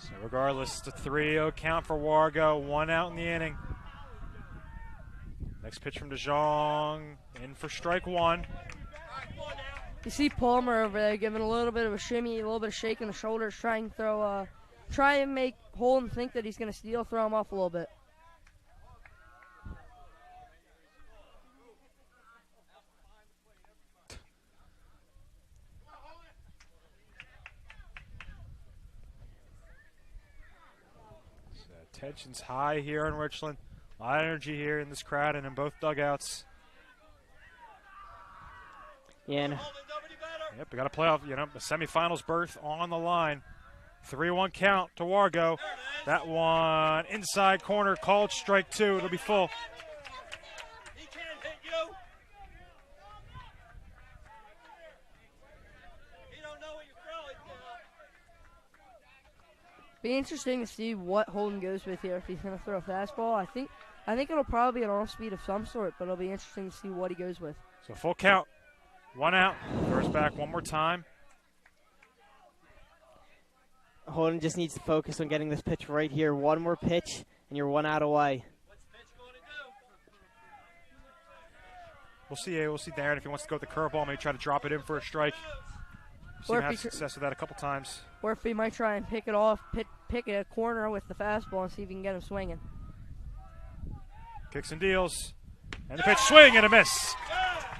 So regardless, it's a 3-0 count for Wargo, 1 out in the inning. Next pitch from DeJong, in for strike 1. You see Palmer over there giving a little bit of a shimmy, a little bit of shake in the shoulders, trying to throw try and make Holden think that he's going to steal, throw him off a little bit. So tension's high here in Richland. A lot of energy here in this crowd and in both dugouts. Yeah. Yep, we got a playoff, a semifinals berth on the line. 3-1 count to Wargo. That one inside corner, called strike 2. It'll be full. He can't hit you. He don't know what you're throwing. Be interesting to see what Holden goes with here. If he's going to throw a fastball, I think it'll probably be an off speed of some sort, but it'll be interesting to see what he goes with. So full count, 1 out. Throws back one more time. Holden just needs to focus on getting this pitch right here. One more pitch, and you're 1 out away. What's the pitch going to do? We'll see Darren if he wants to go with the curveball, maybe try to drop it in for a strike. Seen him have success with that a couple times. Or if he might try and pick it off, pick a corner with the fastball and see if he can get him swinging. Kicks and deals. And the pitch, swing and a miss.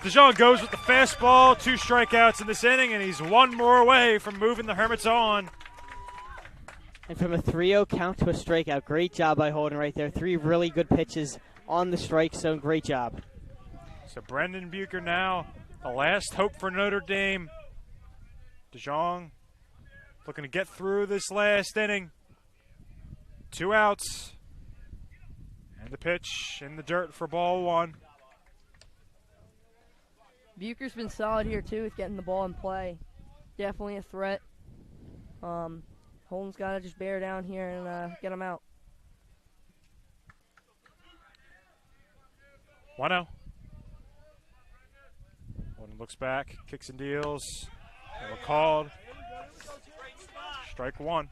DeJong goes with the fastball, 2 strikeouts in this inning, and he's 1 more away from moving the Hermits on. And from a 3-0 count to a strikeout, great job by Holden right there. 3 really good pitches on the strike zone. Great job. So Brendan Bucher now, the last hope for Notre Dame. DeJong looking to get through this last inning. 2 outs. And the pitch in the dirt for ball 1. Bucher's been solid here, too, with getting the ball in play. Definitely a threat. Holden's got to just bear down here and get him out. 1-0. Holden looks back, kicks and deals. They were called. Strike 1.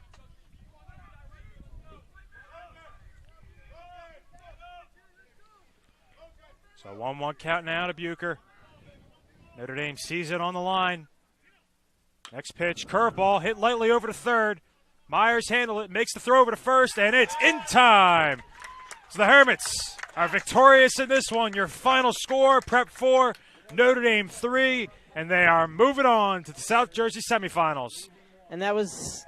So 1-1 count now to Bucher. Notre Dame sees it on the line. Next pitch, curveball, hit lightly over to third. Myers handled it, makes the throw over to first, and it's in time. So the Hermits are victorious in this one. Your final score, Prep 4, Notre Dame 3, and they are moving on to the South Jersey semifinals. And that was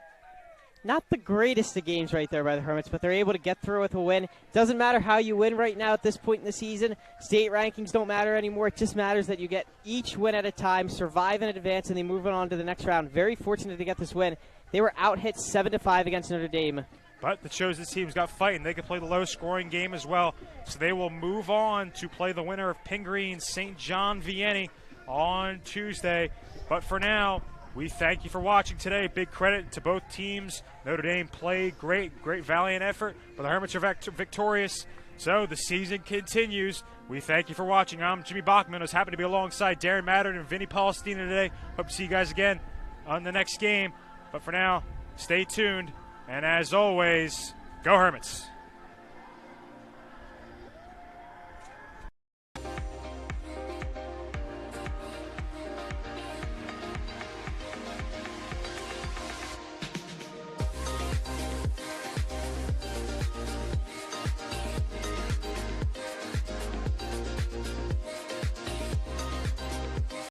Not the greatest of games right there by the Hermits, but they're able to get through with a win. Doesn't matter how you win right now at this point in the season. State rankings don't matter anymore. It just matters that you get each win at a time, survive in advance, and they move on to the next round. Very fortunate to get this win. They were out-hit 7-5 against Notre Dame. But it shows this team's got fight, and they can play the low-scoring game as well. So they will move on to play the winner of Pingree and St. John Vianney on Tuesday. But for now, we thank you for watching today. Big credit to both teams. Notre Dame played great valiant effort, but the Hermits are victorious. So the season continues. We thank you for watching. I'm Jimmy Bachman. I was happy to be alongside Darren Mattern and Vinny Palestina today. Hope to see you guys again on the next game. But for now, stay tuned. And as always, go Hermits.